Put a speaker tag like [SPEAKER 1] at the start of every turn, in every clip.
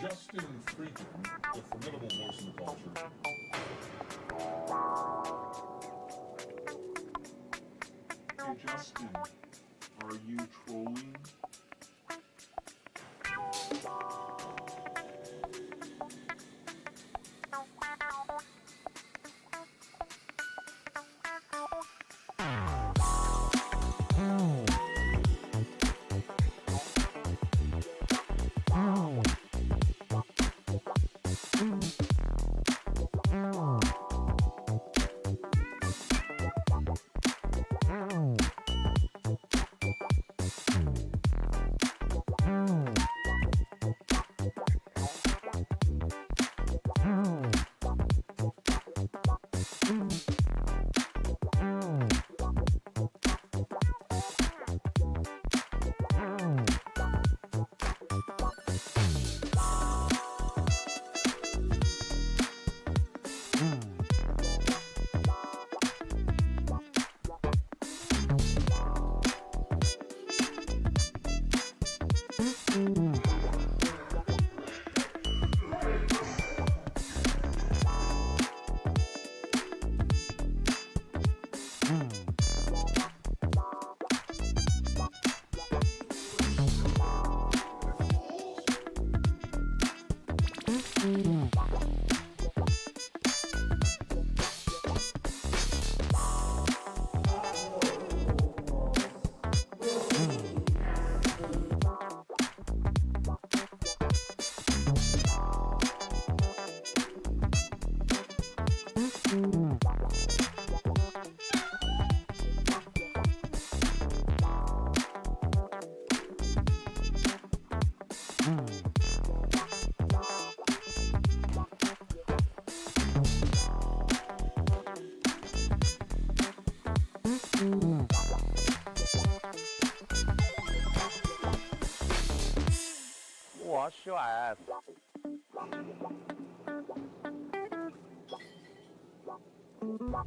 [SPEAKER 1] Justin FREAKIN, the formidable voice in the culture.
[SPEAKER 2] Hey Justin, are you trolling?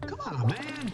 [SPEAKER 3] Come on, man.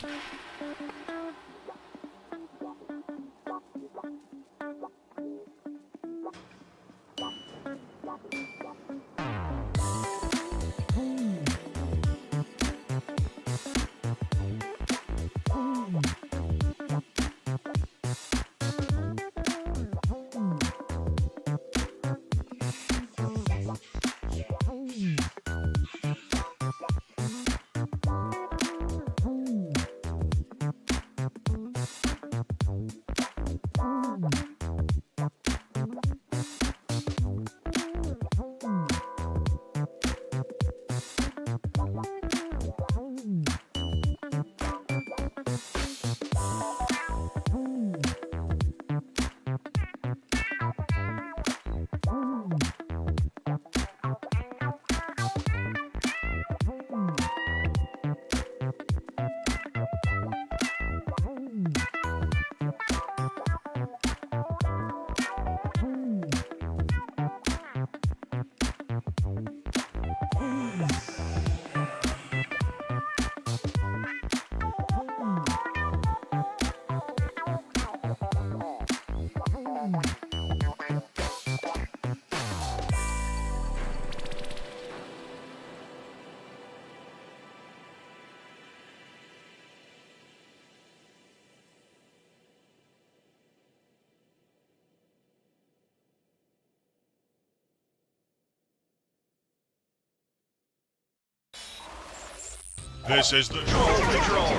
[SPEAKER 4] This is the Troll Patrol,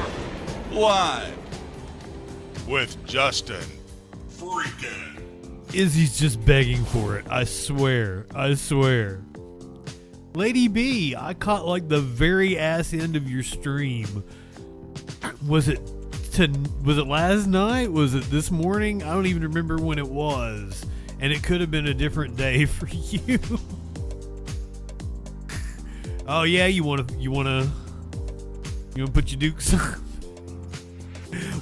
[SPEAKER 4] live with Justin FREAKIN.
[SPEAKER 5] Izzy's just begging for it. I swear. Lady B, I caught like the very ass end of your stream. Was it last night? Was it this morning? I don't even remember when it was. And it could have been a different day for you. Oh yeah, you wanna put your dukes on?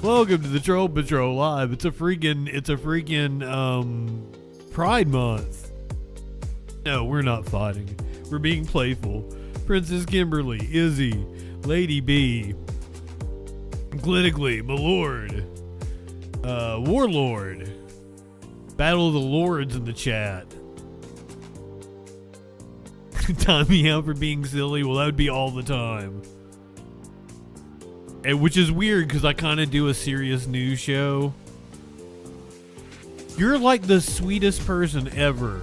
[SPEAKER 5] Welcome to the Troll Patrol Live. It's a freaking Pride Month. No, we're not fighting. We're being playful. Princess Kimberly, Izzy, Lady B, Glitically, Malord, Warlord, Battle of the Lords in the chat. Time me out for being silly. Well, that would be all the time. And which is weird because I kind of do a serious news show. You're like the sweetest person ever.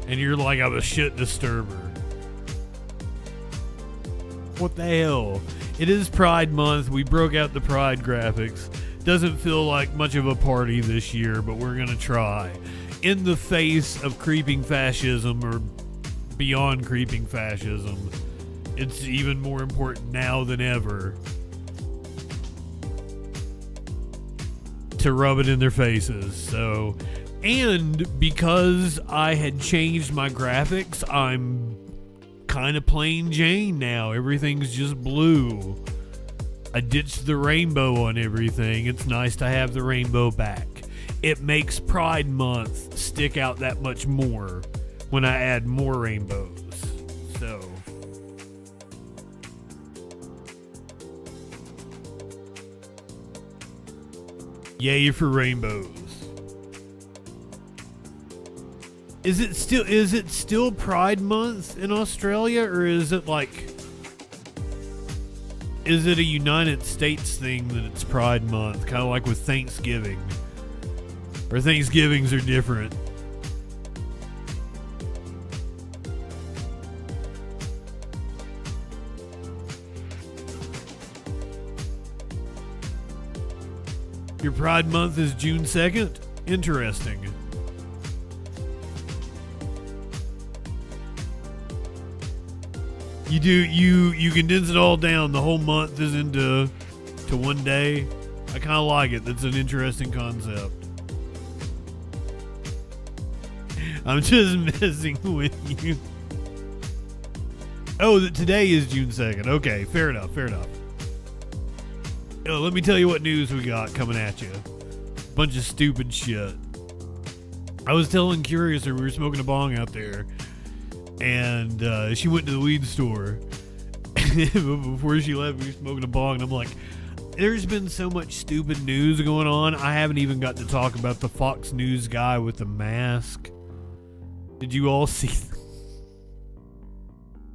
[SPEAKER 5] And you're like, I'm a shit disturber. What the hell? It is Pride Month. We broke out the Pride graphics. Doesn't feel like much of a party this year, but we're going to try. In the face of creeping fascism, or beyond creeping fascism, it's even more important now than ever to rub it in their faces. So, and because I had changed my graphics, I'm kind of plain Jane now. Everything's just blue. I ditched the rainbow on everything. It's nice to have the rainbow back. It makes Pride Month stick out that much more when I add more rainbows. So, yay for rainbows. Is it still Pride Month in Australia, or is it a United States thing that it's Pride Month, kind of like with Thanksgiving? Or Thanksgivings are different? Your Pride Month is June 2nd? Interesting. You condense it all down. The whole month is into one day. I kind of like it. That's an interesting concept. I'm just messing with you. Oh, today is June 2nd. Okay, fair enough. Oh, let me tell you what news we got coming at you. Bunch of stupid shit. I was telling Curious we were smoking a bong out there, and she went to the weed store. Before she left, we were smoking a bong, and I'm like, there's been so much stupid news going on. I haven't even got to talk about the Fox News guy with the mask. Did you all see that?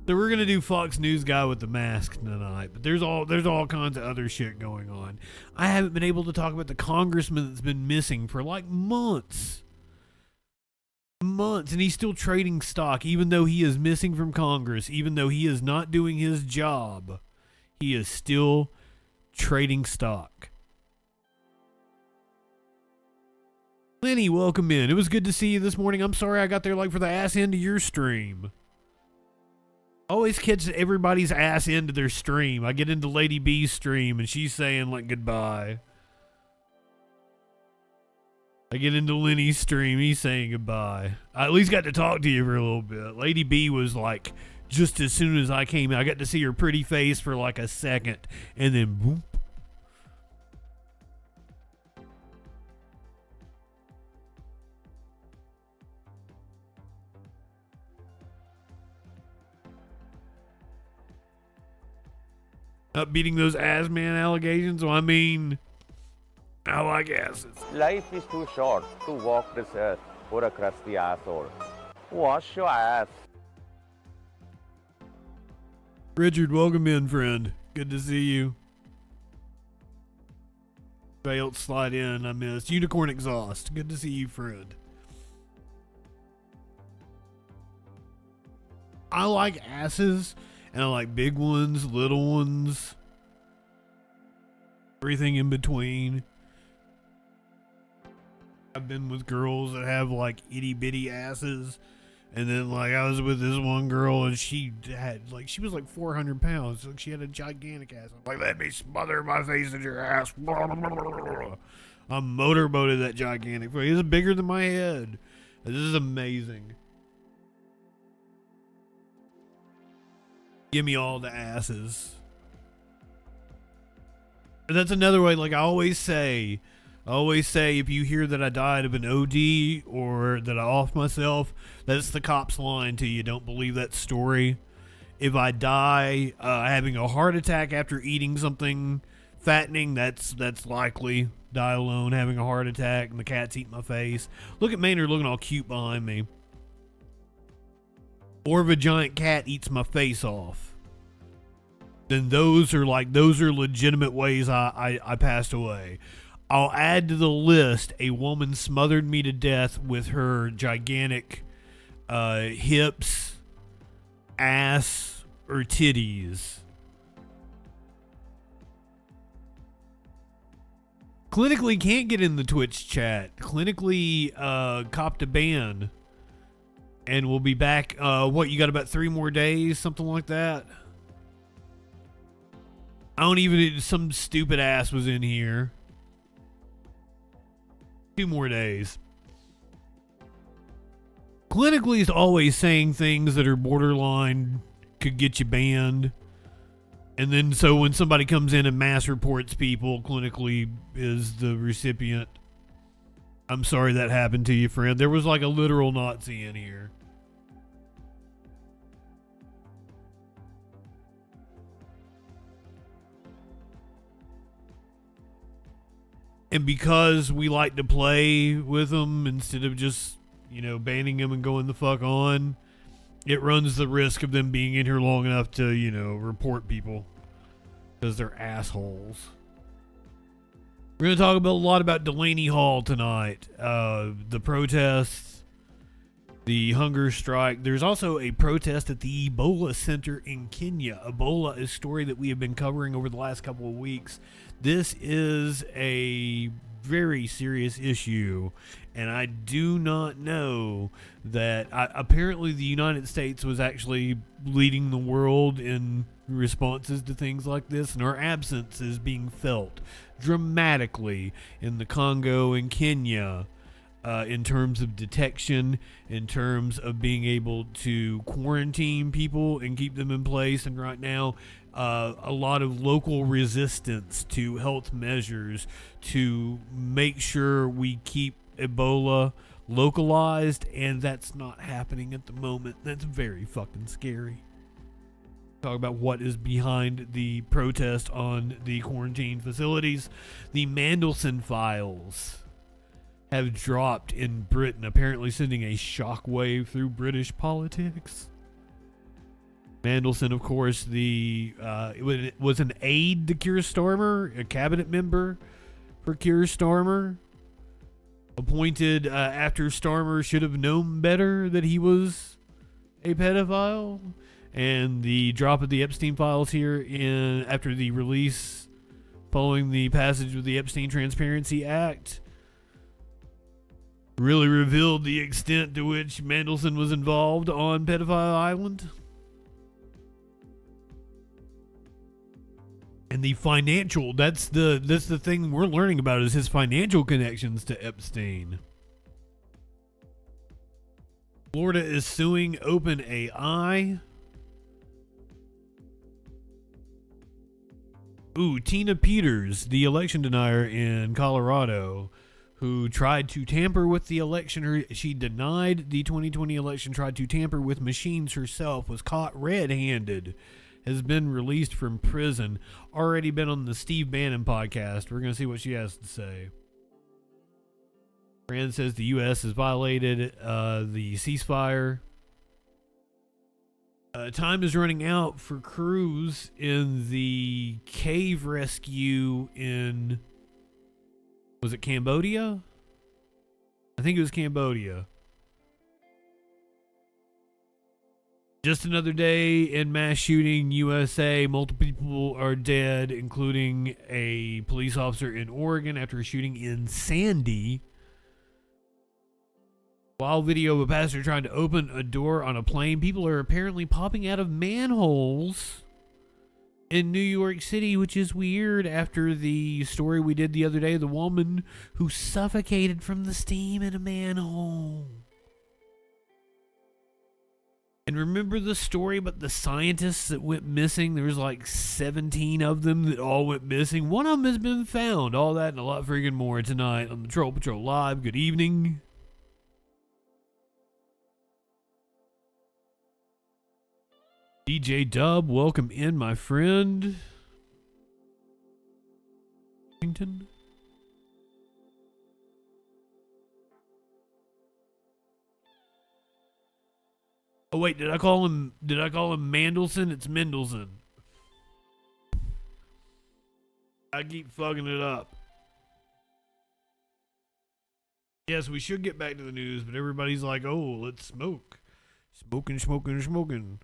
[SPEAKER 5] So we're gonna do Fox News guy with the mask tonight, but there's all kinds of other shit going on. I haven't been able to talk about the congressman that's been missing for like months, and he's still trading stock, even though he is missing from Congress, even though he is not doing his job. He is still trading stock. Lenny, welcome in. It was good to see you this morning. I'm sorry I got there like for the ass end of your stream. Always catch everybody's ass into their stream. I get into Lady B's stream and she's saying like goodbye. I get into Lenny's stream, he's saying goodbye. I at least got to talk to you for a little bit. Lady B was like, just as soon as I came in, I got to see her pretty face for like a second, and then boom. Up beating those ass man allegations? Well, I mean, I like asses.
[SPEAKER 6] Life is too short to walk this earth for a crusty asshole. Wash your ass.
[SPEAKER 5] Richard, welcome in, friend. Good to see you. Failed slide in, I missed. Unicorn Exhaust. Good to see you, friend. I like asses, and I like big ones, little ones, everything in between. I've been with girls that have like itty bitty asses, and then like I was with this one girl and she was like 400 pounds. Like she had a gigantic ass. I'm like, let me smother my face in your ass. I motorboated that gigantic face. It's bigger than my head. This is amazing. Give me all the asses. That's another way, like I always say, if you hear that I died of an OD or that I offed myself, that's the cops lying to you. Don't believe that story. If I die having a heart attack after eating something fattening, that's likely. Die alone, having a heart attack, and the cat's eating my face. Look at Maynard looking all cute behind me. or if a giant cat eats my face off, then those are legitimate ways I passed away. I'll add to the list, a woman smothered me to death with her gigantic hips, ass, or titties. Clinically can't get in the Twitch chat. Clinically copped a ban. And we'll be back, you got about 3 more days? Something like that? Some stupid ass was in here. 2 more days. Clinically is always saying things that are borderline could get you banned. And then so when somebody comes in and mass reports people, Clinically is the recipient. I'm sorry that happened to you, friend. There was like a literal Nazi in here. And because we like to play with them instead of just, banning them and going the fuck on, it runs the risk of them being in here long enough to, report people. Because they're assholes. We're going to talk a lot about Delaney Hall tonight. The protests, the hunger strike. There's also a protest at the Ebola Center in Kenya. Ebola is a story that we have been covering over the last couple of weeks. This is a very serious issue, and I do not know that apparently the United States was actually leading the world in responses to things like this, and our absence is being felt dramatically in the Congo and Kenya, in terms of detection, in terms of being able to quarantine people and keep them in place. And right now, a lot of local resistance to health measures to make sure we keep Ebola localized, and that's not happening at the moment. That's very fucking scary. Talk about what is behind the protest on the quarantine facilities. The Mandelson files have dropped in Britain, apparently sending a shockwave through British politics. Mandelson, of course, it was an aide to Keir Starmer, a cabinet member for Keir Starmer, appointed after Starmer should have known better that he was a pedophile. And the drop of the Epstein files here after the release following the passage of the Epstein Transparency Act really revealed the extent to which Mandelson was involved on Pedophile Island. And the financial, that's the thing we're learning about, is his financial connections to Epstein. Florida is suing OpenAI. Tina Peters, the election denier in Colorado, who tried to tamper with the election. She denied the 2020 election, tried to tamper with machines herself, was caught red-handed, has been released from prison, already been on the Steve Bannon podcast. We're going to see what she has to say. Rand says the U.S. has violated the ceasefire. Time is running out for crews in the cave rescue in, was it Cambodia? I think it was Cambodia. Just another day in mass shooting, USA. Multiple people are dead, including a police officer in Oregon after a shooting in Sandy. Wild video of a passenger trying to open a door on a plane. People are apparently popping out of manholes in New York City, which is weird after the story we did the other day, the woman who suffocated from the steam in a manhole. And remember the story about the scientists that went missing? There was like 17 of them that all went missing. One of them has been found. All that and a lot freaking more tonight on the Troll Patrol Live. Good evening. DJ Dub, welcome in, my friend. Washington. Oh wait, did I call him Mandelson? It's Mendelson. I keep fucking it up. Yes, we should get back to the news, but everybody's like, oh, let's smoke. Smoking.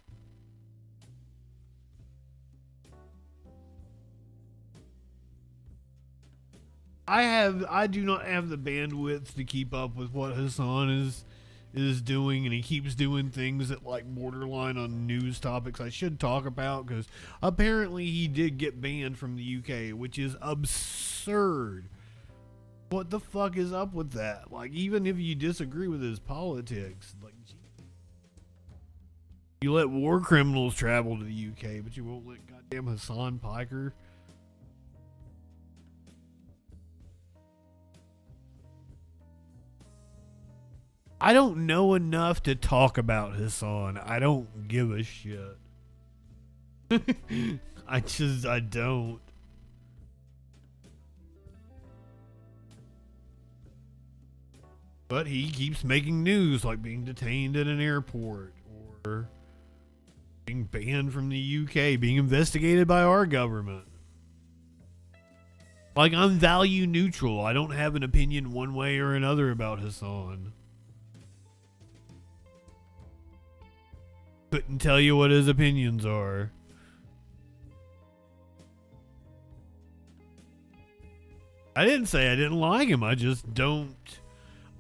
[SPEAKER 5] I do not have the bandwidth to keep up with what Hassan is doing, and he keeps doing things that like borderline on news topics I should talk about, because apparently he did get banned from the UK, which is absurd. What the fuck is up with that? Like, even if you disagree with his politics, like, you let war criminals travel to the UK, but you won't let goddamn Hassan Piker. I don't know enough to talk about Hassan. I don't give a shit. I don't. But he keeps making news, like being detained at an airport or being banned from the UK, being investigated by our government. Like, I'm value neutral. I don't have an opinion one way or another about Hassan. Couldn't tell you what his opinions are. I didn't say I didn't like him. I just don't.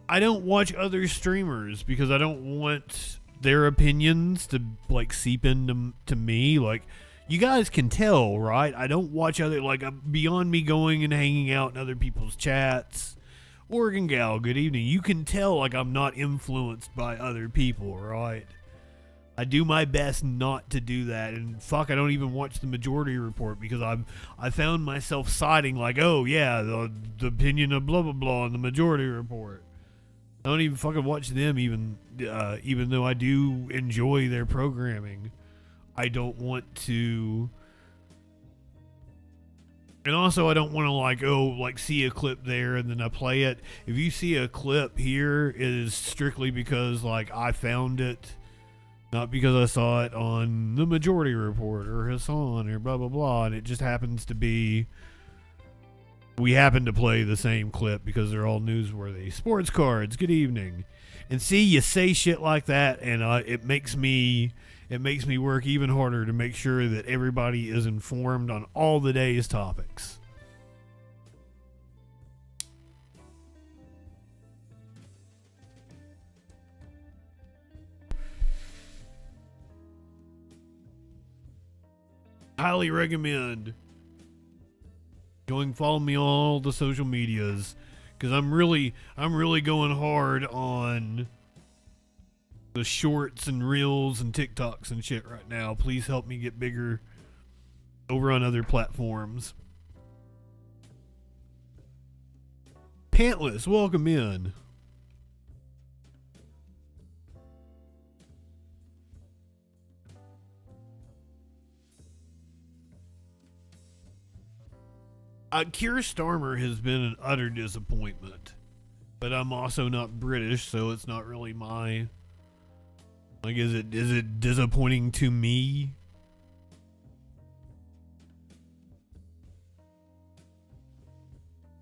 [SPEAKER 5] I don't watch other streamers because I don't want their opinions to like seep into me. Like, you guys can tell, right? I don't watch other, like, beyond me going and hanging out in other people's chats. Oregon Gal, good evening. You can tell, like, I'm not influenced by other people, right? I do my best not to do that, and fuck, I don't even watch the Majority Report because I found myself siding like, oh yeah, the opinion of blah blah blah in the Majority Report. I don't even fucking watch them, even though I do enjoy their programming. I don't want to, and also I don't want to see a clip there and then I play it. If you see a clip here, it is strictly because like I found it. Not because I saw it on the Majority Report or Hassan or blah, blah, blah. And it just happens to be, we happen to play the same clip because they're all newsworthy. Sports cards, good evening. And see, you say shit like that, and it makes me work even harder to make sure that everybody is informed on all the day's topics. Highly recommend going follow me on all the social medias, because I'm really going hard on the shorts and reels and TikToks and shit right now. Please help me get bigger over on other platforms. Pantless, welcome in. Keir Starmer has been an utter disappointment, but I'm also not British, so it's not really my, like, is it disappointing to me?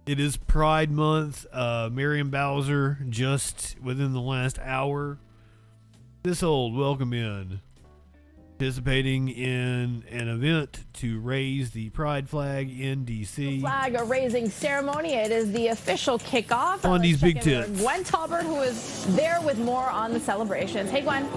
[SPEAKER 5] It is Pride Month. Marion Bowser just within the last hour. This old, welcome in. Participating in an event to raise the pride flag in D.C.
[SPEAKER 7] Flag raising ceremony. It is the official kickoff.
[SPEAKER 5] On these big tits.
[SPEAKER 7] Gwen Talbert, who is there with more on the celebrations. Hey, Gwen.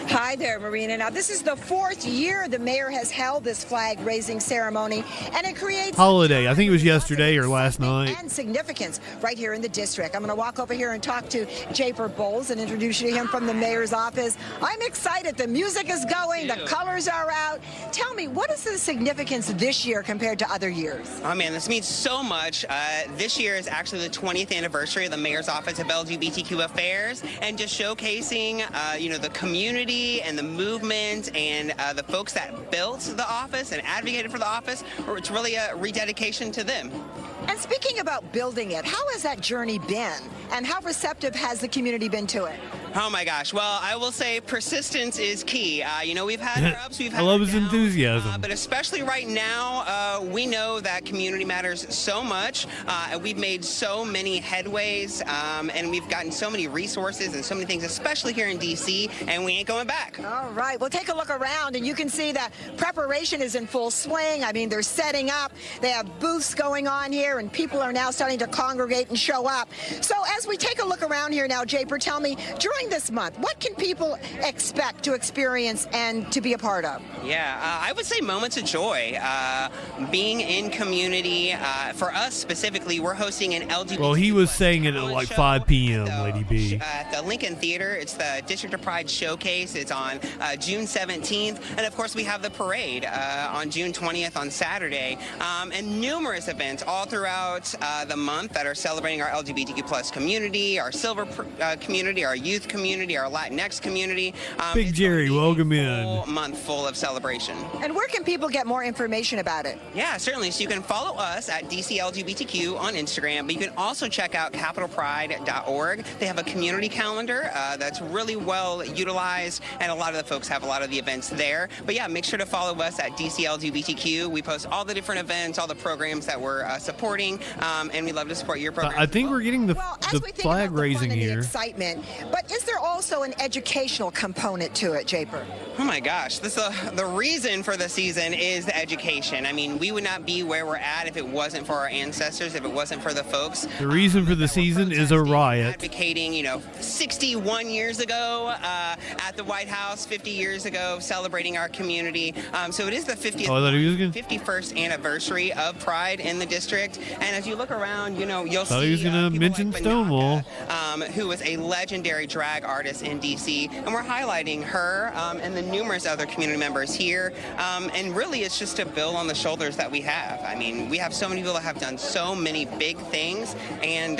[SPEAKER 8] Hi there, Marina. Now, this is the 4th year the mayor has held this flag-raising ceremony, and it creates
[SPEAKER 5] holiday. I think it was yesterday or last night.
[SPEAKER 8] And significance right here in the district. I'm going to walk over here and talk to Japer Bowles and introduce you to him from the mayor's office. I'm excited. The music is going. The colors are out. Tell me, what is the significance this year compared to other years?
[SPEAKER 9] Oh, man, this means so much. This year is actually the 20th anniversary of the mayor's office of LGBTQ affairs, and just showcasing, the community and the movement and the folks that built the office and advocated for the office. It's really a rededication to them.
[SPEAKER 8] And speaking about building it, how has that journey been? And how receptive has the community been to it?
[SPEAKER 9] Oh my gosh. Well, I will say persistence is key. We've had our ups, we've had
[SPEAKER 5] I love
[SPEAKER 9] our
[SPEAKER 5] his
[SPEAKER 9] downs,
[SPEAKER 5] enthusiasm.
[SPEAKER 9] but especially right now, we know that community matters so much, and we've made so many headways, and we've gotten so many resources and so many things, especially here in D.C., and we ain't going back.
[SPEAKER 8] All right. Well, take a look around, and you can see that preparation is in full swing. I mean, they're setting up. They have booths going on here, and people are now starting to congregate and show up. So as we take a look around here now, Japer, tell me, during this month, what can people expect to experience and to be a part of?
[SPEAKER 9] Yeah, I would say moments of joy. Being in community, for us specifically, we're hosting an LGBT.
[SPEAKER 5] Well, he was saying it at like 5 p.m., Lady B.
[SPEAKER 9] At the Lincoln Theater. It's the District of Pride Showcase. It's on June 17th. And of course, we have the parade on June 20th on Saturday. And numerous events all throughout the month that are celebrating our LGBTQ plus community, our silver community, our youth community, our Latinx community.
[SPEAKER 5] Big Jerry, welcome in.
[SPEAKER 9] Whole month full of celebration.
[SPEAKER 8] And where can people get more information about it?
[SPEAKER 9] Yeah, certainly. So you can follow us at DCLGBTQ on Instagram, but you can also check out capitalpride.org. They have a community calendar that's really well utilized, and a lot of the folks have a lot of the events there. But yeah, make sure to follow us at DCLGBTQ. We post all the different events, all the programs that we're supporting, and we love to support your program.
[SPEAKER 5] I think we're getting the
[SPEAKER 8] As we think
[SPEAKER 5] flag
[SPEAKER 8] about the
[SPEAKER 5] raising
[SPEAKER 8] fun and the
[SPEAKER 5] here.
[SPEAKER 8] excitement, but is there also an educational component to it, Japer?
[SPEAKER 9] Oh my gosh, the reason for the season is the education. I mean, we would not be where we're at if it wasn't for our ancestors, if it wasn't for the folks.
[SPEAKER 5] The reason for the season is a riot.
[SPEAKER 9] Advocating, 61 years ago at the White House, 50 years ago, celebrating our community. So it is the 50th,
[SPEAKER 5] Oh, I thought he was gonna-
[SPEAKER 9] 51st anniversary of Pride in the district. And as you look around, you'll
[SPEAKER 5] Thought
[SPEAKER 9] see
[SPEAKER 5] he was gonna
[SPEAKER 9] people
[SPEAKER 5] mention
[SPEAKER 9] like
[SPEAKER 5] Stonewall.
[SPEAKER 9] Banaka, who was a legendary drag artist in D.C. And we're highlighting her and the numerous other community members here. And really, it's just to build on the shoulders that we have. I mean, we have so many people that have done so many big things. And,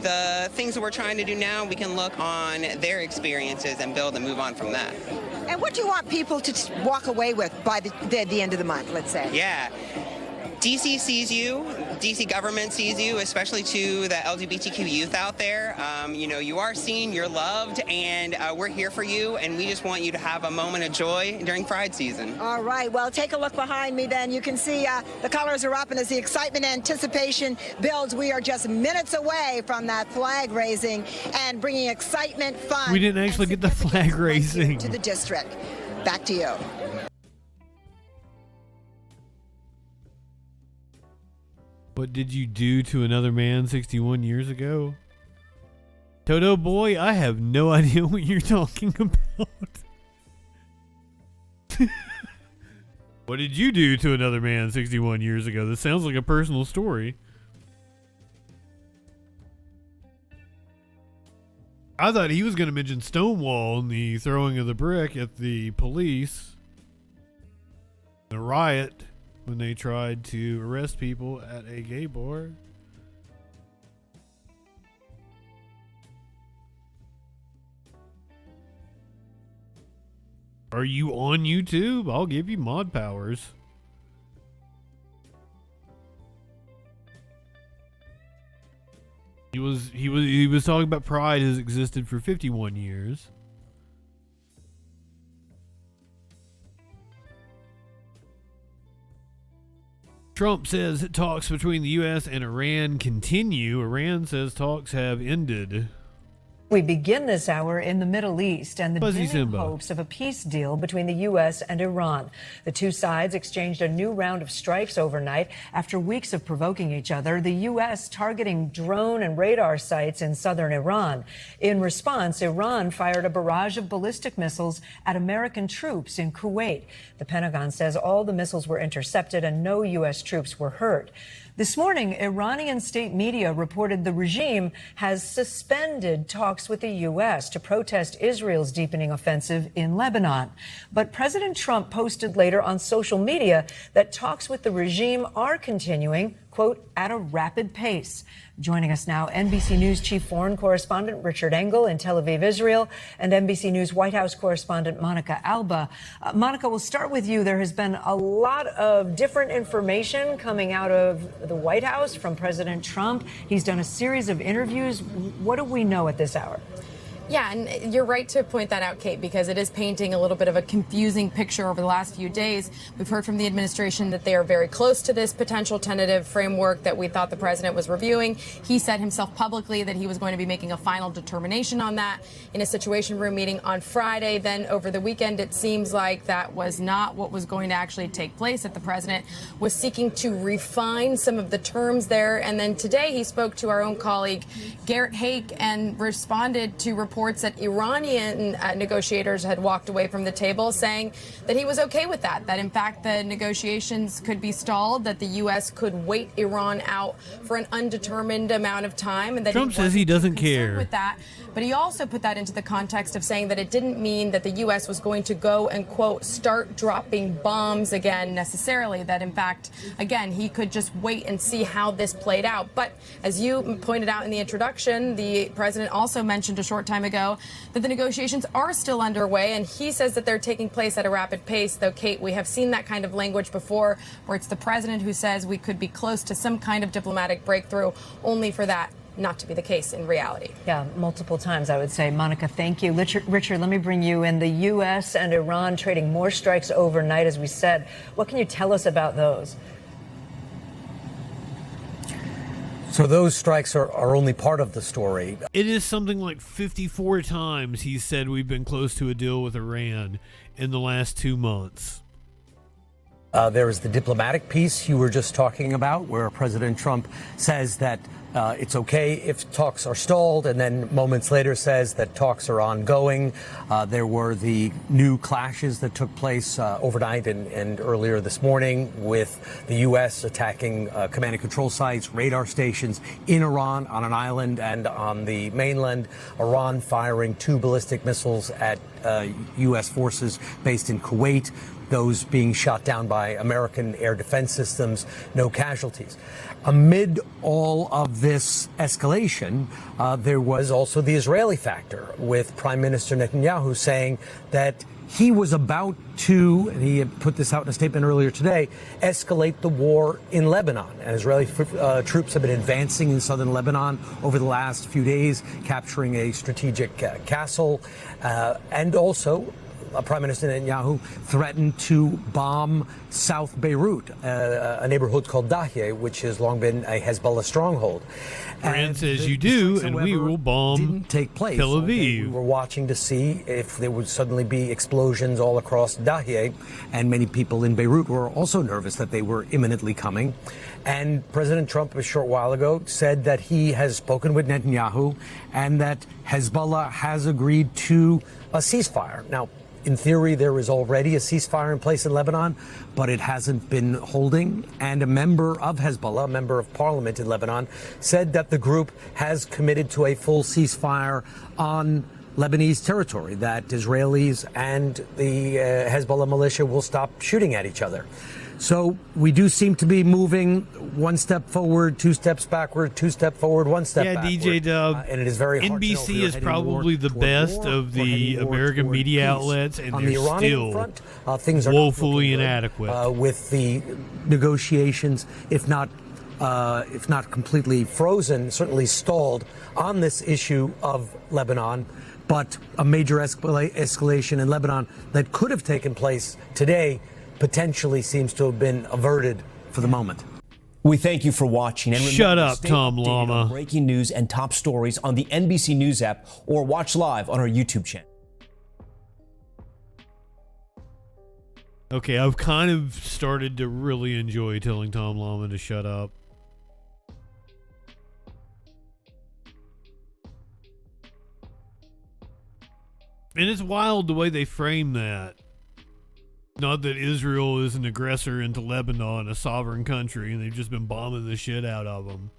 [SPEAKER 9] the things that we're trying to do now, we can look on their experiences and build and move on from that.
[SPEAKER 8] And what do you want people to walk away with by the end of the month, let's say?
[SPEAKER 9] Yeah. DC sees you, DC government sees you, especially to the LGBTQ youth out there. You are seen, you're loved, and we're here for you, and we just want you to have a moment of joy during Pride season.
[SPEAKER 8] All right, well, take a look behind me then. You can see the colors are up, and as the excitement and anticipation builds, we are just minutes away from that flag raising and bringing excitement, fun.
[SPEAKER 5] We didn't actually get the flag raising.
[SPEAKER 8] To the district. Back to you.
[SPEAKER 5] What did you do to another man 61 years ago? Toto boy, I have no idea what you're talking about. What did you do to another man 61 years ago? This sounds like a personal story. I thought he was going to mention Stonewall and the throwing of the brick at the police. The riot when they tried to arrest people at a gay bar. Are you on YouTube? I'll give you mod powers. He was talking about Pride has existed for 51 years. Trump says talks between the U.S. and Iran continue. Iran says talks have ended.
[SPEAKER 10] We begin this hour in the Middle East and the
[SPEAKER 5] Fuzzy
[SPEAKER 10] dimming
[SPEAKER 5] Simba.
[SPEAKER 10] hopes of a peace deal between the U.S. and Iran. The two sides exchanged a new round of strikes overnight after weeks of provoking each other, the U.S. targeting drone and radar sites in southern Iran. In response, Iran fired a barrage of ballistic missiles at American troops in Kuwait. The Pentagon says all the missiles were intercepted and no U.S. troops were hurt. This morning, Iranian state media reported the regime has suspended talks with the U.S. to protest Israel's deepening offensive in Lebanon. But President Trump posted later on social media that talks with the regime are continuing, quote, at a rapid pace. Joining us now, NBC News chief foreign correspondent Richard Engel in Tel Aviv, Israel, and NBC News White House correspondent Monica Alba. Monica, we'll start with you. There has been a lot of different information coming out of the White House from President Trump. He's done a series of interviews. What do we know at this hour?
[SPEAKER 11] Yeah, and you're right to point that out, Kate, because it is painting a little bit of a confusing picture over the last few days. We've heard from the administration that they are very close to this potential tentative framework that we thought the president was reviewing. He said himself publicly that he was going to be making a final determination on that in a Situation Room meeting on Friday. Then over the weekend, it seems like that was not what was going to actually take place, that the president was seeking to refine some of the terms there. And then today he spoke to our own colleague, Garrett Haake, and responded to reports that Iranian negotiators had walked away from the table, saying that he was okay with that, that in fact the negotiations could be stalled, that the U.S. could wait Iran out for an undetermined amount of time, and that
[SPEAKER 5] Trump says he doesn't care
[SPEAKER 11] with that. But he also put that into the context of saying that it didn't mean that the U.S. was going to go and, quote, start dropping bombs again necessarily, that in fact, again, he could just wait and see how this played out. But as you pointed out in the introduction, the president also mentioned a short time ago that the negotiations are still underway, and he says that they're taking place at a rapid pace. Though, Kate, we have seen that kind of language before, where it's the president who says we could be close to some kind of diplomatic breakthrough, only for that not to be the case in reality.
[SPEAKER 10] Yeah, multiple times, I would say. Monica, thank you. Richard, let me bring you in. The U.S. and Iran trading more strikes overnight, as we said. What can you tell us about those?
[SPEAKER 12] So those strikes are only part of the story.
[SPEAKER 5] It is something like 54 times he said we've been close to a deal with Iran in the last 2 months.
[SPEAKER 12] There is the diplomatic piece you were just talking about, where President Trump says that it's okay if talks are stalled, and then moments later says that talks are ongoing. There were the new clashes that took place overnight and earlier this morning, with the U.S. attacking command and control sites, radar stations in Iran, on an island and on the mainland. Iran firing 2 ballistic missiles at U.S. forces based in Kuwait, those being shot down by American air defense systems, no casualties. Amid all of this escalation, there was also the Israeli factor, with Prime Minister Netanyahu saying that he was about to, and he had put this out in a statement earlier today, escalate the war in Lebanon. And Israeli troops have been advancing in southern Lebanon over the last few days, capturing a strategic castle, and also Prime Minister Netanyahu threatened to bomb South Beirut, a neighborhood called Dahye, which has long been a Hezbollah stronghold.
[SPEAKER 5] Iran says you do, and we will bomb
[SPEAKER 12] didn't take place.
[SPEAKER 5] Tel Aviv.
[SPEAKER 12] We were watching to see if there would suddenly be explosions all across Dahye, and many people in Beirut were also nervous that they were imminently coming. And President Trump, a short while ago, said that he has spoken with Netanyahu and that Hezbollah has agreed to a ceasefire. Now, in theory, there is already a ceasefire in place in Lebanon, but it hasn't been holding. And a member of Hezbollah, a member of parliament in Lebanon, said that the group has committed to a full ceasefire on Lebanese territory, that Israelis and the Hezbollah militia will stop shooting at each other. So we do seem to be moving 1 step forward, 2 steps backward, 2 step forward, 1 step backward.
[SPEAKER 5] Yeah, DJ Dub.
[SPEAKER 12] And it is very hard
[SPEAKER 5] NBC
[SPEAKER 12] to know
[SPEAKER 5] is probably the best of the American media outlets, and
[SPEAKER 12] on
[SPEAKER 5] they're
[SPEAKER 12] the Iranian
[SPEAKER 5] still
[SPEAKER 12] front, things are
[SPEAKER 5] woefully inadequate.
[SPEAKER 12] With the negotiations, if not completely frozen, certainly stalled on this issue of Lebanon. But a major escalation in Lebanon that could have taken place today potentially seems to have been averted for the moment.
[SPEAKER 13] We thank you for watching. And
[SPEAKER 5] Shut
[SPEAKER 13] remember,
[SPEAKER 5] up,
[SPEAKER 13] stay
[SPEAKER 5] Tom
[SPEAKER 13] updated
[SPEAKER 5] Llama.
[SPEAKER 13] on breaking news and top stories on the NBC News app, or watch live on our YouTube channel.
[SPEAKER 5] Okay, I've kind of started to really enjoy telling Tom Llama to shut up. And it's wild the way they frame that. Not that Israel is an aggressor into Lebanon, a sovereign country, and they've just been bombing the shit out of them.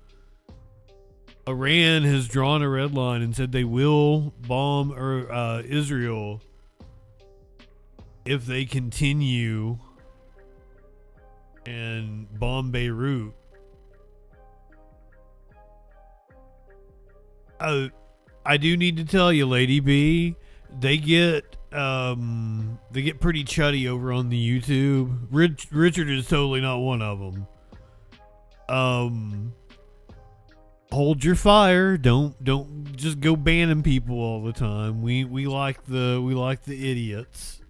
[SPEAKER 5] Iran has drawn a red line and said they will bomb Israel if they continue and bomb Beirut. I do need to tell you, Lady B, they get pretty chuddy over on the YouTube. Richard is totally not one of them. hold your fire. Don't just go banning people all the time. We like the idiots.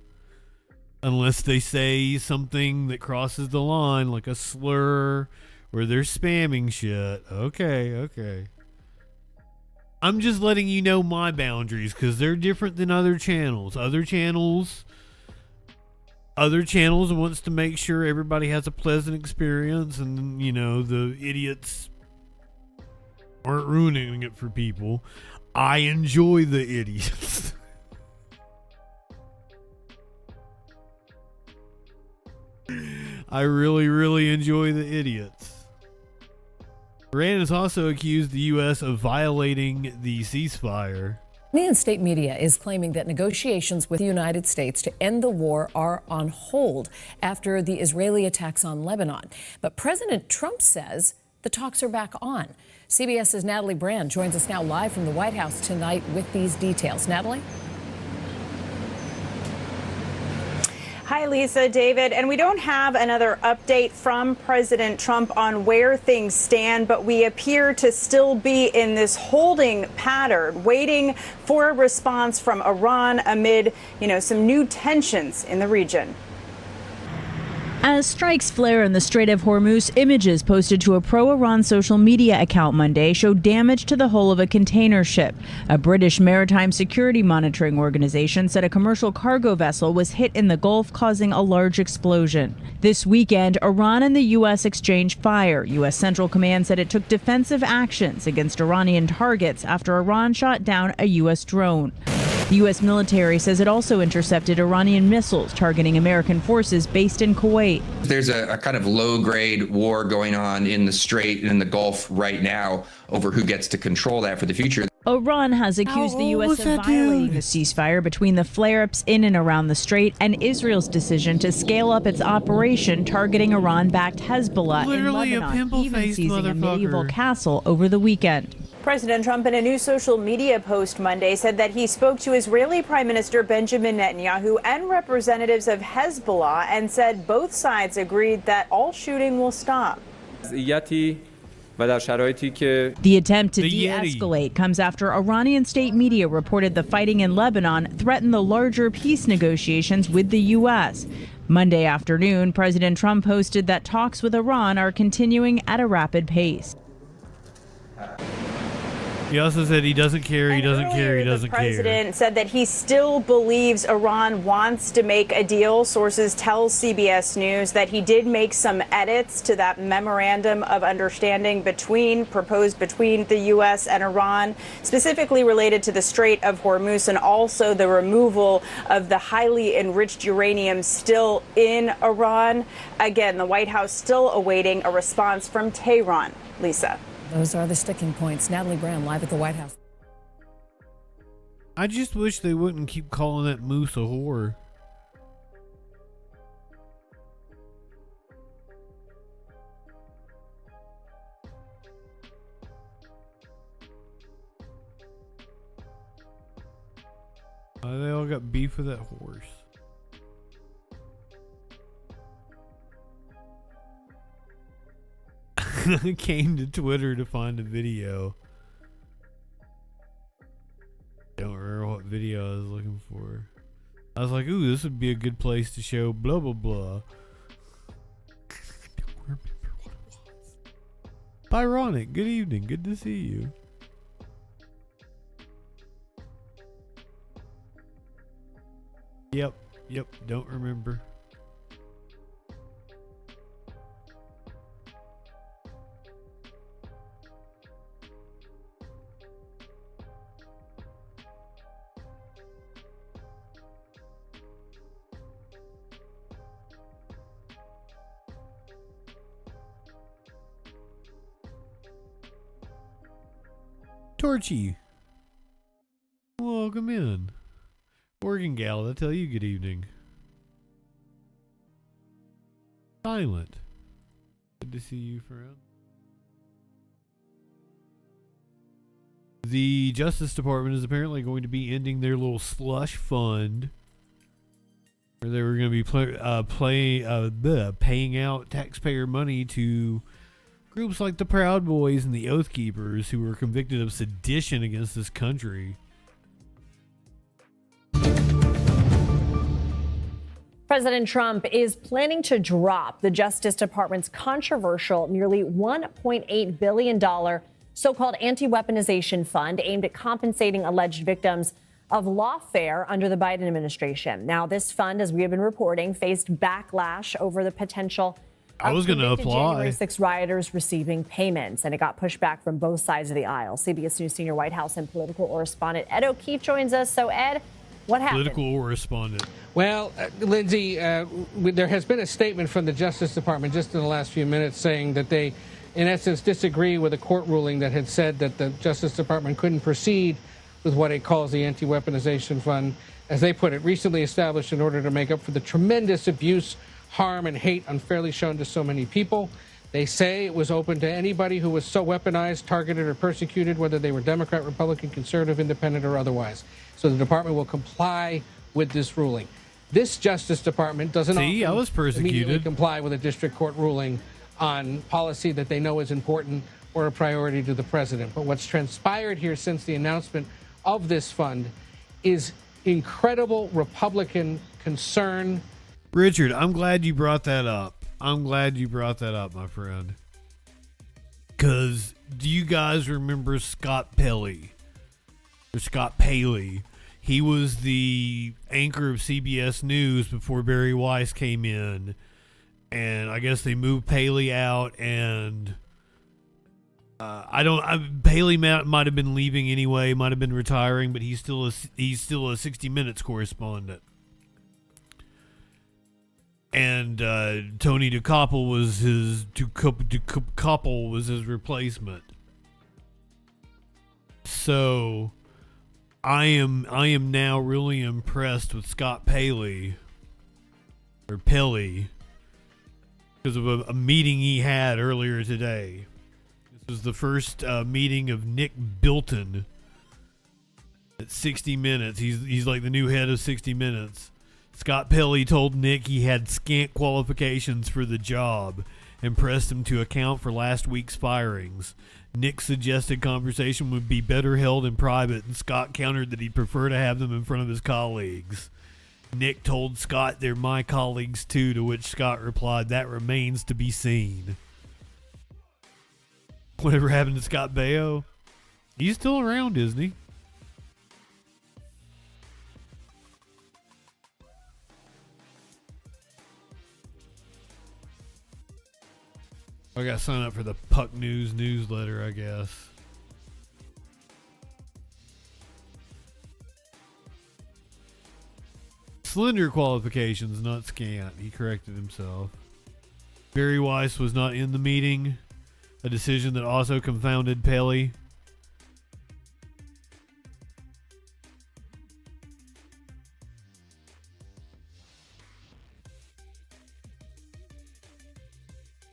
[SPEAKER 5] Unless they say something that crosses the line, like a slur, or they're spamming shit. Okay. I'm just letting you know my boundaries, because they're different than other channels. Other channels wants to make sure everybody has a pleasant experience, and, you know, the idiots aren't ruining it for people. I enjoy the idiots. I really, really enjoy the idiots. Iran has also accused the U.S. of violating the ceasefire.
[SPEAKER 14] Iranian state media is claiming that negotiations with the United States to end the war are on hold after the Israeli attacks on Lebanon. But President Trump says the talks are back on. CBS's Natalie Brand joins us now live from the White House tonight with these details. Natalie?
[SPEAKER 15] Hi, Lisa, David, and we don't have another update from President Trump on where things stand, but we appear to still be in this holding pattern, waiting for a response from Iran amid, some new tensions in the region.
[SPEAKER 16] As strikes flare in the Strait of Hormuz, images posted to a pro-Iran social media account Monday show damage to the hull of a container ship. A British maritime security monitoring organization said a commercial cargo vessel was hit in the Gulf, causing a large explosion. This weekend, Iran and the U.S. exchanged fire. U.S. Central Command said it took defensive actions against Iranian targets after Iran shot down a U.S. drone. The U.S. military says it also intercepted Iranian missiles targeting American forces based in Kuwait.
[SPEAKER 17] There's a kind of low-grade war going on in the Strait and in the Gulf right now over who gets to control that for the future.
[SPEAKER 16] Iran has accused the U.S. of violating the ceasefire between the flare-ups in and around the Strait and Israel's decision to scale up its operation targeting Iran-backed Hezbollah in Lebanon, even seizing a medieval castle over the weekend.
[SPEAKER 15] President Trump, in a new social media post Monday, said that he spoke to Israeli Prime Minister Benjamin Netanyahu and representatives of Hezbollah and said both sides agreed that all shooting will stop.
[SPEAKER 16] The attempt to de-escalate comes after Iranian state media reported the fighting in Lebanon threatened the larger peace negotiations with the U.S. Monday afternoon, President Trump posted that talks with Iran are continuing at a rapid pace.
[SPEAKER 5] He also said he doesn't care, he doesn't care, he doesn't care.
[SPEAKER 15] The president said that he still believes Iran wants to make a deal. Sources tell CBS News that he did make some edits to that memorandum of understanding proposed between the U.S. and Iran, specifically related to the Strait of Hormuz and also the removal of the highly enriched uranium still in Iran. Again, the White House still awaiting a response from Tehran. Lisa.
[SPEAKER 14] Those are the sticking points. Natalie Brown, live at the White House.
[SPEAKER 5] I just wish they wouldn't keep calling that moose a whore. They all got beef with that horse. I came to Twitter to find a video. Don't remember what video I was looking for. I was like, ooh, this would be a good place to show blah blah blah. Don't remember what it was. Byronic, good evening, good to see you. Yep, don't remember. Torchy, welcome in. Oregon Gal, I tell you good evening. Silent, good to see you, friend. The Justice Department is apparently going to be ending their little slush fund, where they were going to be paying out taxpayer money to Groups like the Proud Boys and the Oath Keepers who were convicted of sedition against this country.
[SPEAKER 18] President Trump is planning to drop the Justice Department's controversial nearly $1.8 billion so-called anti-weaponization fund aimed at compensating alleged victims of lawfare under the Biden administration. Now, this fund, as we have been reporting, faced backlash over the potential
[SPEAKER 5] I was going to apply.
[SPEAKER 18] January 6 rioters receiving payments, and it got pushed back from both sides of the aisle. CBS News senior White House and political correspondent Ed O'Keefe joins us. So, Ed, what happened?
[SPEAKER 5] Political correspondent.
[SPEAKER 19] Well, Lindsay, there has been a statement from the Justice Department just in the last few minutes saying that they, in essence, disagree with a court ruling that had said that the Justice Department couldn't proceed with what it calls the anti-weaponization fund, as they put it, recently established in order to make up for the tremendous abuse, harm, and hate unfairly shown to so many people. They say it was open to anybody who was so weaponized, targeted, or persecuted, whether they were Democrat, Republican, conservative, independent, or otherwise. So the department will comply with this ruling. This Justice Department doesn't immediately comply with a district court ruling on policy that they know is important or a priority to the president. But what's transpired here since the announcement of this fund is incredible Republican concern.
[SPEAKER 5] Richard, I'm glad you brought that up. My friend. Because do you guys remember Scott Pelley? Or Scott Paley? He was the anchor of CBS News before Barry Weiss came in. And I guess they moved Paley out, and Paley might have been leaving anyway, might have been retiring, but he's still a 60 Minutes correspondent. And Tony DeCoppel was his replacement. So I am now really impressed with Scott Paley because of a meeting he had earlier today. This was the first meeting of Nick Bilton at 60 Minutes. He's like the new head of 60 Minutes. Scott Pelley told Nick he had scant qualifications for the job and pressed him to account for last week's firings. Nick suggested conversation would be better held in private, and Scott countered that he'd prefer to have them in front of his colleagues. Nick told Scott they're my colleagues too, to which Scott replied, that remains to be seen. Whatever happened to Scott Baio? He's still around, isn't he? I got to sign up for the Puck News newsletter, I guess. Slender qualifications, not scant. He corrected himself. Barry Weiss was not in the meeting, a decision that also confounded Pelley.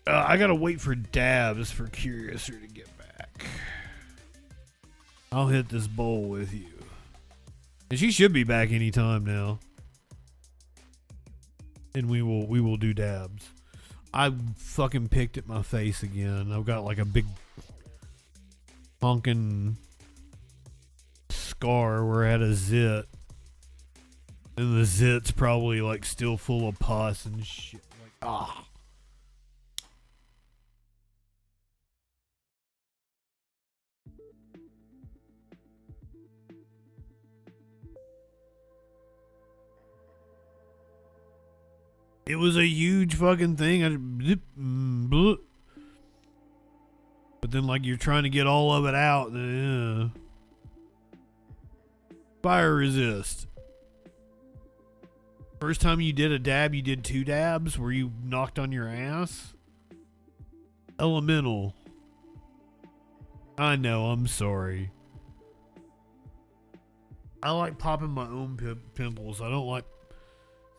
[SPEAKER 5] I gotta wait for Dabs for Curiouser to get back. I'll hit this bowl with you. And she should be back anytime now. And we will do Dabs. I fucking picked at my face again. I've got like a big honking scar where I had a zit. And the zit's probably like still full of pus and shit. Like, ah. It was a huge fucking thing. But then, like, you're trying to get all of it out. Fire resist. First time you did a dab, you did 2 dabs where you knocked on your ass. Elemental. I know, I'm sorry. I like popping my own pimples. I don't like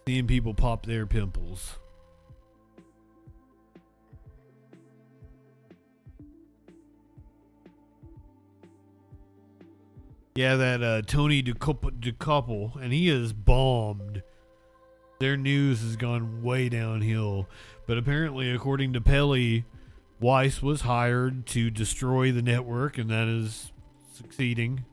[SPEAKER 5] seeing people pop their pimples. Yeah, that Tony DeCoppel, and he is bombed. Their news has gone way downhill. But apparently, according to Pelley, Whines was hired to destroy the network, and that is succeeding.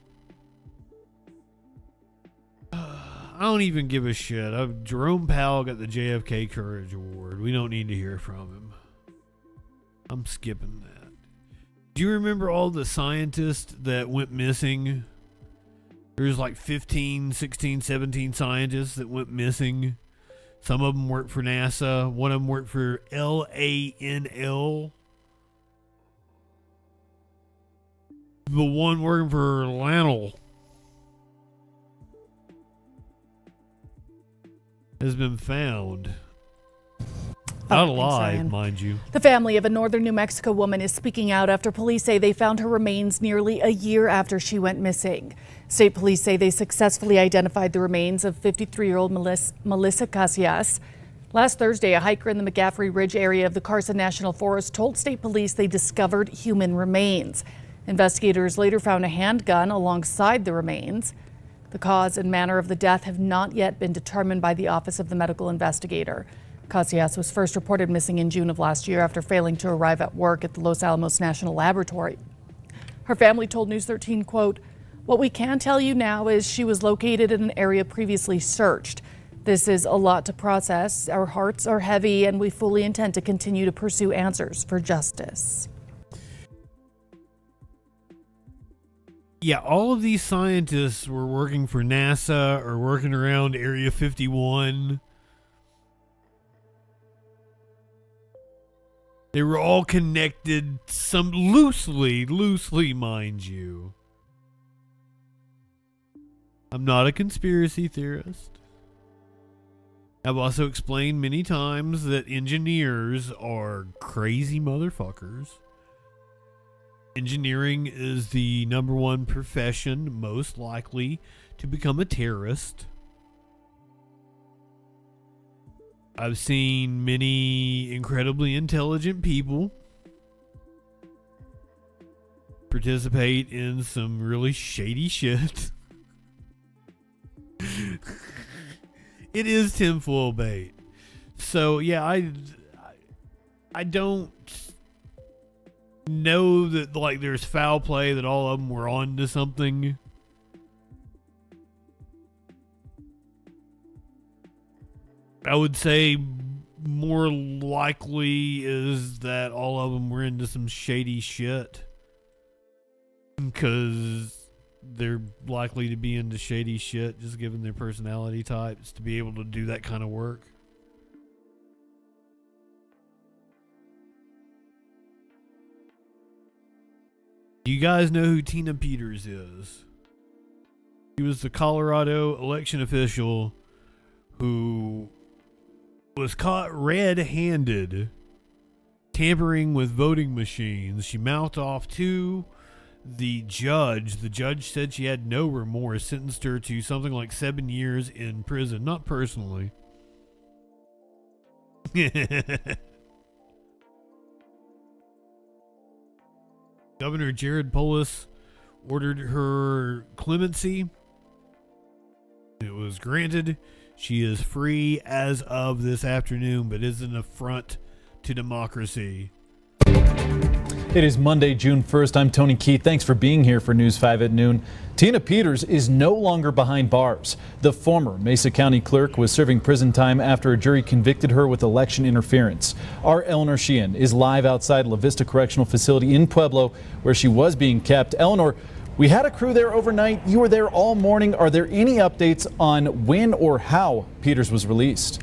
[SPEAKER 5] I don't even give a shit. Jerome Powell got the JFK Courage Award. We don't need to hear from him. I'm skipping that. Do you remember all the scientists that went missing? There's like 15, 16, 17 scientists that went missing. Some of them worked for NASA. One of them worked for LANL. The one working for Lanel has been found. Not alive, mind you.
[SPEAKER 20] The family of a northern New Mexico woman is speaking out after police say they found her remains nearly a year after she went missing. State police say they successfully identified the remains of 53-year-old Melissa Casillas. Last Thursday, a hiker in the McGaffrey Ridge area of the Carson National Forest told state police they discovered human remains. Investigators later found a handgun alongside the remains. The cause and manner of the death have not yet been determined by the Office of the Medical Investigator. Casillas was first reported missing in June of last year after failing to arrive at work at the Los Alamos National Laboratory. Her family told News 13, quote, "What we can tell you now is she was located in an area previously searched. This is a lot to process. Our hearts are heavy and we fully intend to continue to pursue answers for justice."
[SPEAKER 5] Yeah, all of these scientists were working for NASA or working around Area 51. They were all connected, some loosely, mind you. I'm not a conspiracy theorist. I've also explained many times that engineers are crazy motherfuckers. Engineering is the number one profession most likely to become a terrorist. I've seen many incredibly intelligent people participate in some really shady shit. It is tinfoil bait. So yeah, I don't know that like there's foul play, that all of them were on to something. I would say more likely is that all of them were into some shady shit, because they're likely to be into shady shit just given their personality types to be able to do that kind of work. Do you guys know who Tina Peters is? She was the Colorado election official who was caught red-handed tampering with voting machines. She mouthed off to the judge. The judge said she had no remorse, sentenced her to something like 7 years in prison. Not personally. Governor Jared Polis ordered her clemency. It was granted. She is free as of this afternoon, but is an affront to democracy.
[SPEAKER 21] It is Monday, June 1st. I'm Tony Keith. Thanks for being here for News 5 at noon. Tina Peters is no longer behind bars. The former Mesa County clerk was serving prison time after a jury convicted her with election interference. Our Eleanor Sheehan is live outside La Vista Correctional Facility in Pueblo, where she was being kept. Eleanor, we had a crew there overnight. You were there all morning. Are there any updates on when or how Peters was released?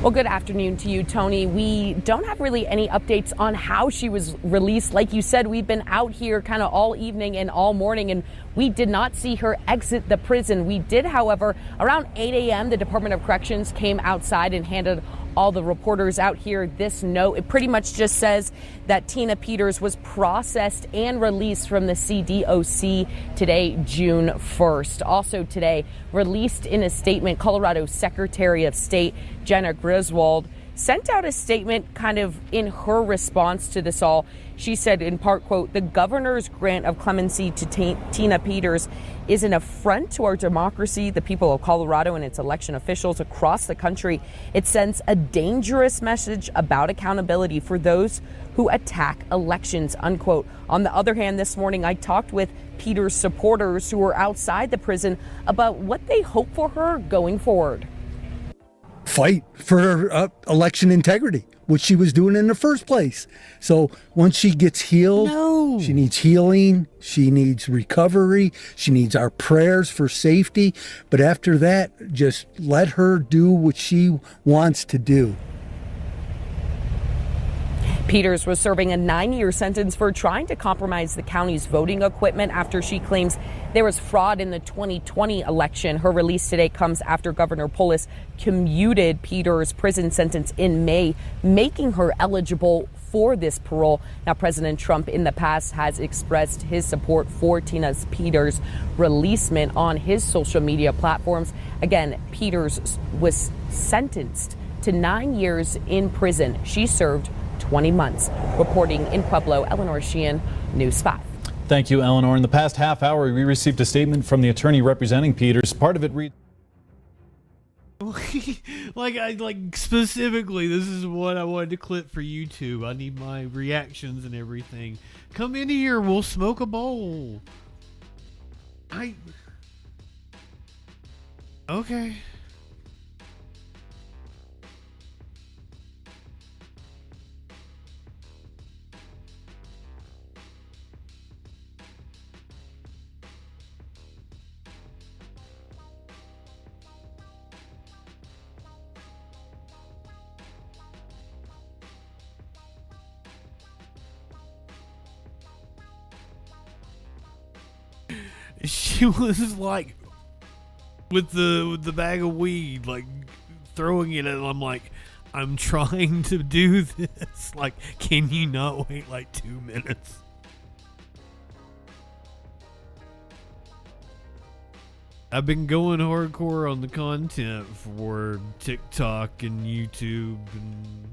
[SPEAKER 22] Well, good afternoon to you, Tony. We don't have really any updates on how she was released. Like you said, we've been out here kind of all evening and all morning, and we did not see her exit the prison. We did, however, around 8 a.m., the Department of Corrections came outside and handed all the reporters out here this note. It pretty much just says that Tina Peters was processed and released from the CDOC today, June 1st. Also today, released in a statement, Colorado Secretary of State Jenna Griswold sent out a statement kind of in her response to this all. She said in part, quote, "The governor's grant of clemency to Tina Peters is an affront to our democracy, the people of Colorado, and its election officials across the country. It sends a dangerous message about accountability for those who attack elections," unquote. On the other hand, this morning I talked with Peters supporters who were outside the prison about what they hope for her going forward.
[SPEAKER 1] Fight for election integrity, which she was doing in the first place. So once she gets healed, she needs healing, she needs recovery, she needs our prayers for safety. But after that, just let her do what she wants to do.
[SPEAKER 22] Peters was serving a 9-year sentence for trying to compromise the county's voting equipment after she claims there was fraud in the 2020 election. Her release today comes after Governor Polis commuted Peters' prison sentence in May, making her eligible for this parole. Now, President Trump in the past has expressed his support for Tina Peters' releasement on his social media platforms. Again, Peters was sentenced to 9 years in prison. She served 20 months. Reporting in Pueblo, Eleanor Sheehan, News 5.
[SPEAKER 21] Thank you, Eleanor. In the past half hour, we received a statement from the attorney representing Peters. Part of it reads,
[SPEAKER 5] like specifically, this is what I wanted to clip for YouTube. I need my reactions and everything. Come in here, we'll smoke a bowl. Okay. She was like with the bag of weed, like throwing it at him. I'm like, I'm trying to do this. Like, can you not wait like 2 minutes? I've been going hardcore on the content for TikTok and YouTube and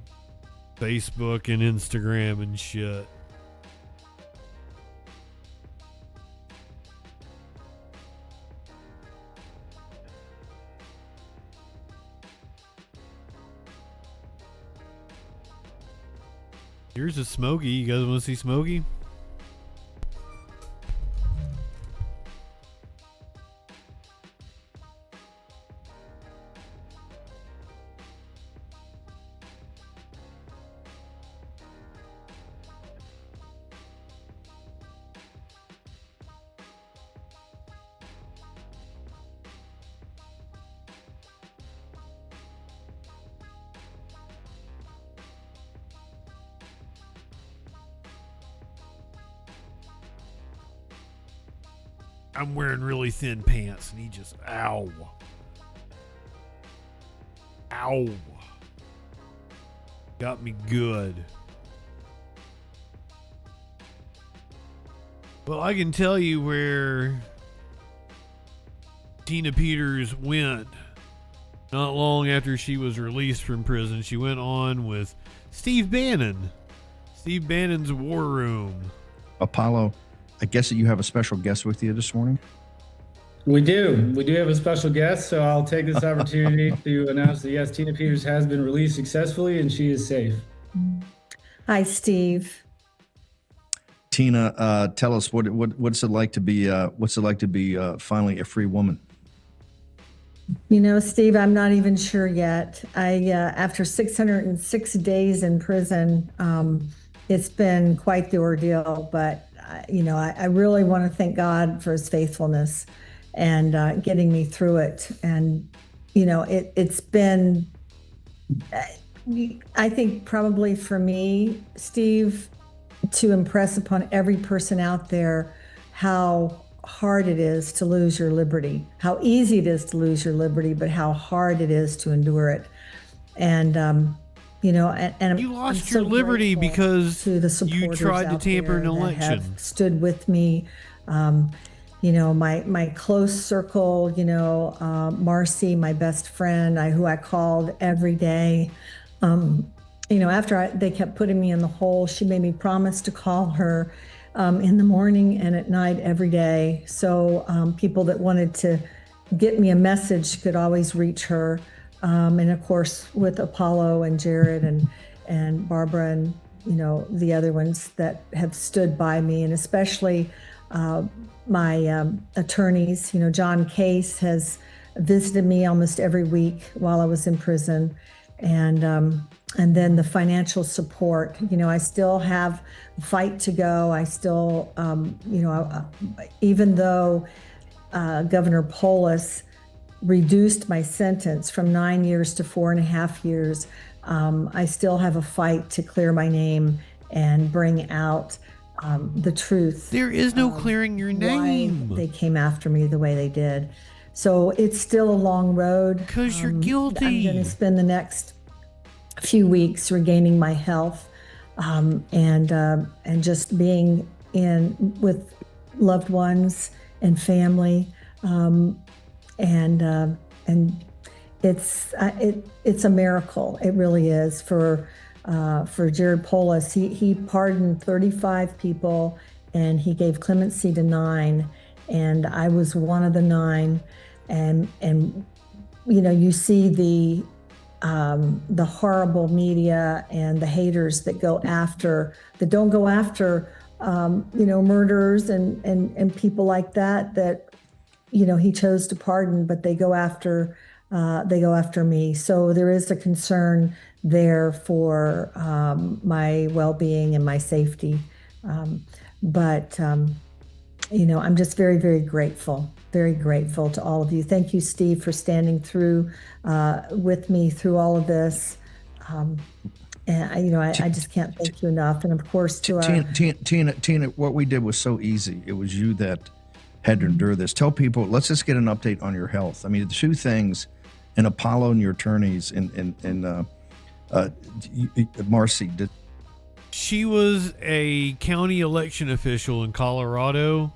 [SPEAKER 5] Facebook and Instagram and shit. Here's a Smokey. You guys want to see Smokey? I'm wearing really thin pants and he just, ow. Ow. Got me good. Well, I can tell you where Tina Peters went not long after she was released from prison. She went on with Steve Bannon. Steve Bannon's War Room.
[SPEAKER 3] Apollo, I guess that you have a special guest with you this morning?
[SPEAKER 2] We do. We do have a special guest, so I'll take this opportunity to announce that, yes, Tina Peters has been released successfully and she is safe.
[SPEAKER 23] Hi, Steve.
[SPEAKER 3] Tina, tell us what's it like to be finally a free woman?
[SPEAKER 23] You know, Steve, I'm not even sure yet. After 606 days in prison, it's been quite the ordeal, but I really want to thank God for his faithfulness and getting me through it. And, it's been, I think probably for me, Steve, to impress upon every person out there how hard it is to lose your liberty, how easy it is to lose your liberty, but how hard it is to endure it. And, and
[SPEAKER 5] you lost your liberty because you tried to tamper an election.
[SPEAKER 23] Have stood with me, my close circle, Marcy, my best friend, who I called every day, After they kept putting me in the hole, she made me promise to call her in the morning and at night every day. So people that wanted to get me a message could always reach her. And of course, with Apollo and Jared and Barbara and, the other ones that have stood by me, and especially my attorneys. John Case has visited me almost every week while I was in prison. And then the financial support. I still have a fight to go. I still, even though Governor Polis reduced my sentence from 9 years to 4.5 years, I still have a fight to clear my name and bring out the truth.
[SPEAKER 5] There is no clearing your name.
[SPEAKER 23] Why they came after me the way they did. So it's still a long road.
[SPEAKER 5] Because you're guilty.
[SPEAKER 23] I'm going to spend the next few weeks regaining my health and just being with loved ones and family, and it's a miracle. It really is for Jared Polis. He pardoned 35 people and he gave clemency to 9, and I was one of the 9. And you see the horrible media and the haters that don't go after murderers and people like that he chose to pardon, but they go after me. So there is a concern there for my well-being and my safety. But I'm just very, very grateful to all of you. Thank you, Steve, for standing through with me through all of this. And I just can't thank you enough. And of course, to
[SPEAKER 3] Tina, what we did was so easy. It was you that had to endure this. Tell people. Let's just get an update on your health. I mean, the two things, and Apollo and your attorneys, and Marcy did.
[SPEAKER 5] She was a county election official in Colorado.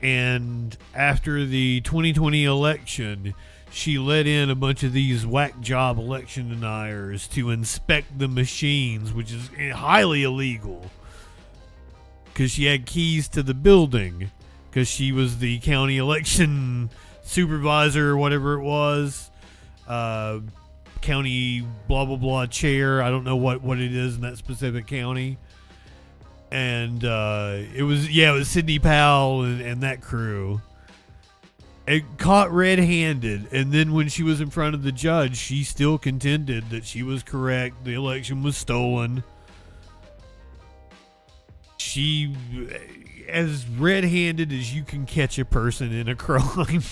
[SPEAKER 5] And after the 2020 election, she let in a bunch of these whack job election deniers to inspect the machines, which is highly illegal. Because she had keys to the building. Because she was the county election supervisor or whatever it was. County blah, blah, blah chair. I don't know what it is in that specific county. And it was Sidney Powell and that crew. It caught red-handed, and then when she was in front of the judge, she still contended that she was correct. The election was stolen. She, as red-handed as you can catch a person in a crime.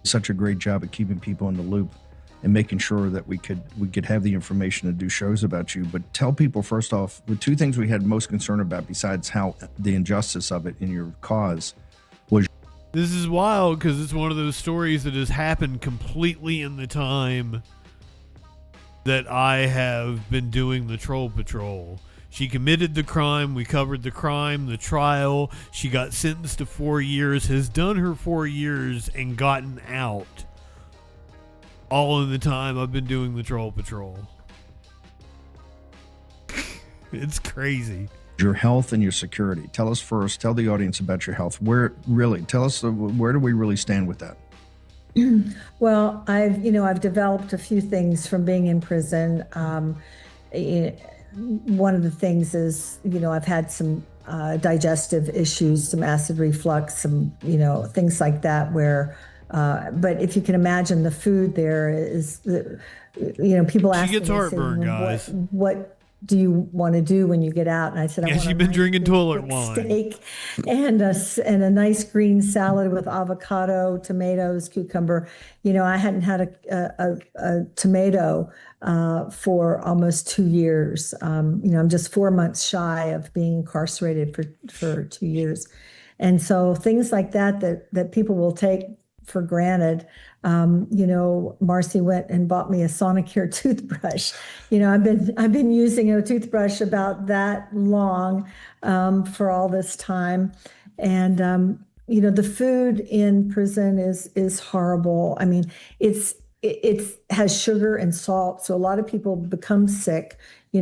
[SPEAKER 3] Such a great job at keeping people in the loop and making sure that we could have the information to do shows about you. But tell people, first off, the two things we had most concern about, besides how the injustice of it in your cause, was.
[SPEAKER 5] This is wild because it's one of those stories that has happened completely in the time that I have been doing the Troll Patrol. She committed the crime. We covered the crime, the trial. She got sentenced to 4 years, has done her 4 years and gotten out. All in the time I've been doing the Troll Patrol. It's crazy.
[SPEAKER 3] Your health and your security. Tell us first, tell the audience about your health. Tell us, where do we really stand with that?
[SPEAKER 23] Well, I've developed a few things from being in prison. One of the things is, I've had some digestive issues, some acid reflux, some, things like that where, but if you can imagine the food there is, people ask me,
[SPEAKER 5] she gets heartburn, guys.
[SPEAKER 23] What do you want to do when you get out? And I said, I want
[SPEAKER 5] she's been drinking toilet wine.
[SPEAKER 23] Steak and a nice green salad with avocado, tomatoes, cucumber. I hadn't had a tomato for almost 2 years. I'm just 4 months shy of being incarcerated for 2 years. And so things like that people will take for granted. Marcy went and bought me a Sonicare toothbrush. I've been using a toothbrush about that long for all this time. And, the food in prison is horrible. I mean, it has sugar and salt, so a lot of people become sick. My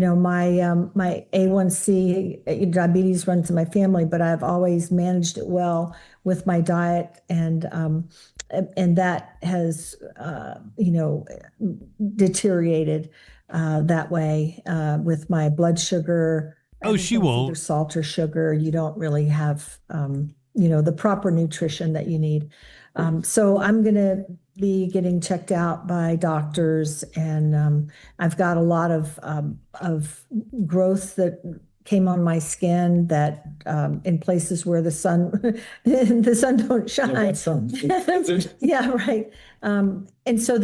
[SPEAKER 23] A1C diabetes runs in my family, but I've always managed it well with my diet, and that has deteriorated that way with my blood sugar.
[SPEAKER 5] Oh, she won't.
[SPEAKER 23] Either salt or sugar. You don't really have the proper nutrition that you need. So I'm going to be getting checked out by doctors, and I've got a lot of growth that came on my skin that in places where the sun don't shine. Yeah, right. And so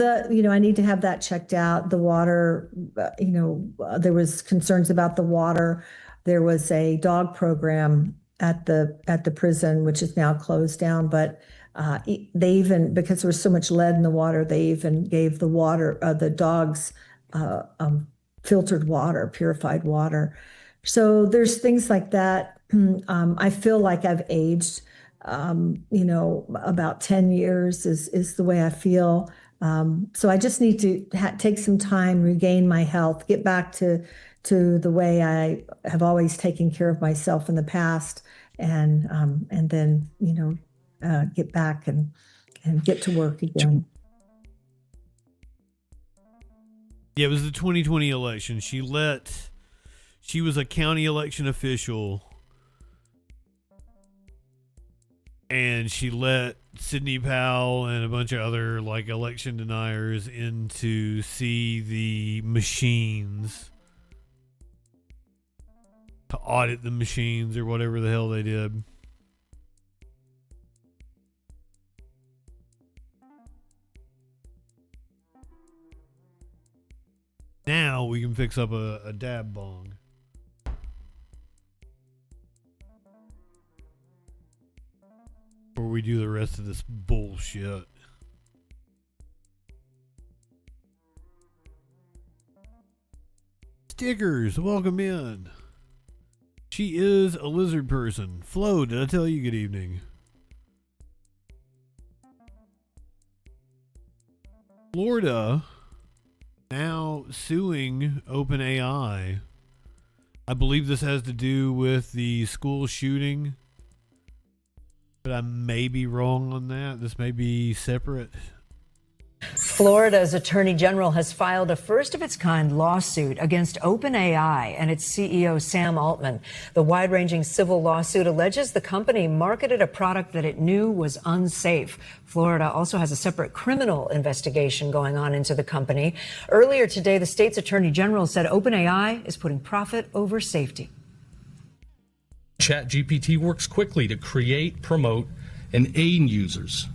[SPEAKER 23] I need to have that checked out. The water, there was concerns about the water. There was a dog program at the prison, which is now closed down, but they even, because there was so much lead in the water, they even gave the dogs filtered water, purified water. So there's things like that. I feel like I've aged, about 10 years is the way I feel. So I just need to take some time, regain my health, get back to the way I have always taken care of myself in the past, and then get back and get to work again.
[SPEAKER 5] Yeah, it was the 2020 election. She was a county election official, and she let Sidney Powell and a bunch of other election deniers in to see the machines, to audit the machines or whatever the hell they did. Now we can fix up a dab bong. Before we do the rest of this bullshit. Stickers, welcome in. She is a lizard person. Flo, did I tell you good evening? Florida now suing OpenAI. I believe this has to do with the school shooting, but I may be wrong on that. This may be separate.
[SPEAKER 10] Florida's Attorney General has filed a first-of-its-kind lawsuit against OpenAI and its CEO, Sam Altman. The wide-ranging civil lawsuit alleges the company marketed a product that it knew was unsafe. Florida also has a separate criminal investigation going on into the company. Earlier today, the state's Attorney General said OpenAI is putting profit over safety.
[SPEAKER 4] ChatGPT works quickly to create, promote, and aid users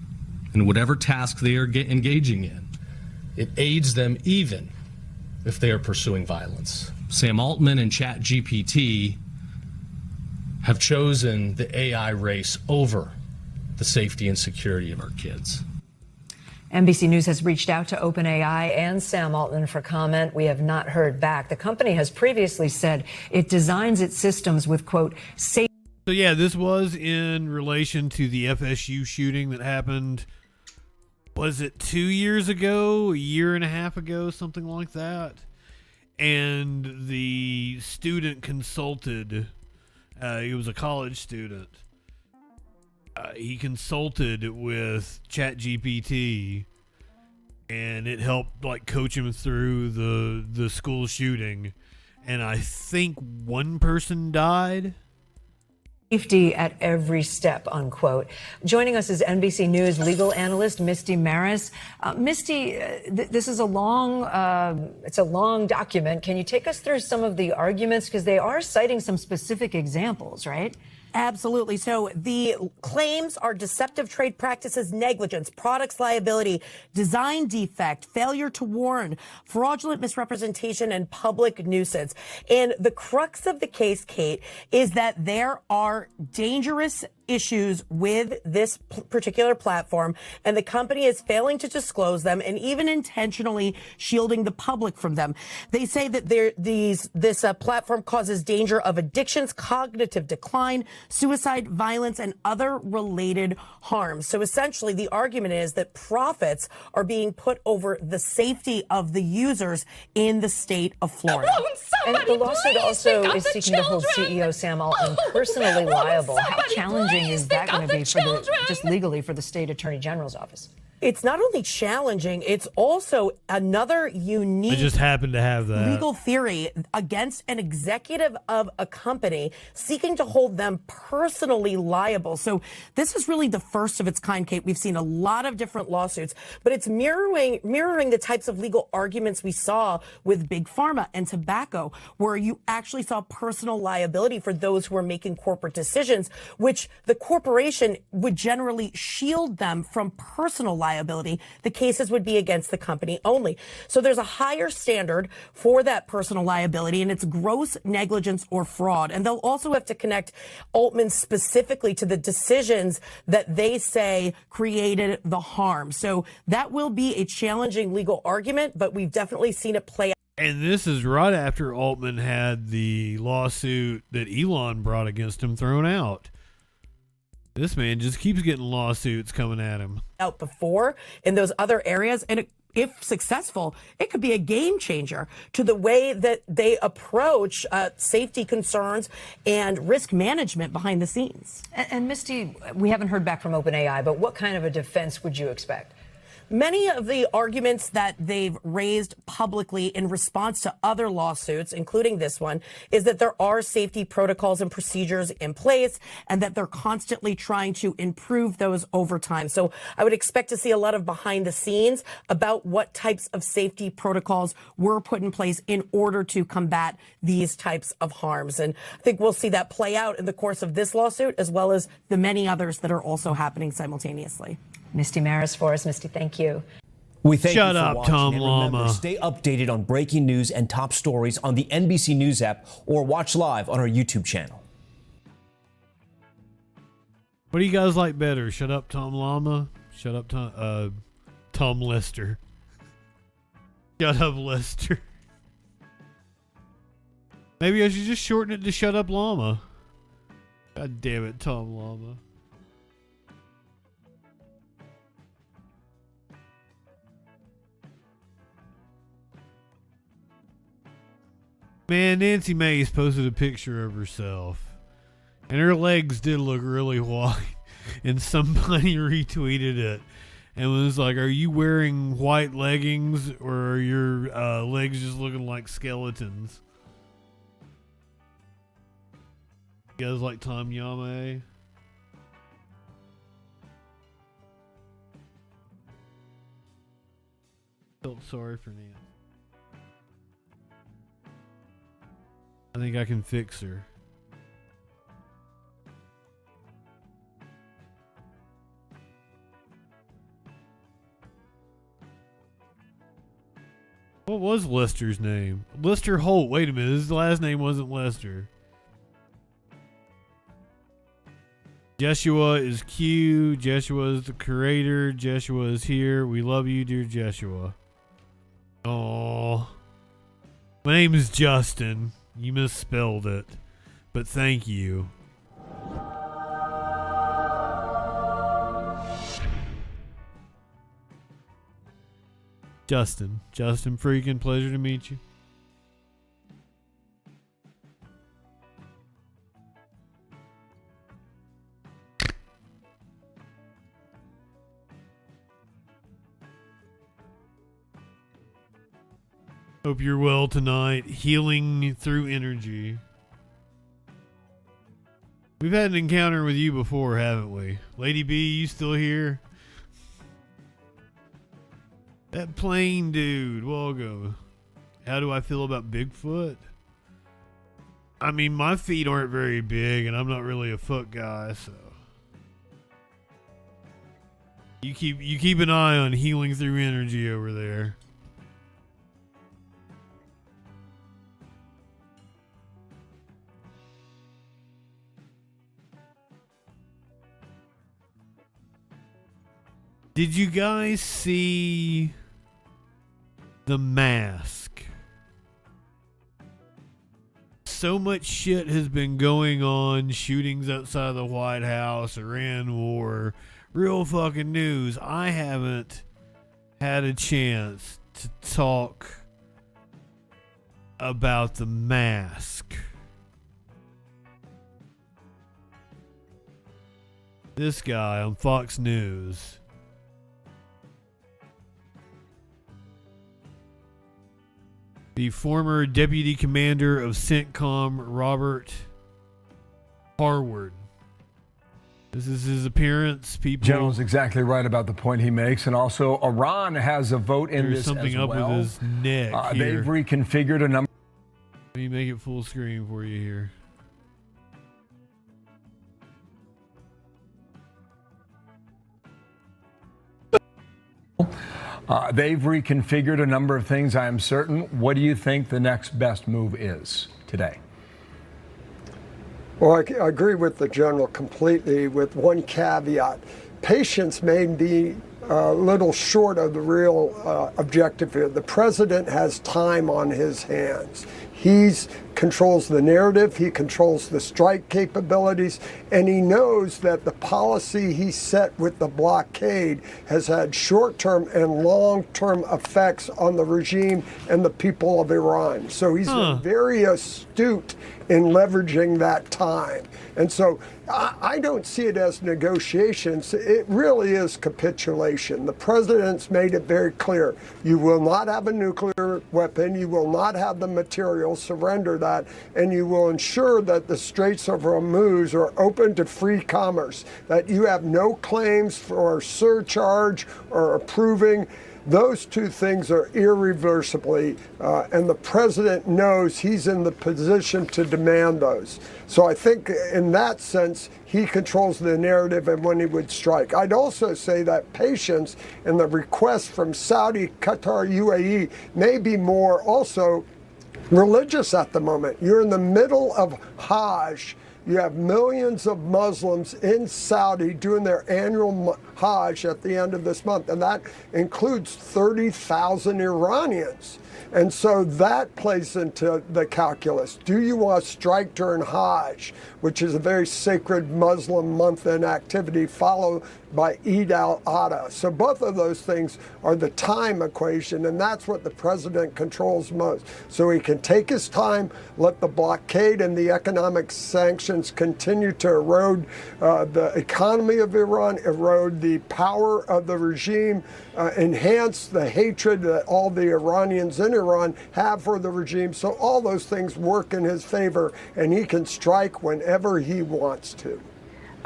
[SPEAKER 4] in whatever task they are engaging in. It aids them even if they are pursuing violence. Sam Altman and ChatGPT have chosen the AI race over the safety and security of our kids.
[SPEAKER 10] NBC News has reached out to OpenAI and Sam Altman for comment. We have not heard back. The company has previously said it designs its systems with, quote, safe.
[SPEAKER 5] So yeah, this was in relation to the FSU shooting that happened, was it 2 years ago, a year and a half ago, something like that? And the student consulted, he was a college student, he consulted with ChatGPT, and it helped coach him through the school shooting, and I think one person died.
[SPEAKER 10] Safety at every step, unquote. Joining us is NBC News legal analyst Misty Maris. Misty, this is a long document. Can you take us through some of the arguments? Because they are citing some specific examples, right?
[SPEAKER 6] Absolutely. So the claims are deceptive trade practices, negligence, products liability, design defect, failure to warn, fraudulent misrepresentation, and public nuisance. And the crux of the case, Kate, is that there are dangerous issues with this particular platform, and the company is failing to disclose them and even intentionally shielding the public from them. They say that this platform causes danger of addictions, cognitive decline, suicide, violence, and other related harms. So essentially, the argument is that profits are being put over the safety of the users in the state of Florida.
[SPEAKER 10] And the lawsuit also is seeking to hold CEO Sam Altman personally liable. How challenging is that going to be for just legally for the state attorney general's office?
[SPEAKER 6] It's not only challenging, it's also another unique
[SPEAKER 5] I just happen to have that
[SPEAKER 6] legal theory against an executive of a company seeking to hold them personally liable. So this is really the first of its kind, Kate. We've seen a lot of different lawsuits, but it's mirroring the types of legal arguments we saw with Big Pharma and tobacco, where you actually saw personal liability for those who are making corporate decisions, which the corporation would generally shield them from personal liability. The cases would be against the company only. So there's a higher standard for that personal liability, and it's gross negligence or fraud. And they'll also have to connect Altman specifically to the decisions that they say created the harm. So that will be a challenging legal argument, but we've definitely seen it play out.
[SPEAKER 5] And this is right after Altman had the lawsuit that Elon brought against him thrown out. This man just keeps getting lawsuits coming at him.
[SPEAKER 6] Out before in those other areas, and if successful, it could be a game changer to the way that they approach safety concerns and risk management behind the scenes.
[SPEAKER 10] And Misty, we haven't heard back from OpenAI, but what kind of a defense would you expect?
[SPEAKER 6] Many of the arguments that they've raised publicly in response to other lawsuits, including this one, is that there are safety protocols and procedures in place and that they're constantly trying to improve those over time. So I would expect to see a lot of behind the scenes about what types of safety protocols were put in place in order to combat these types of harms. And I think we'll see that play out in the course of this lawsuit, as well as the many others that are also happening simultaneously.
[SPEAKER 10] Misty Maris for us. Misty, thank you.
[SPEAKER 13] We thank
[SPEAKER 5] Shut
[SPEAKER 13] you for
[SPEAKER 5] up,
[SPEAKER 13] watching.
[SPEAKER 5] Tom
[SPEAKER 13] And remember,
[SPEAKER 5] Llama.
[SPEAKER 13] stay updated on breaking news and top stories on the NBC News app or watch live on our YouTube channel.
[SPEAKER 5] What do you guys like better? Shut up, Tom Llama? Shut up, Tom Lester. Shut up, Lester. Maybe I should just shorten it to Shut Up Llama. God damn it, Tom Llama. Man, Nancy Mace posted a picture of herself, and her legs did look really white, and somebody retweeted it and was like, are you wearing white leggings, or are your legs just looking like skeletons? You guys like Tom Yame? Felt sorry for Nancy. I think I can fix her. What was Lester's name? Lester Holt. Wait a minute. His last name wasn't Lester. Jeshua is Q. Jeshua is the creator. Jeshua is here. We love you, dear Jeshua. Oh, my name is Justin. You misspelled it, but thank you. Justin Freakin, pleasure to meet you. Hope you're well tonight. Healing through energy. We've had an encounter with you before, haven't we? Lady B, you still here? That plane dude, welcome. How do I feel about Bigfoot? I mean, my feet aren't very big, and I'm not really a foot guy, so you keep an eye on healing through energy over there. Did you guys see The Mask? So much shit has been going on, shootings outside the White House, Iran war, real fucking news. I haven't had a chance to talk about The Mask. This guy on Fox News. The former deputy commander of CENTCOM, Robert Harward. This is his appearance, people.
[SPEAKER 7] General's exactly right about the point he makes. And also, Iran has a vote in
[SPEAKER 5] There's
[SPEAKER 7] this
[SPEAKER 5] something
[SPEAKER 7] as
[SPEAKER 5] up
[SPEAKER 7] well.
[SPEAKER 5] with his neck here.
[SPEAKER 7] They've reconfigured a number.
[SPEAKER 5] Let me make it full screen for you here.
[SPEAKER 7] They've reconfigured a number of things, I am certain. What do you think the next best move is today?
[SPEAKER 8] Well, I agree with the general completely, with one caveat. Patience may be a little short of the real objective here. The president has time on his hands. He controls the narrative, he controls the strike capabilities, and he knows that the policy he set with the blockade has had short-term and long-term effects on the regime and the people of Iran. So he's been very astute in leveraging that time. And so I don't see it as negotiations. It really is capitulation. The president's made it very clear. You will not have a nuclear weapon. You will not have the material. Surrender that. And you will ensure that the Straits of Hormuz are open to free commerce, that you have no claims for surcharge or approving. Those two things are irreversibly, and the president knows he's in the position to demand those. So I think in that sense, he controls the narrative and when he would strike. I'd also say that patience and the request from Saudi, Qatar, UAE may be more also religious at the moment. You're in the middle of Hajj. You have millions of Muslims in Saudi doing their annual Hajj at the end of this month, and that includes 30,000 Iranians. And so that plays into the calculus. Do you want to strike during Hajj, which is a very sacred Muslim month in activity, followed by Eid al-Adha? So both of those things are the time equation, and that's what the president controls most. So he can take his time, let the blockade and the economic sanctions continue to erode the economy of Iran, erode the power of the regime, enhance the hatred that all the Iranians in Iran have for the regime. So all those things work in his favor, and he can strike whenever he wants to.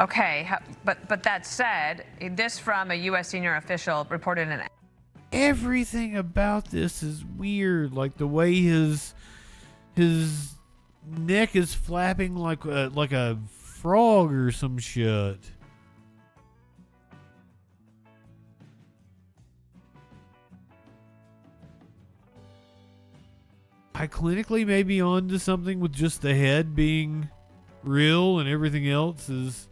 [SPEAKER 9] Okay, but that said, this from a U.S. senior official reported in.
[SPEAKER 5] Everything about this is weird, like the way his neck is flapping like a frog or some shit. I clinically may be onto something with just the head being real and everything else is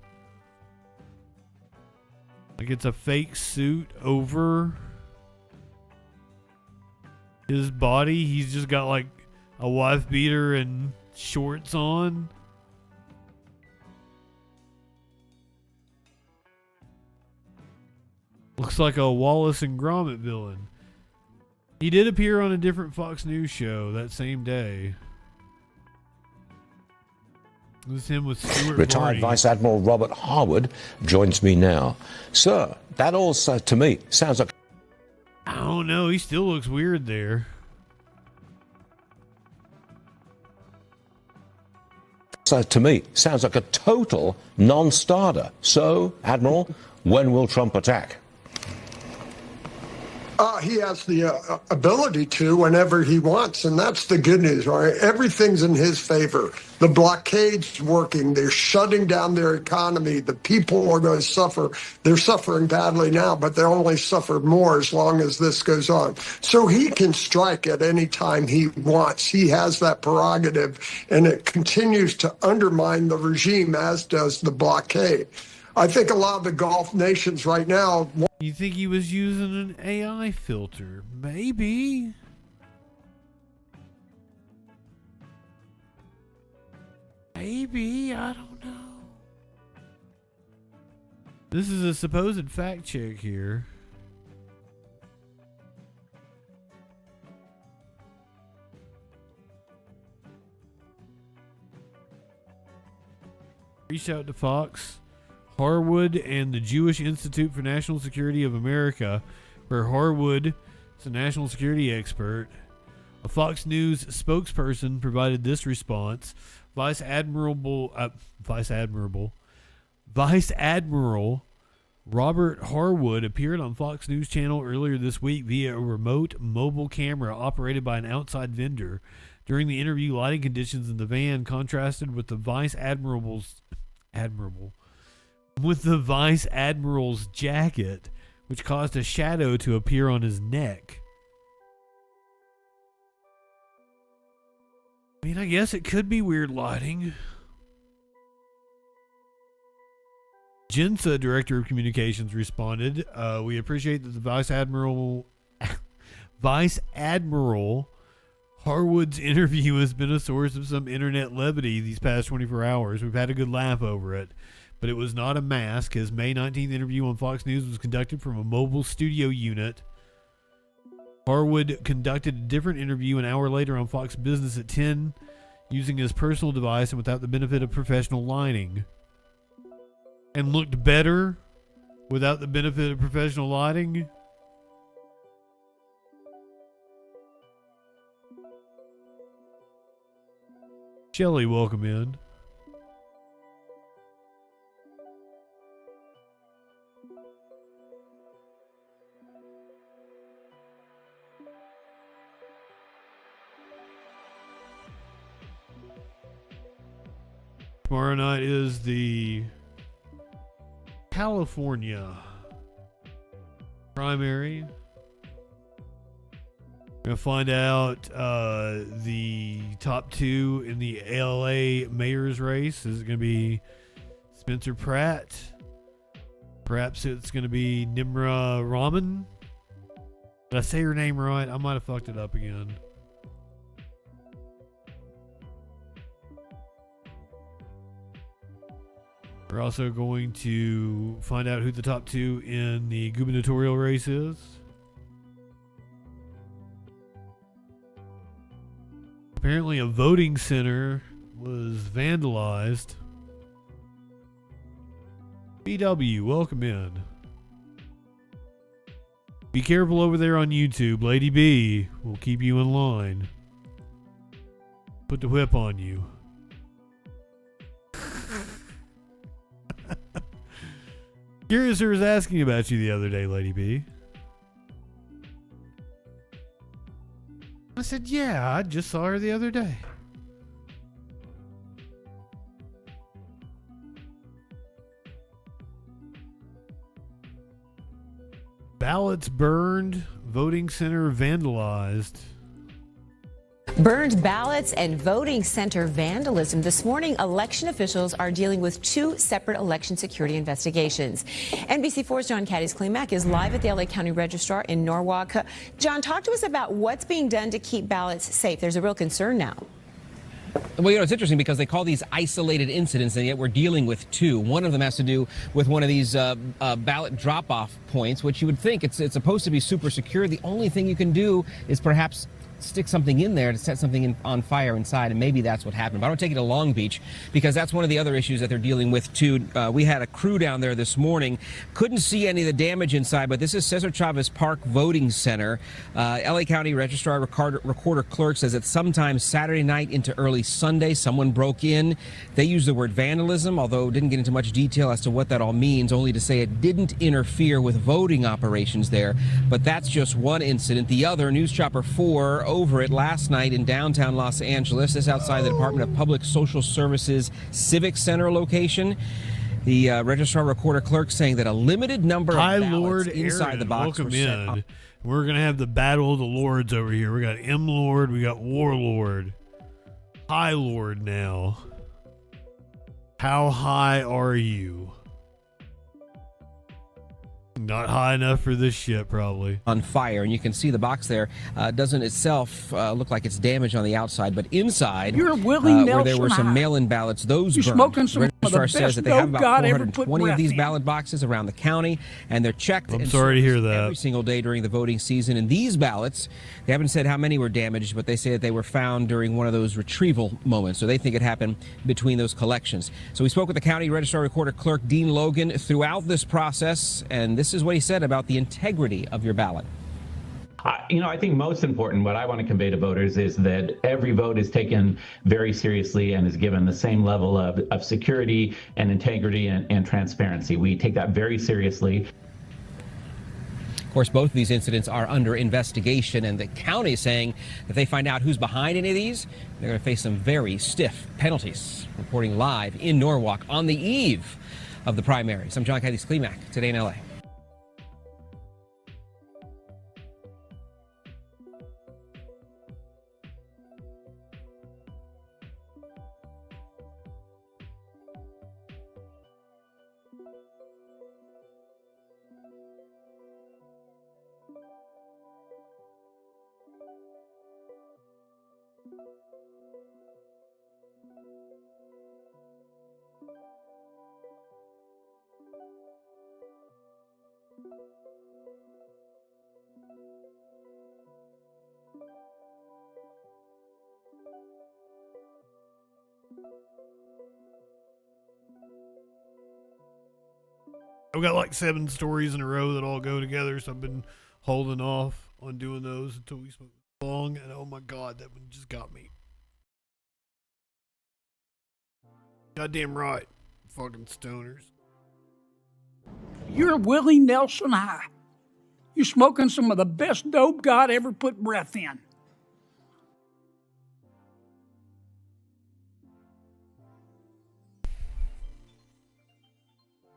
[SPEAKER 5] like it's a fake suit over his body. He's just got like a wife beater and shorts on. Looks like a Wallace and Gromit villain. He did appear on a different Fox News show that same day. It was him with Stuart
[SPEAKER 24] Retired
[SPEAKER 5] Varney.
[SPEAKER 24] Vice Admiral Robert Harwood joins me now. Sir, that also, to me, sounds like...
[SPEAKER 5] I don't know. He still looks weird there.
[SPEAKER 24] So, to me, sounds like a total non-starter. So, Admiral, when will Trump attack?
[SPEAKER 8] He has the ability to whenever he wants, and that's the good news, right? Everything's in his favor. The blockade's working. They're shutting down their economy. The people are going to suffer. They're suffering badly now, but they'll only suffer more as long as this goes on. So he can strike at any time he wants. He has that prerogative, and it continues to undermine the regime, as does the blockade. I think a lot of the Gulf nations right now...
[SPEAKER 5] You think he was using an AI filter? Maybe. Maybe, I don't know. This is a supposed fact check here. Reached out to Fox, Harwood, and the Jewish Institute for National Security of America, where Harwood is a national security expert. A Fox News spokesperson provided this response. Vice Admiral Robert Harwood appeared on Fox News Channel earlier this week via a remote mobile camera operated by an outside vendor. During the interview, lighting conditions in the van contrasted with the Vice Admiral's jacket, which caused a shadow to appear on his neck. I mean, I guess it could be weird lighting. GINSA, Director of Communications, responded, we appreciate that the Vice Admiral Harwood's interview has been a source of some internet levity these past 24 hours. We've had a good laugh over it, but it was not a mask. His May 19th interview on Fox News was conducted from a mobile studio unit. Harwood conducted a different interview an hour later on Fox Business at 10 using his personal device and without the benefit of professional lighting. And looked better without the benefit of professional lighting. Shelley, welcome in. Tomorrow night is the California primary. We're going to find out the top two in the LA mayor's race. Is it going to be Spencer Pratt? Perhaps it's going to be Nimra Rahman. Did I say her name right? I might have fucked it up again. We're also going to find out who the top two in the gubernatorial race is. Apparently a voting center was vandalized. BW, welcome in. Be careful over there on YouTube. Lady B will keep you in line. Put the whip on you. Curious who was asking about you the other day, Lady B. I said, yeah, I just saw her the other day. Ballots burned, voting center vandalized.
[SPEAKER 11] Burned ballots and voting center vandalism. This morning, election officials are dealing with two separate election security investigations. NBC4's John Caddis-Klimack is live at the LA County Registrar in Norwalk. John, talk to us about what's being done to keep ballots safe. There's a real concern now.
[SPEAKER 12] Well, you know, it's interesting because they call these isolated incidents, and yet we're dealing with two. One of them has to do with one of these ballot drop-off points, which you would think it's supposed to be super secure. The only thing you can do is perhaps stick something in there to set something on fire inside, and maybe that's what happened. But I don't take it to Long Beach because that's one of the other issues that they're dealing with too. We had a crew down there this morning, couldn't see any of the damage inside, but this is Cesar Chavez Park Voting Center. LA County Registrar Recorder Clerk says that sometime Saturday night into early Sunday, someone broke in. They used the word vandalism, although didn't get into much detail as to what that all means, only to say it didn't interfere with voting operations there. But that's just one incident. The other, News Chopper 4, over it last night in downtown Los Angeles. This outside the Department of Public Social Services Civic Center location. The Registrar Recorder Clerk saying that a limited number of ballots inside
[SPEAKER 5] Aaron,
[SPEAKER 12] the box
[SPEAKER 5] welcome
[SPEAKER 12] were set up.
[SPEAKER 5] in. We're going to have the battle of the lords over here. We got M-Lord, we got Warlord. High Lord now. How high are you? Not high enough for this shit, probably.
[SPEAKER 12] On fire, and you can see the box there doesn't itself look like it's damaged on the outside, but inside,
[SPEAKER 14] You're Willie
[SPEAKER 12] where there were
[SPEAKER 14] Nelson
[SPEAKER 12] some
[SPEAKER 14] high.
[SPEAKER 12] mail-in ballots, those
[SPEAKER 14] You're
[SPEAKER 12] burned.
[SPEAKER 14] smoking some
[SPEAKER 12] The
[SPEAKER 14] of the
[SPEAKER 12] registrar
[SPEAKER 14] best
[SPEAKER 12] says that they have
[SPEAKER 14] dope
[SPEAKER 12] about
[SPEAKER 14] God ever put
[SPEAKER 12] 420 of these
[SPEAKER 14] breath in.
[SPEAKER 12] ballot boxes around the county, and they're checked.
[SPEAKER 5] I'm
[SPEAKER 12] and
[SPEAKER 5] sorry to hear
[SPEAKER 12] serviced
[SPEAKER 5] that.
[SPEAKER 12] every single day during the voting season. And these ballots, they haven't said how many were damaged, but they say that they were found during one of those retrieval moments. So they think it happened between those collections. So we spoke with the county registrar recorder clerk Dean Logan throughout this process, and this is what he said about the integrity of your ballot.
[SPEAKER 15] I think most important, what I want to convey to voters is that every vote is taken very seriously and is given the same level of security and integrity and transparency. We take that very seriously.
[SPEAKER 12] Of course, both of these incidents are under investigation, and the county is saying that if they find out who's behind any of these, they're going to face some very stiff penalties. Reporting live in Norwalk on the eve of the primaries. I'm John Cadiz-Klimak, today in LA.
[SPEAKER 5] I've got like 7 stories in a row that all go together, so I've been holding off on doing those until we spoke long, and oh my god, that one just got me. Goddamn right, fucking stoners.
[SPEAKER 14] You're Willie Nelson high. You're smoking some of the best dope God ever put breath in.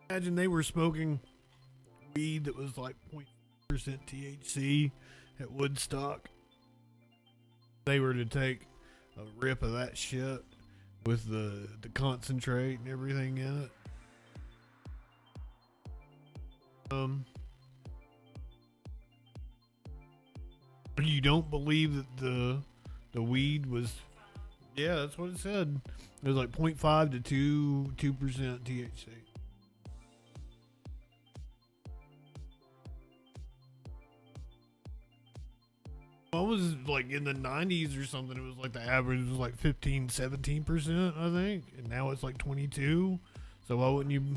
[SPEAKER 5] Imagine they were smoking weed that was like 0.5% THC at Woodstock. They were to take a rip of that shit with the concentrate and everything in it. You don't believe that the weed was, yeah, that's what it said. It was like 0.5 to 2% THC. What was like in the 90s or something? It was like the average was like 15-17%, I think, and now it's like 22. So why wouldn't you?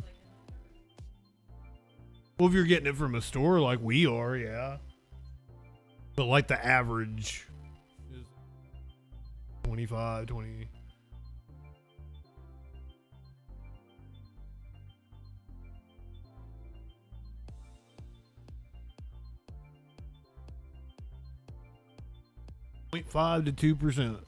[SPEAKER 5] Well, if you're getting it from a store like we are, yeah. But like the average is 25, 20. .5 to 2%.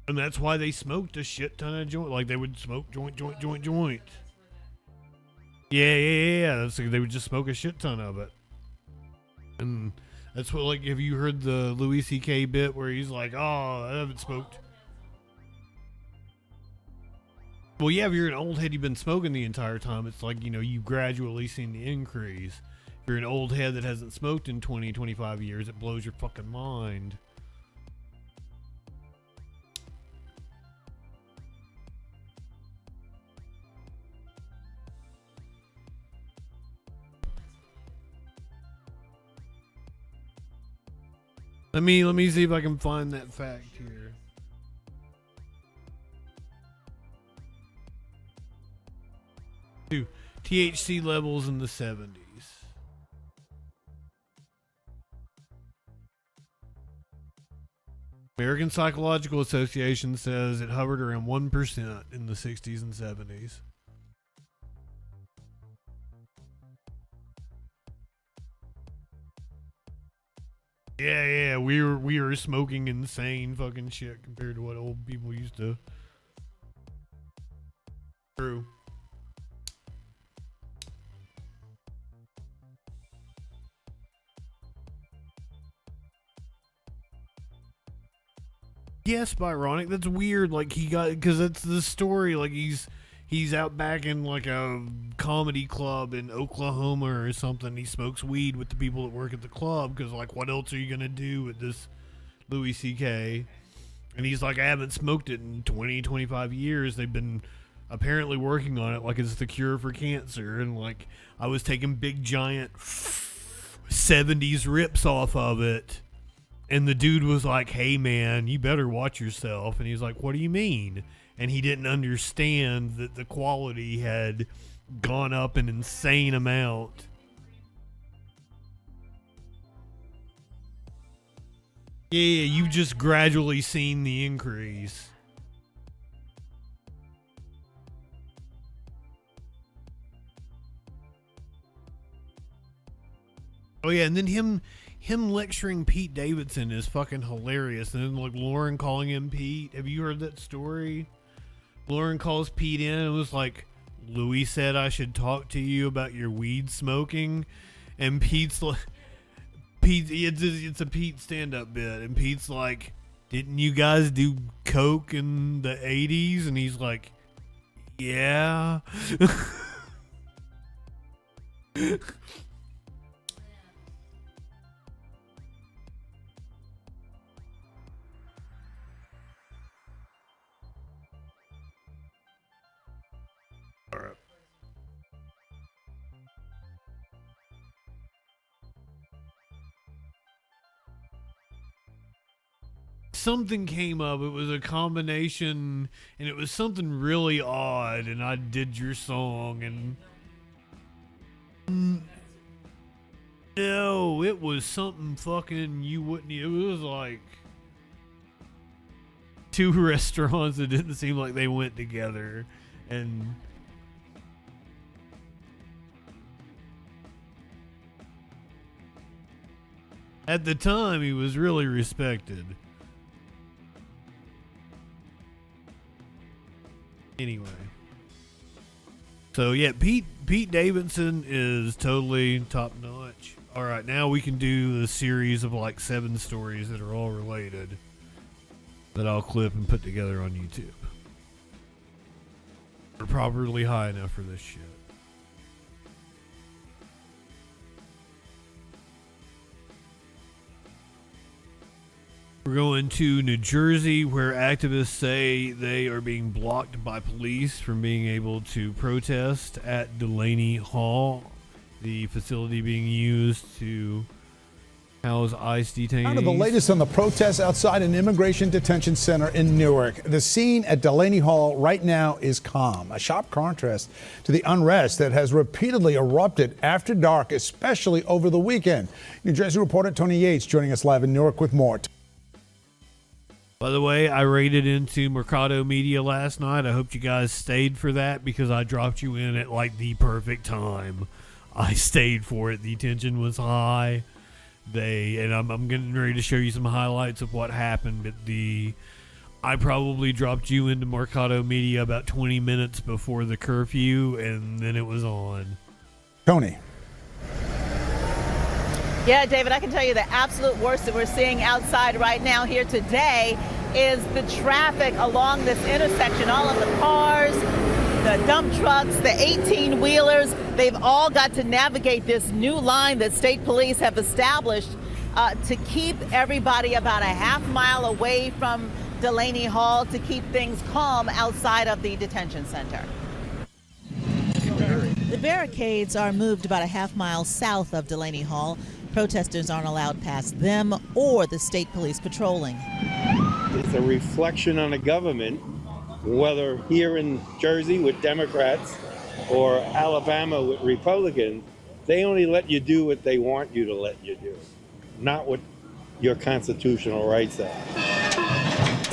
[SPEAKER 5] And that's why they smoked a shit ton of joint. Like they would smoke joint. Yeah. That's like they would just smoke a shit ton of it. And that's what, like, have you heard the Louis C.K. bit where he's like, oh, I haven't smoked. Well, yeah, if you're an old head, you've been smoking the entire time. It's like, you've gradually seen the increase. If you're an old head that hasn't smoked in 20, 25 years, it blows your fucking mind. Let me see if I can find that fact here. THC levels in the 70s. American Psychological Association says it hovered around 1% in the 60s and 70s. Yeah, we were smoking insane fucking shit compared to what old people used to. True. guess Byronic. That's weird. Like he got, because that's the story. Like he's out back in like a comedy club in Oklahoma or something. He smokes weed with the people that work at the club because like, what else are you gonna do with this Louis C.K.? And he's like, I haven't smoked it in 20, 25 years. They've been apparently working on it like it's the cure for cancer. And like, I was taking big giant 70s rips off of it. And the dude was like, hey man, you better watch yourself. And he's like, what do you mean? And he didn't understand that the quality had gone up an insane amount. Yeah, you've just gradually seen the increase. Oh yeah, and then him lecturing Pete Davidson is fucking hilarious. And then like Lauren calling him Pete. Have you heard that story? Lauren calls Pete in and was like, Louis said I should talk to you about your weed smoking. And Pete's like, it's a Pete stand-up bit, and Pete's like, didn't you guys do coke in the 80s? And he's like, yeah. All right. Something came up. It was a combination, and it was something really odd, and I did your song, and no, it was something fucking you wouldn't. It was like two restaurants that didn't seem like they went together, and at the time he was really respected. Anyway, so yeah, Pete Davidson is totally top notch. All right, now we can do the series of like 7 stories that are all related that I'll clip and put together on YouTube. We're properly high enough for this shit. We're going to New Jersey, where activists say they are being blocked by police from being able to protest at Delaney Hall, the facility being used to house ICE detainees.
[SPEAKER 16] Now to the latest on the protests outside an immigration detention center in Newark. The scene at Delaney Hall right now is calm, a sharp contrast to the unrest that has repeatedly erupted after dark, especially over the weekend. New Jersey reporter Tony Yates joining us live in Newark with more.
[SPEAKER 5] By the way, I raided into Mercado Media last night. I hope you guys stayed for that because I dropped you in at like the perfect time. I stayed for it. The tension was high. I'm getting ready to show you some highlights of what happened. But I probably dropped you into Mercado Media about 20 minutes before the curfew, and then it was on.
[SPEAKER 16] Tony.
[SPEAKER 17] Yeah, David, I can tell you the absolute worst that we're seeing outside right now here today is the traffic along this intersection. All of the cars, the dump trucks, the 18-wheelers, they've all got to navigate this new line that state police have established to keep everybody about a half mile away from Delaney Hall to keep things calm outside of the detention center.
[SPEAKER 18] The barricades are moved about a half mile south of Delaney Hall. Protesters aren't allowed past them or the state police patrolling.
[SPEAKER 19] It's a reflection on the government, whether here in Jersey with Democrats or Alabama with Republicans. They only let you do what they want you to let you do, not what your constitutional rights are.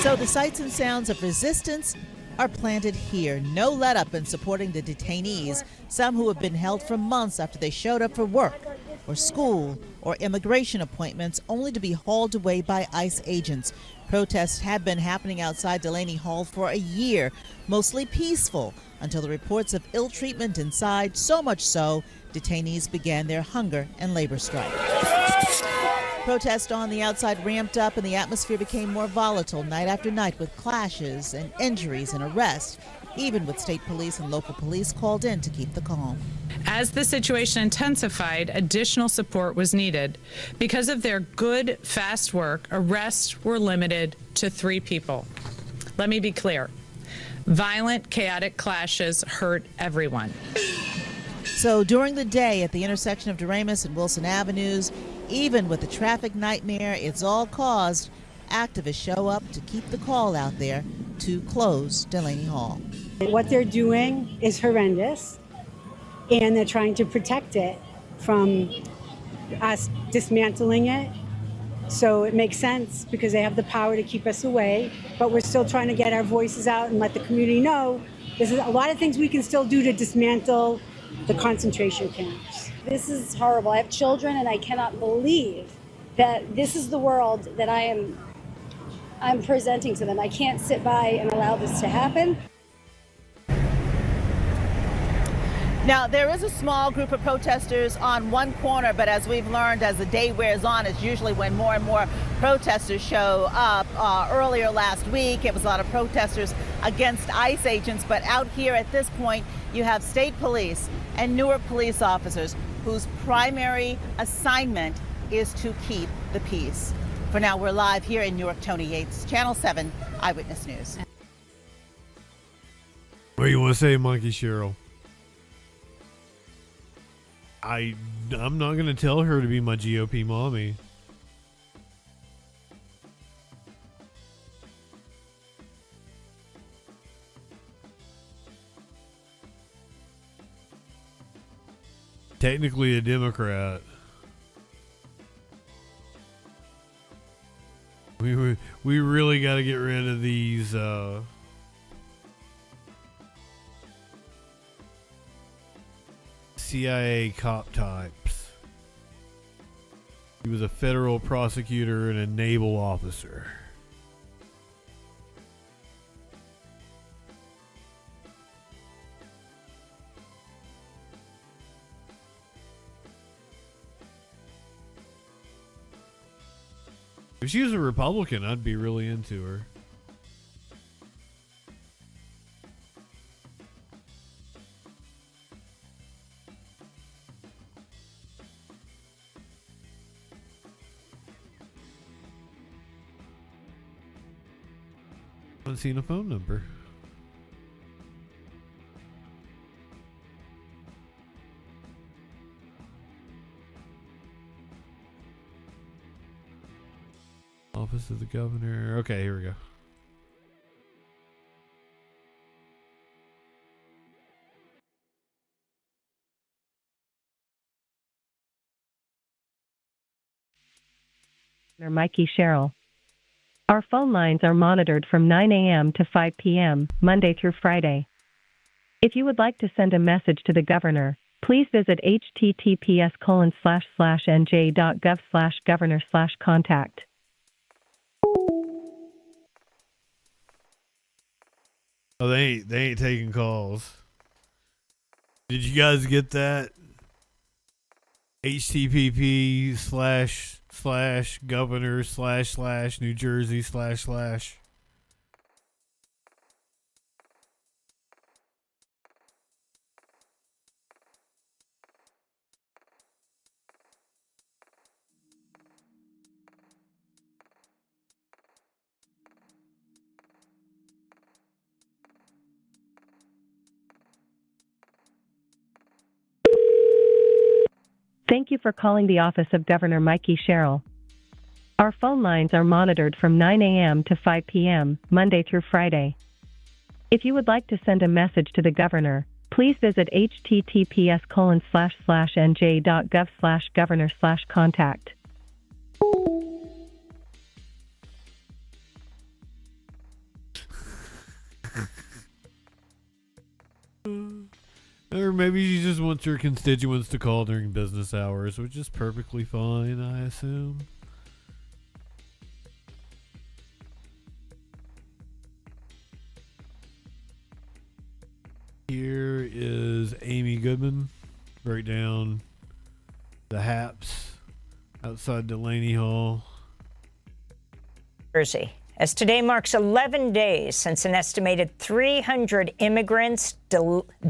[SPEAKER 18] So the sights and sounds of resistance are planted here. No let up in supporting the detainees, some who have been held for months after they showed up for work or school or immigration appointments, only to be hauled away by ICE agents. Protests have been happening outside Delaney Hall for a year, mostly peaceful, until the reports of ill treatment inside, so much so, detainees began their hunger and labor strike. Protests on the outside ramped up and the atmosphere became more volatile night after night with clashes and injuries and arrests, even with state police and local police called in to keep the calm.
[SPEAKER 1] As the situation intensified, additional support was needed. Because of their good, fast work, arrests were limited to 3 people. Let me be clear. Violent, chaotic clashes hurt everyone.
[SPEAKER 18] So during the day at the intersection of Doremus and Wilson Avenues, even with the traffic nightmare it's all caused, activists show up to keep the call out there to close Delaney Hall.
[SPEAKER 20] What they're doing is horrendous, and they're trying to protect it from us dismantling it. So it makes sense because they have the power to keep us away, but we're still trying to get our voices out and let the community know there's a lot of things we can still do to dismantle the concentration camps.
[SPEAKER 21] This is horrible. I have children and I cannot believe that this is the world that I'm presenting to them. I can't sit by and allow this to happen.
[SPEAKER 17] Now, there is a small group of protesters on one corner, but as we've learned, as the day wears on, it's usually when more and more protesters show up. Earlier last week, it was a lot of protesters against ICE agents, but out here at this point, you have state police and Newark police officers whose primary assignment is to keep the peace. For now, we're live here in Newark. Tony Yates, Channel 7 Eyewitness News.
[SPEAKER 5] What do you want to say, Monkey Cheryl? I'm not going to tell her to be my GOP mommy. Technically a Democrat. We really got to get rid of these CIA cop types. He was a federal prosecutor and a naval officer. If she was a Republican, I'd be really into her. Haven't seen a phone number. Office of the Governor. Okay, here we go.
[SPEAKER 22] Mikey Sherrill. Our phone lines are monitored from 9 a.m. to 5 p.m., Monday through Friday. If you would like to send a message to the governor, please visit https://nj.gov/governor/contact.
[SPEAKER 5] Oh, they ain't taking calls. Did you guys get that? http://governor//New Jersey//.
[SPEAKER 22] Thank you for calling the office of Governor Mikey Sherrill. Our phone lines are monitored from 9 a.m. to 5 p.m., Monday through Friday. If you would like to send a message to the governor, please visit https://nj.gov/governor/contact.
[SPEAKER 5] Or maybe she just wants her constituents to call during business hours, which is perfectly fine, I assume. Here is Amy Goodman. Break down the haps outside Delaney Hall.
[SPEAKER 2] Jersey, as today marks 11 days since an estimated 300 immigrants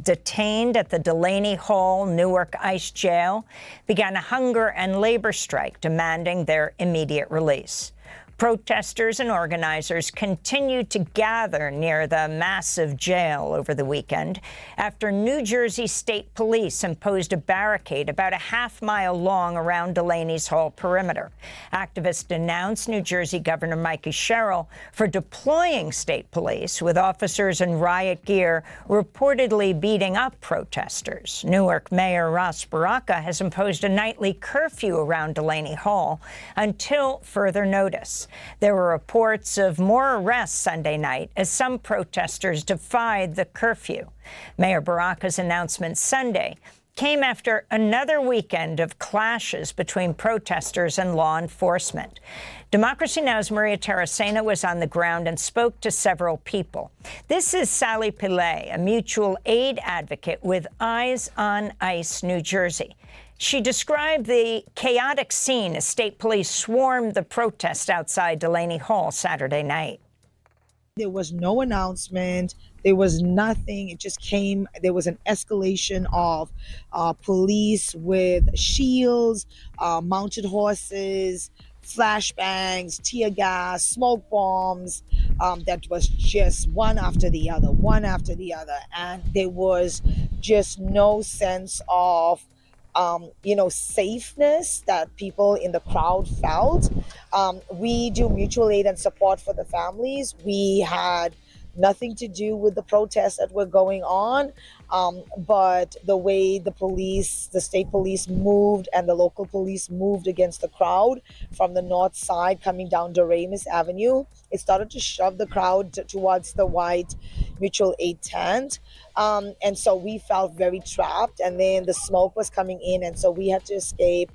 [SPEAKER 2] detained at the Delaney Hall Newark ICE jail began a hunger and labor strike demanding their immediate release. Protesters and organizers continued to gather near the massive jail over the weekend after New Jersey State Police imposed a barricade about a half-mile long around Delaney's Hall perimeter. Activists denounced New Jersey Governor Mikey Sherrill for deploying state police, with officers in riot gear reportedly beating up protesters. Newark Mayor Ras Baraka has imposed a nightly curfew around Delaney Hall until further notice. There were reports of more arrests Sunday night as some protesters defied the curfew. Mayor Baraka's announcement Sunday came after another weekend of clashes between protesters and law enforcement. Democracy Now!'s Maria Taracena was on the ground and spoke to several people. This is Sally Pillay, a mutual aid advocate with Eyes on ICE New Jersey. She described the chaotic scene as state police swarmed the protest outside Delaney Hall Saturday night.
[SPEAKER 3] There was no announcement. There was nothing. It just came. There was an escalation of police with shields, mounted horses, flashbangs, tear gas, smoke bombs. That was just one after the other. And there was just no sense of safeness that people in the crowd felt. We do mutual aid and support for the families. We had nothing to do with the protests that were going on, but the way the state police moved and the local police moved against the crowd from the north side coming down Doremus Avenue, it started to shove the crowd towards the white mutual aid tent. And so we felt very trapped, and then the smoke was coming in, and so we had to escape.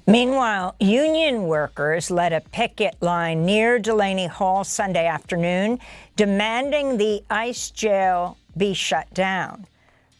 [SPEAKER 2] Meanwhile, union workers led a picket line near Delaney Hall Sunday afternoon, demanding the ICE jail be shut down.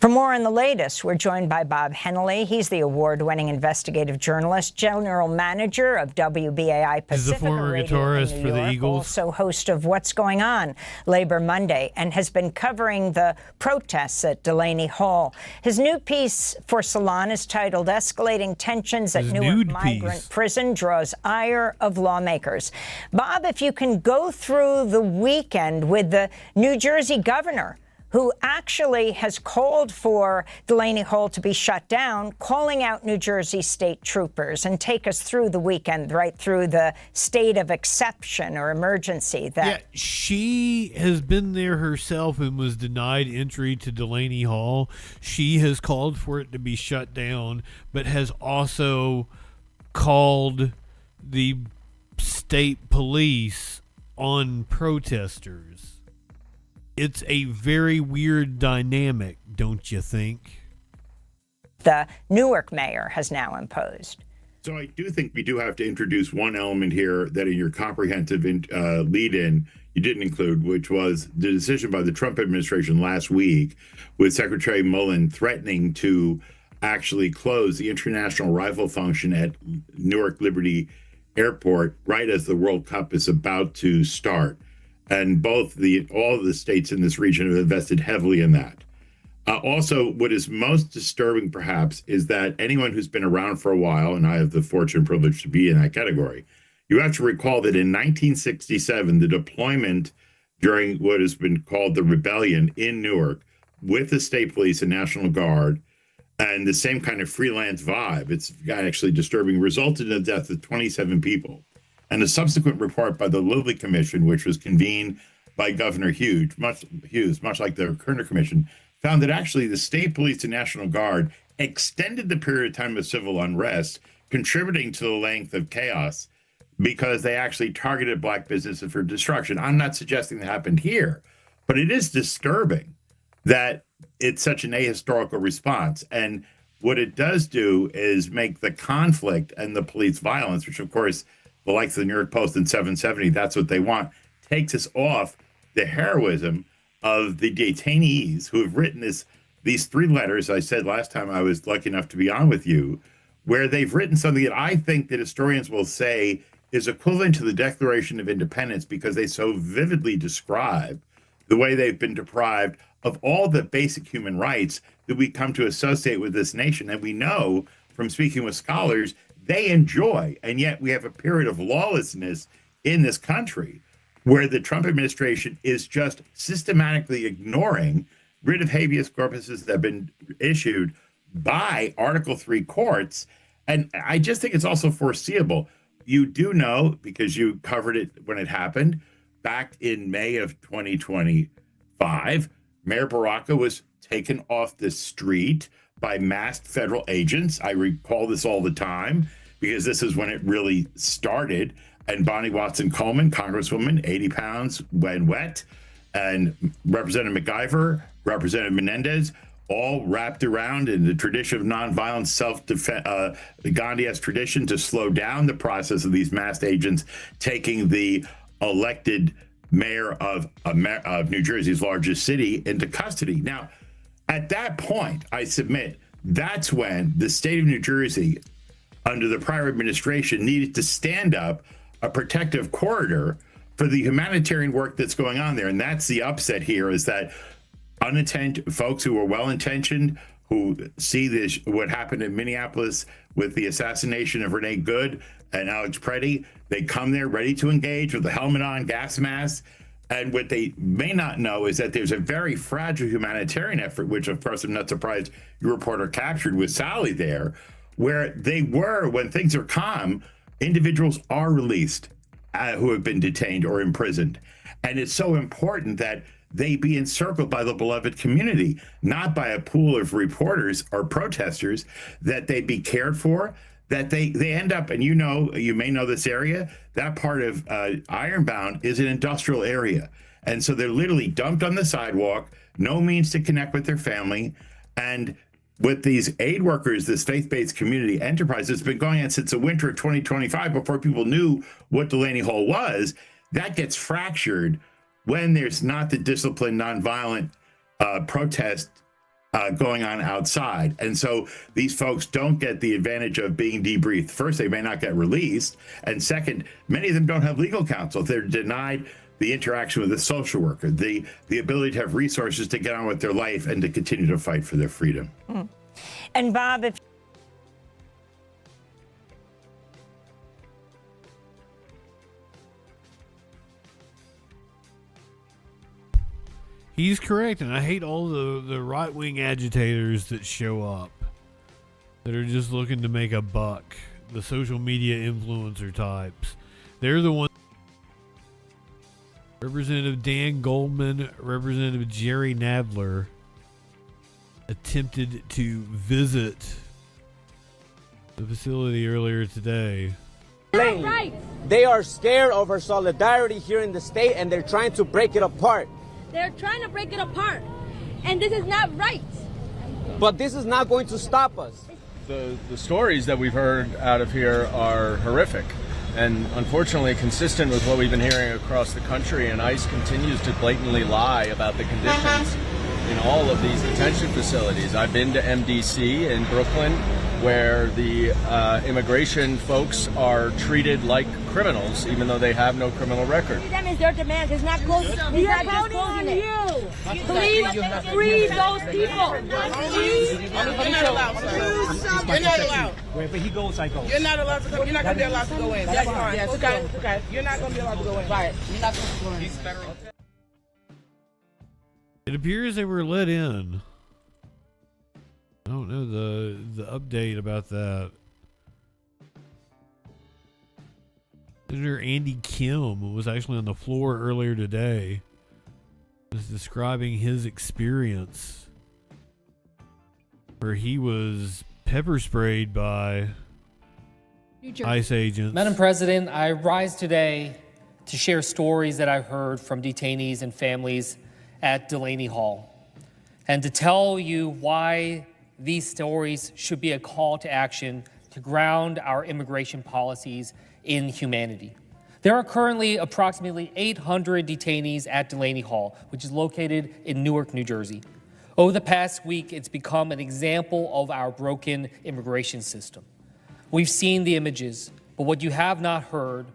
[SPEAKER 2] For more on the latest, we're joined by Bob Hennelly. He's the award-winning investigative journalist, general manager of WBAI Pacifica.
[SPEAKER 5] He's a former
[SPEAKER 2] Radio
[SPEAKER 5] guitarist
[SPEAKER 2] in New
[SPEAKER 5] for the
[SPEAKER 2] York,
[SPEAKER 5] Eagles.
[SPEAKER 2] also host of What's Going On Labor Monday, and has been covering the protests at Delaney Hall. His new piece for Salon is titled "Escalating Tensions at Newark Migrant Prison Draws Ire of Lawmakers." Bob, if you can go through the weekend with the New Jersey governor, who actually has called for Delaney Hall to be shut down, calling out New Jersey state troopers, and take us through the weekend, right through the state of exception or emergency.
[SPEAKER 5] She has been there herself and was denied entry to Delaney Hall. She has called for it to be shut down, but has also called the state police on protesters. It's a very weird dynamic, don't you think?
[SPEAKER 2] The Newark mayor has now imposed.
[SPEAKER 4] So I do think we do have to introduce one element here that in your comprehensive lead-in you didn't include, which was the decision by the Trump administration last week with Secretary Mullin threatening to actually close the international arrival function at Newark Liberty Airport right as the World Cup is about to start. And all of the states in this region have invested heavily in that. Also, what is most disturbing, perhaps, is that anyone who's been around for a while, and I have the fortune and privilege to be in that category, you have to recall that in 1967, the deployment during what has been called the rebellion in Newark with the state police and National Guard and the same kind of freelance vibe, it's actually disturbing, resulted in the death of 27 people. And a subsequent report by the Lilly Commission, which was convened by Governor Hughes, much like the Kerner Commission, found that actually the state police and National Guard extended the period of time of civil unrest, contributing to the length of chaos because they actually targeted black businesses for destruction. I'm not suggesting that happened here, but it is disturbing that it's such an ahistorical response. And what it does do is make the conflict and the police violence, which of course, the likes of the New York Post and 770, that's what they want, takes us off the heroism of the detainees who have written these three letters I said last time I was lucky enough to be on with you, where they've written something that I think that historians will say is equivalent to the Declaration of Independence, because they so vividly describe the way they've been deprived of all the basic human rights that we come to associate with this nation. And we know from speaking with scholars, they enjoy, and yet we have a period of lawlessness in this country where the Trump administration is just systematically ignoring writ of habeas corpuses that have been issued by Article 3 courts. And I just think it's also foreseeable. You do know, because you covered it when it happened, back in May of 2025, Mayor Baraka was taken off the street by masked federal agents. I recall this all the time because this is when it really started. And Bonnie Watson Coleman, Congresswoman, 80 pounds when wet, and Representative McIver, Representative Menendez, all wrapped around in the tradition of nonviolent self-defense, the Gandhi-esque tradition to slow down the process of these masked agents taking the elected mayor of New Jersey's largest city into custody. Now, at that point, I submit, that's when the state of New Jersey, under the prior administration, needed to stand up a protective corridor for the humanitarian work that's going on there. And that's the upset here, is that folks who are well-intentioned, who see this, what happened in Minneapolis with the assassination of Renee Good and Alex Preddy, they come there ready to engage with the helmet on, gas masks. And what they may not know is that there's a very fragile humanitarian effort, which of course I'm not surprised your reporter captured with Sally there, where they were, when things are calm, individuals are released who have been detained or imprisoned. And it's so important that they be encircled by the beloved community, not by a pool of reporters or protesters, that they be cared for, that they end up, and you may know this area, that part of Ironbound is an industrial area. And so they're literally dumped on the sidewalk, no means to connect with their family. And with these aid workers, this faith-based community enterprise that's been going on since the winter of 2025, before people knew what Delaney Hall was, that gets fractured when there's not the disciplined, nonviolent protest going on outside. And so these folks don't get the advantage of being debriefed. First, they may not get released. And second, many of them don't have legal counsel. They're denied the interaction with a social worker, the ability to have resources to get on with their life and to continue to fight for their freedom.
[SPEAKER 2] And Bob, if
[SPEAKER 5] he's correct, and I hate all the right-wing agitators that show up that are just looking to make a buck. The social media influencer types. They're the ones. Representative Dan Goldman, Representative Jerry Nadler attempted to visit the facility earlier today.
[SPEAKER 6] They are scared of our solidarity here in the state, and they're trying to break it apart.
[SPEAKER 10] They're trying to break it apart, and this is not right.
[SPEAKER 6] But this is not going to stop us.
[SPEAKER 13] The stories that we've heard out of here are horrific, and unfortunately consistent with what we've been hearing across the country, and ICE continues to blatantly lie about the conditions in all of these detention facilities. I've been to MDC in Brooklyn, where the immigration folks are treated like criminals, even though they have no criminal record.
[SPEAKER 10] That means their demands is not close. We are counting on you. Please free those people. Please.
[SPEAKER 23] You're not allowed to go. You're not allowed.
[SPEAKER 25] Wherever he goes, I go.
[SPEAKER 23] You're not allowed to go. You're not going to be allowed to go in. That's fine. Yes, okay. You're not going to be allowed to go in. Right. You're not going to go in.
[SPEAKER 5] It appears they were let in. I don't know the update about that. Senator Andy Kim was actually on the floor earlier today. Was describing his experience where he was pepper sprayed by ICE agents.
[SPEAKER 26] Madam President, I rise today to share stories that I heard from detainees and families at Delaney Hall, and to tell you why these stories should be a call to action to ground our immigration policies in humanity. There are currently approximately 800 detainees at Delaney Hall, which is located in Newark, New Jersey. Over the past week, it's become an example of our broken immigration system. We've seen the images, but what you have not heard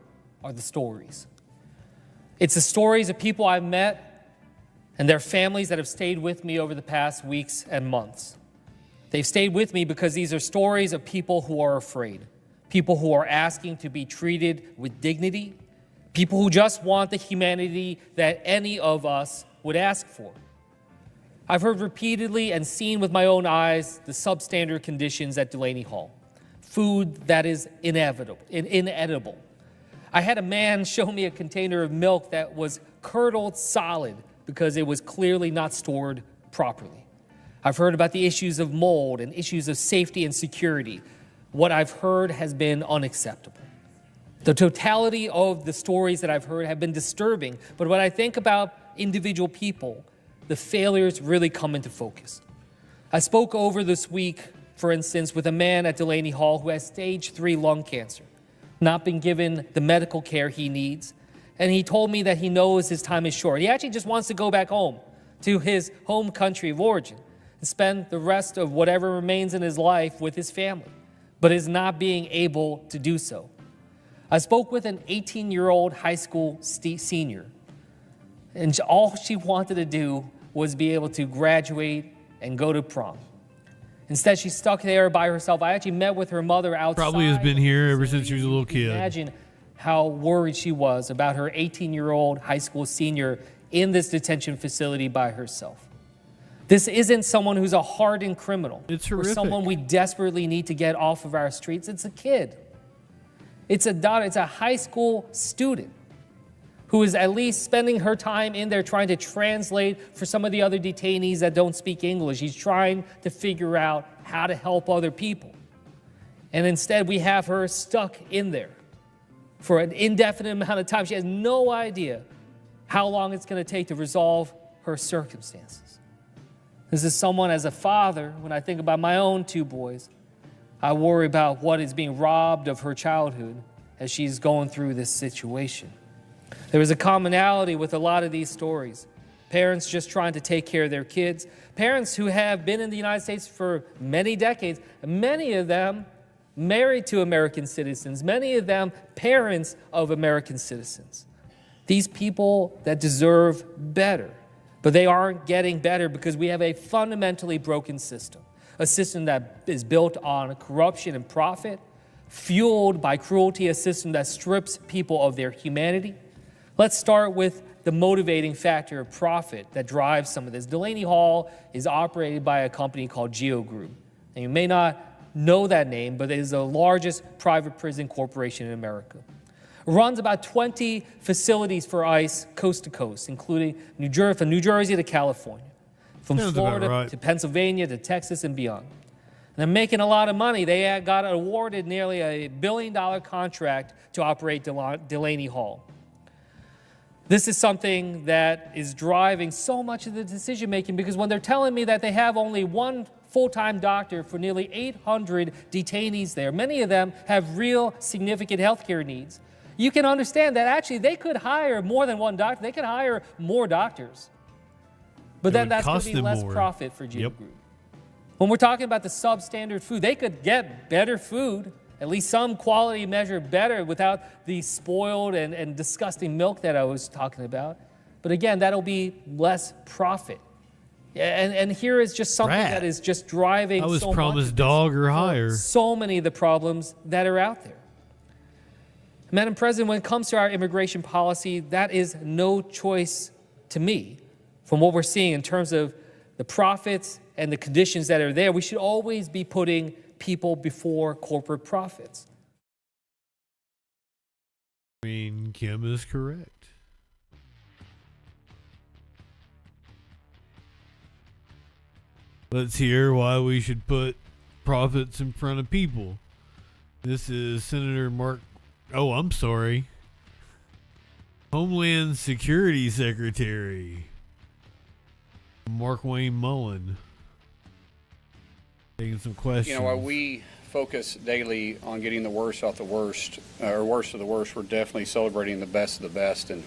[SPEAKER 26] are the stories. It's the stories of people I've met and their families that have stayed with me over the past weeks and months. They've stayed with me because these are stories of people who are afraid, people who are asking to be treated with dignity, people who just want the humanity that any of us would ask for. I've heard repeatedly and seen with my own eyes the substandard conditions at Delaney Hall. Food that is inedible. I had a man show me a container of milk that was curdled solid because it was clearly not stored properly. I've heard about the issues of mold and issues of safety and security. What I've heard has been unacceptable. The totality of the stories that I've heard have been disturbing, but when I think about individual people, the failures really come into focus. I spoke over this week, for instance, with a man at Delaney Hall who has stage 3 lung cancer, not been given the medical care he needs, and he told me that he knows his time is short. He actually just wants to go back home to his home country of origin and spend the rest of whatever remains in his life with his family, but is not being able to do so. I spoke with an 18-year-old high school senior, and all she wanted to do was be able to graduate and go to prom. Instead, she's stuck there by herself. I actually met with her mother outside.
[SPEAKER 5] Probably has been here ever since she was a little kid.
[SPEAKER 26] Imagine how worried she was about her 18-year-old high school senior in this detention facility by herself. This isn't someone who's a hardened criminal.
[SPEAKER 5] It's horrific.
[SPEAKER 26] Or someone we desperately need to get off of our streets. It's a kid. It's a daughter. It's a high school student who is at least spending her time in there trying to translate for some of the other detainees that don't speak English. He's trying to figure out how to help other people. And instead, we have her stuck in there for an indefinite amount of time. She has no idea how long it's going to take to resolve her circumstances. This is someone, as a father, when I think about my own 2 boys, I worry about what is being robbed of her childhood as she's going through this situation. There is a commonality with a lot of these stories. Parents just trying to take care of their kids. Parents who have been in the United States for many decades, many of them married to American citizens, many of them parents of American citizens. These people that deserve better, but they aren't getting better because we have a fundamentally broken system, a system that is built on corruption and profit, fueled by cruelty, a system that strips people of their humanity. Let's start with the motivating factor of profit that drives some of this. Delaney Hall is operated by a company called Geo Group. And you may not know that name, but it is the largest private prison corporation in America. It runs about 20 facilities for ICE coast to coast, including from New Jersey to California, from Florida to Pennsylvania to Texas and beyond. And they're making a lot of money. They got awarded nearly a $1 billion contract to operate Delaney Hall. This is something that is driving so much of the decision-making because when they're telling me that they have only one full-time doctor for nearly 800 detainees there, many of them have real significant healthcare needs, you can understand that actually they could hire more than one doctor. They could hire more doctors. But then that's going to be less profit for Geo Group. When we're talking about the substandard food, they could get better food, at least some quality measure better without the spoiled and disgusting milk that I was talking about. But again, that'll be less profit. And here is just something that is just driving
[SPEAKER 5] I was
[SPEAKER 26] so
[SPEAKER 5] promised
[SPEAKER 26] much
[SPEAKER 5] dog or higher.
[SPEAKER 26] so many of the problems that are out there. Madam President, when it comes to our immigration policy, that is no choice to me from what we're seeing in terms of the profits and the conditions that are there. We should always be putting people before corporate profits.
[SPEAKER 5] I mean, Kim is correct. Let's hear why we should put profits in front of people. This is Senator Homeland Security Secretary Markwayne Mullin. Taking some questions.
[SPEAKER 7] You know, while we focus daily on getting the worst off the worst, or worst of the worst, we're definitely celebrating the best of the best. And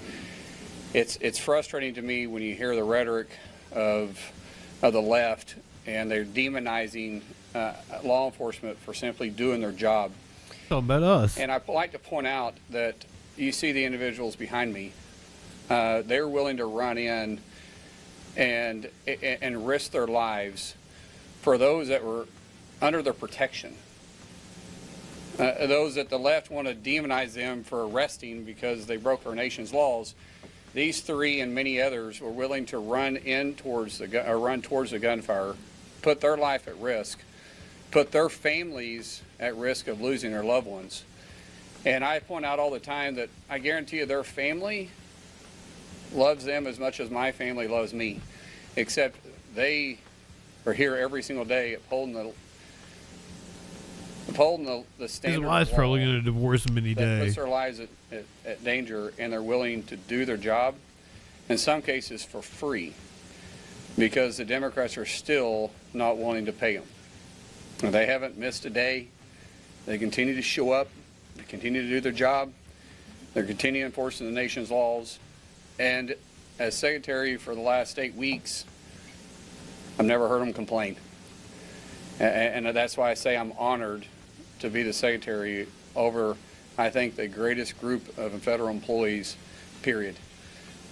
[SPEAKER 7] it's frustrating to me when you hear the rhetoric of the left and they're demonizing law enforcement for simply doing their job.
[SPEAKER 5] Talking about us.
[SPEAKER 7] And I'd like to point out that you see the individuals behind me. They're willing to run in and risk their lives for those that were under their protection. Those that the left want to demonize them for arresting because they broke our nation's laws. These three and many others were willing to run towards the gunfire, put their life at risk, put their families at risk of losing their loved ones. And I point out all the time that I guarantee you their family loves them as much as my family loves me, except they are here every single day upholding the standard.
[SPEAKER 5] His wife's probably going to divorce him any day.
[SPEAKER 7] Puts their lives at danger, and they're willing to do their job, in some cases for free, because the Democrats are still not wanting to pay them. And they haven't missed a day. They continue to show up. They continue to do their job. They're continuing enforcing the nation's laws. And as secretary for the last 8 weeks, I've never heard them complain. And that's why I say I'm honored to be the secretary over, I think, the greatest group of federal employees, period.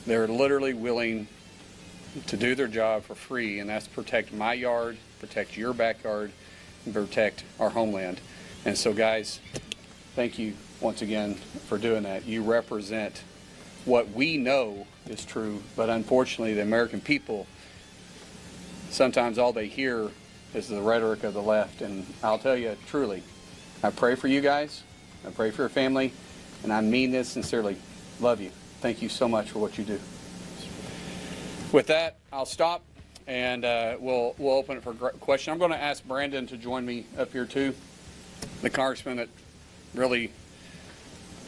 [SPEAKER 7] They're literally willing to do their job for free, and that's protect my yard, protect your backyard, and protect our homeland. And so, guys, thank you once again for doing that. You represent what we know is true, but unfortunately the American people, sometimes all they hear is the rhetoric of the left. And I'll tell you truly, I pray for you guys, I pray for your family, and I mean this sincerely. Love you. Thank you so much for what you do. With that, I'll stop, and we'll open it for questions. I'm going to ask Brandon to join me up here too, the congressman that really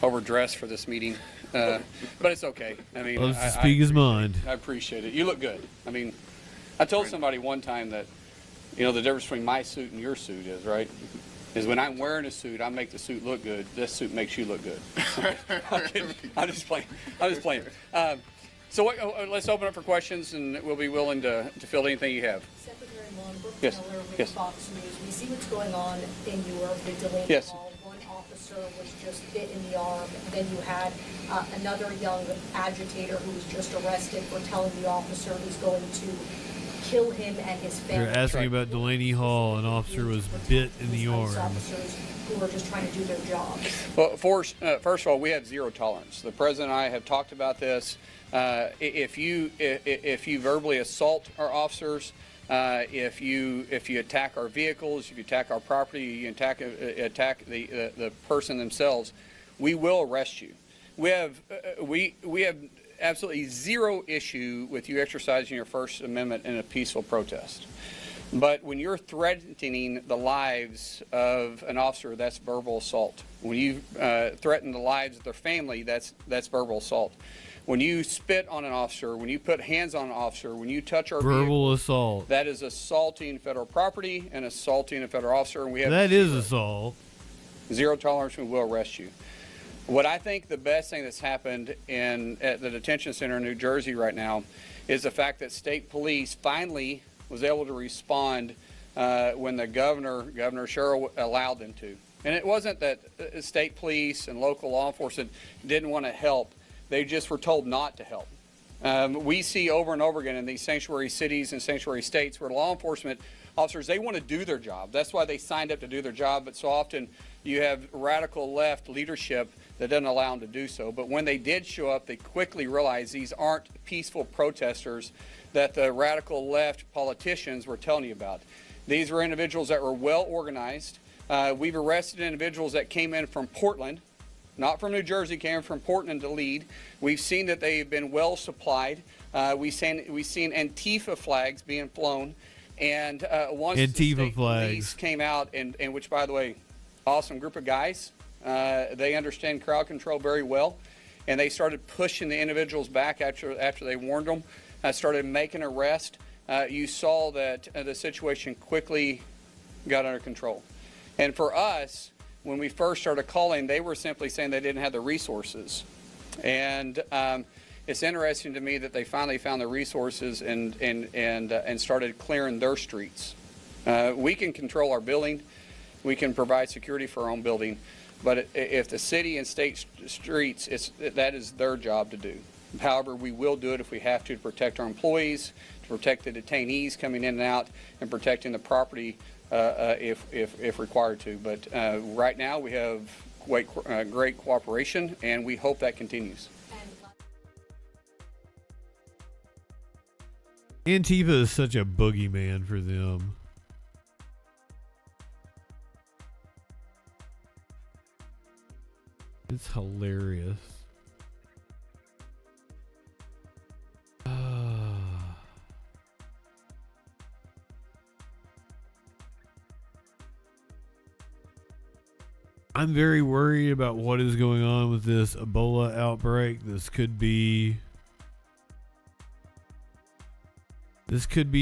[SPEAKER 7] overdressed for this meeting, but it's okay. I mean,
[SPEAKER 5] loves to speak his mind.
[SPEAKER 7] I appreciate it. You look good. I mean, I told somebody one time that, you know, the difference between my suit and your suit is, right, is when I'm wearing a suit, I make the suit look good. This suit makes you look good. I'm just playing. So let's open up for questions, and we'll be willing to field anything you have.
[SPEAKER 8] Secretary Mullin, Brooke
[SPEAKER 7] Yes.
[SPEAKER 8] Miller with
[SPEAKER 7] Yes.
[SPEAKER 8] Fox News. We see what's going on in Newark, the Delaney
[SPEAKER 7] Yes.
[SPEAKER 8] Hall. One officer was just bit in the arm. Then you had another young agitator who was just arrested for telling the officer he's going to kill him and his family.
[SPEAKER 5] They're asking about Delaney Hall. An officer was bit in the arm.
[SPEAKER 8] Officers who are just trying to do their job.
[SPEAKER 7] Well, first of all, we have zero tolerance. The president and I have talked about this. If you verbally assault our officers, if you attack our vehicles, if you attack our property, you attack the person themselves, we will arrest you. We have absolutely zero issue with you exercising your First Amendment in a peaceful protest. But when you're threatening the lives of an officer, that's verbal assault. When you threaten the lives of their family, that's verbal assault. When you spit on an officer, when you put hands on an officer, when you touch our
[SPEAKER 5] verbal assault,
[SPEAKER 7] that is assaulting federal property and assaulting a federal officer. And we have
[SPEAKER 5] that is assault.
[SPEAKER 7] Zero tolerance. We will arrest you. What I think the best thing that's happened at the detention center in New Jersey right now is the fact that state police finally was able to respond when the Governor Sherrill allowed them to. And it wasn't that state police and local law enforcement didn't want to help. They just were told not to help. We see over and over again in these sanctuary cities and sanctuary states where law enforcement officers, they want to do their job. That's why they signed up to do their job. But so often you have radical left leadership that doesn't allow them to do so. But when they did show up, they quickly realized these aren't peaceful protesters that the radical left politicians were telling you about. These were individuals that were well organized. We've arrested individuals that came in from Portland, not from New Jersey, came from Portland to lead. We've seen that they've been well supplied. We've seen Antifa flags being flown. And once
[SPEAKER 5] Antifa
[SPEAKER 7] the state
[SPEAKER 5] flags
[SPEAKER 7] police came out, and which, by the way, awesome group of guys. They understand crowd control very well. And they started pushing the individuals back after they warned them. Started making arrests. You saw that the situation quickly got under control. And for us, when we first started calling, they were simply saying they didn't have the resources. And it's interesting to me that they finally found the resources and started clearing their streets. We can control our building. We can provide security for our own building. But if the city and state streets, that is their job to do. However, we will do it if we have to protect our employees, to protect the detainees coming in and out, and protecting the property if required to. But right now we have great cooperation, and we hope that continues.
[SPEAKER 5] Antifa is such a boogeyman for them. It's hilarious. I'm very worried about what is going on with this Ebola outbreak. This could be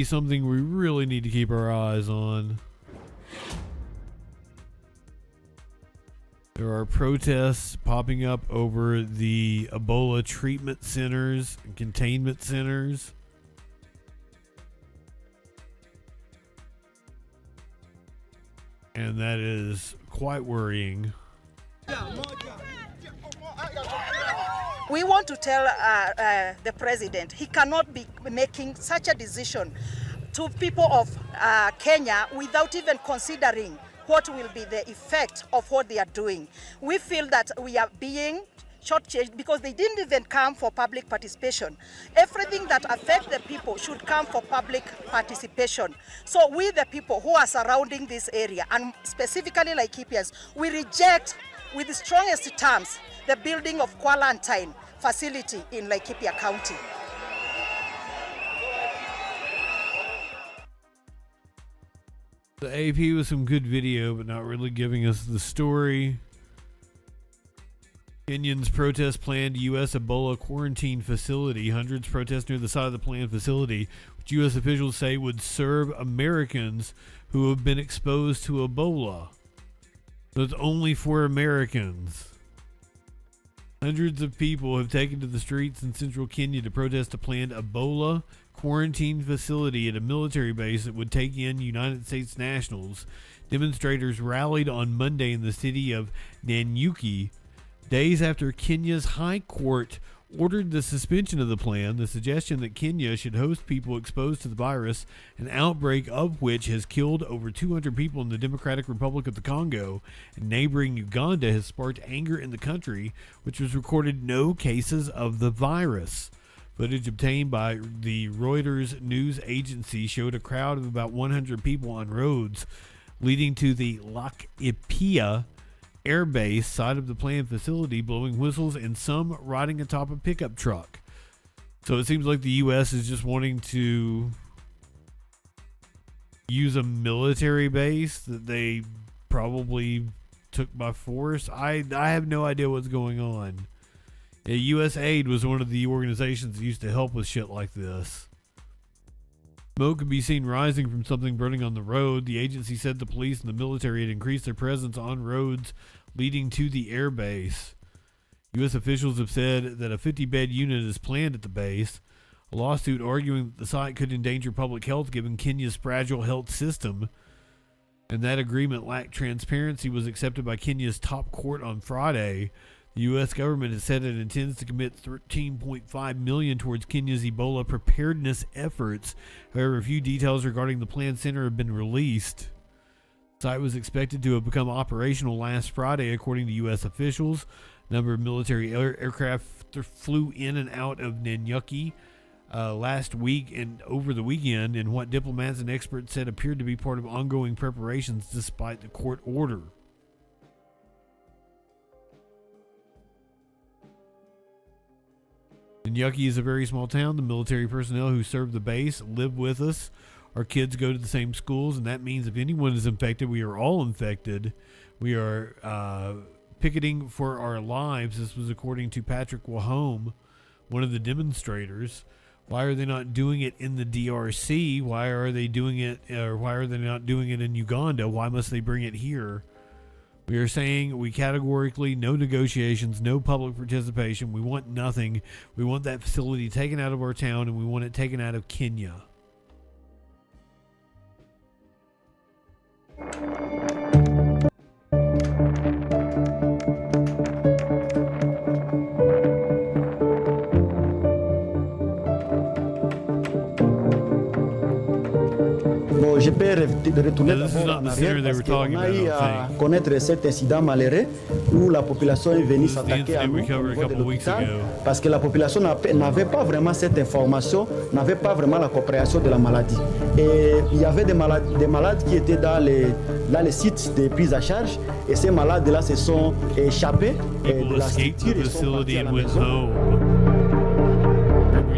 [SPEAKER 5] something we really need to keep our eyes on. There are protests popping up over the Ebola treatment centers and containment centers. And that is quite worrying.
[SPEAKER 9] We want to tell the president he cannot be making such a decision to people of Kenya without even considering what will be the effect of what they are doing. We feel that we are being shortchanged because they didn't even come for public participation. Everything that affects the people should come for public participation. So we, the people who are surrounding this area, and specifically Laikipians, we reject with the strongest terms the building of quarantine facility in Laikipia County.
[SPEAKER 5] The AP was some good video, but not really giving us the story. Kenyans protest planned U.S. Ebola quarantine facility. Hundreds protest near the side of the planned facility, which U.S. officials say would serve Americans who have been exposed to Ebola. So it's only for Americans. Hundreds of people have taken to the streets in central Kenya to protest a planned Ebola quarantine facility at a military base that would take in United States nationals. Demonstrators rallied on Monday in the city of Nanyuki, days after Kenya's High Court ordered the suspension of the plan. The suggestion that Kenya should host people exposed to the virus, an outbreak of which has killed over 200 people in the Democratic Republic of the Congo and neighboring Uganda, has sparked anger in the country, which has recorded no cases of the virus. Footage obtained by the Reuters news agency showed a crowd of about 100 people on roads leading to the Laikipia Air Base side of the planned facility, blowing whistles and some riding atop a pickup truck. So it seems like the U.S. is just wanting to use a military base that they probably took by force. I have no idea what's going on. USAID was one of the organizations that used to help with shit like this. Smoke could be seen rising from something burning on the road. The agency said the police and the military had increased their presence on roads leading to the air base. U.S. officials have said that a 50-bed unit is planned at the base. A lawsuit arguing that the site could endanger public health given Kenya's fragile health system, and that agreement lacked transparency, was accepted by Kenya's top court on Friday. The U.S. government has said it intends to commit $13.5 million towards Kenya's Ebola preparedness efforts. However, few details regarding the planned center have been released. The site was expected to have become operational last Friday, according to U.S. officials. A number of military aircraft flew in and out of Nanyuki last week and over the weekend, in what diplomats and experts said appeared to be part of ongoing preparations despite the court order. Nanyuki is a very small town. The military personnel who serve the base live with us. Our kids go to the same schools, and that means if anyone is infected, we are all infected. We are picketing for our lives. This was according to Patrick Wahome, one of the demonstrators. Why are they not doing it in the DRC? Why are they doing it, or why are they not doing it in Uganda? Why must they bring it here? We are saying we categorically, no negotiations, no public participation. We want nothing. We want that facility taken out of our town, and we want it taken out of Kenya.
[SPEAKER 11] retourner
[SPEAKER 5] Now, this is
[SPEAKER 11] d'abord
[SPEAKER 5] not
[SPEAKER 11] en
[SPEAKER 5] the center
[SPEAKER 11] arrière
[SPEAKER 5] they were
[SPEAKER 11] parce qu'on
[SPEAKER 5] talking
[SPEAKER 11] a
[SPEAKER 5] about,
[SPEAKER 11] eu
[SPEAKER 5] I
[SPEAKER 11] à
[SPEAKER 5] think.
[SPEAKER 11] connaître cet incident malheureux où la population est venue
[SPEAKER 5] This is the
[SPEAKER 11] s'attaquer à
[SPEAKER 5] incident we
[SPEAKER 11] nous au
[SPEAKER 5] covered a
[SPEAKER 11] niveau de
[SPEAKER 5] couple weeks
[SPEAKER 11] l'hôpital
[SPEAKER 5] ago.
[SPEAKER 11] parce que la population n'avait pas vraiment cette information, n'avait pas vraiment la compréhension de la maladie. Et il y avait des malades qui étaient dans les sites de prise à charge et ces malades-là se sont échappés
[SPEAKER 5] People
[SPEAKER 11] de la
[SPEAKER 5] escaped
[SPEAKER 11] structure
[SPEAKER 5] the
[SPEAKER 11] et sont
[SPEAKER 5] facility
[SPEAKER 11] partis à la
[SPEAKER 5] and went
[SPEAKER 11] maison.
[SPEAKER 5] home.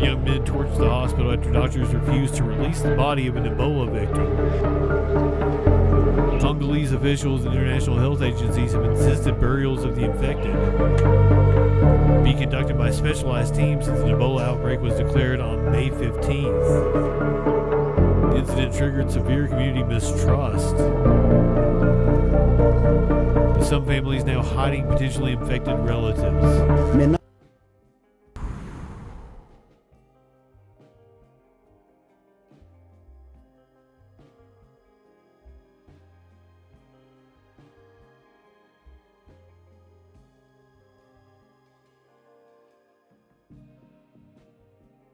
[SPEAKER 5] Young men torched the hospital after doctors refused to release the body of an Ebola victim. Congolese officials and international health agencies have insisted burials of the infected be conducted by specialized teams since an Ebola outbreak was declared on May 15th. The incident triggered severe community mistrust, with some families now hiding potentially infected relatives.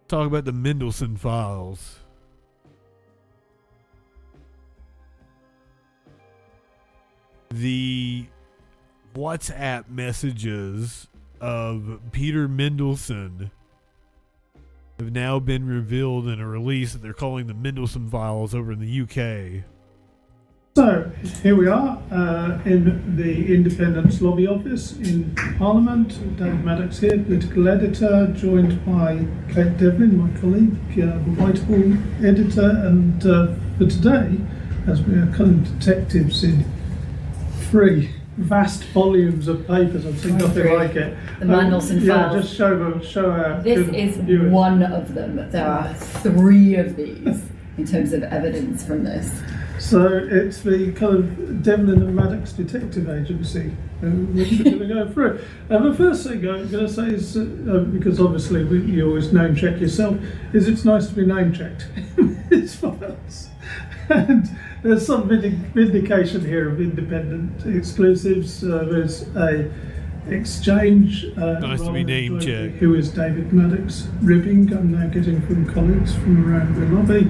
[SPEAKER 5] Talk about the Mendelssohn files. The WhatsApp messages of Peter Mendelssohn have now been revealed in a release that they're calling the Mendelssohn files over in the UK.
[SPEAKER 12] So here we are in the Independence Lobby Office in Parliament. David Maddox here, political editor, joined by Kate Devlin, my colleague, the Whitehall editor, and for today, as we are kind of detectives in 3 vast volumes of papers, I've seen nothing like it.
[SPEAKER 14] The Mendelssohn
[SPEAKER 12] yeah,
[SPEAKER 14] files.
[SPEAKER 12] just show our
[SPEAKER 14] This is
[SPEAKER 12] viewers.
[SPEAKER 14] one of them. There are 3 of these in terms of evidence from this.
[SPEAKER 12] So it's the kind of Devlin and Maddox Detective Agency which we're going to go through. The first thing I'm going to say is, because obviously you always name check yourself, is it's nice to be name checked in these files. And there's some vindication here of independent exclusives. There's a exchange.
[SPEAKER 5] Nice to be name checked.
[SPEAKER 12] Who is David Maddox ribbing? I'm now getting from colleagues from around the lobby.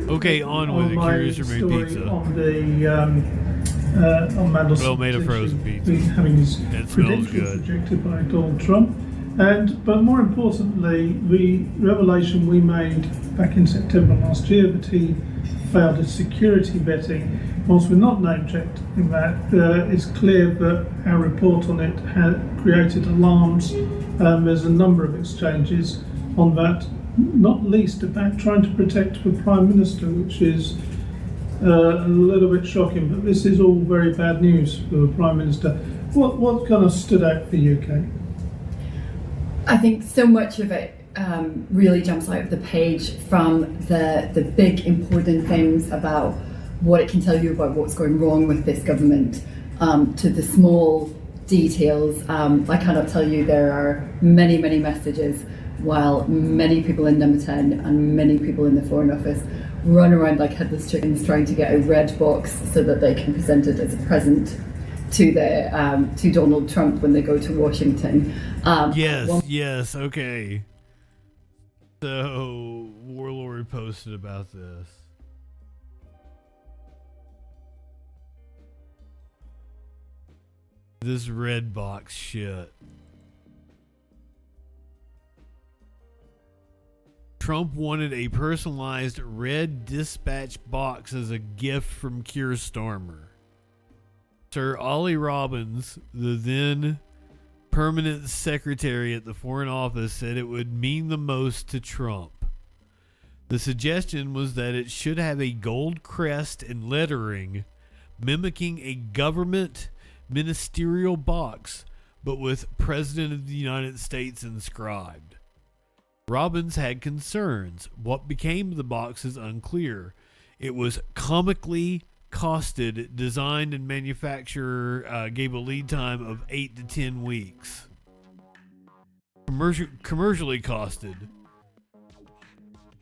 [SPEAKER 5] Okay, on with it. Curious or made
[SPEAKER 12] Story
[SPEAKER 5] pizza.
[SPEAKER 12] on the on Mendelssohn
[SPEAKER 5] Well made a frozen pizza.
[SPEAKER 12] having his
[SPEAKER 5] That smells
[SPEAKER 12] credentials
[SPEAKER 5] good.
[SPEAKER 12] rejected by Donald Trump, but more importantly, the revelation we made back in September last year that he failed his security vetting. Whilst we're not name checked in that, it's clear that our report on it had created alarms. There's a number of exchanges on that, not least about trying to protect the Prime Minister, which is a little bit shocking, but this is all very bad news for the Prime Minister. What kind of stood out for you, Kate?
[SPEAKER 14] I think so much of it really jumps out of the page from the big important things about what it can tell you about what's going wrong with this government, to the small details. I cannot tell you there are many, many messages while many people in number 10 and many people in the Foreign Office run around like headless chickens trying to get a red box so that they can present it as a present to to Donald Trump when they go to Washington.
[SPEAKER 5] Yes, okay. So, Warlord posted about this. This red box shit. Trump wanted a personalized red dispatch box as a gift from Keir Starmer. Sir Ollie Robbins, the then permanent secretary at the Foreign Office, said it would mean the most to Trump. The suggestion was that it should have a gold crest and lettering mimicking a government ministerial box, but with President of the United States inscribed. Robbins had concerns. What became of the box is unclear. It was comically costed, designed and manufacturer gave a lead time of 8 to 10 weeks. Commercially costed.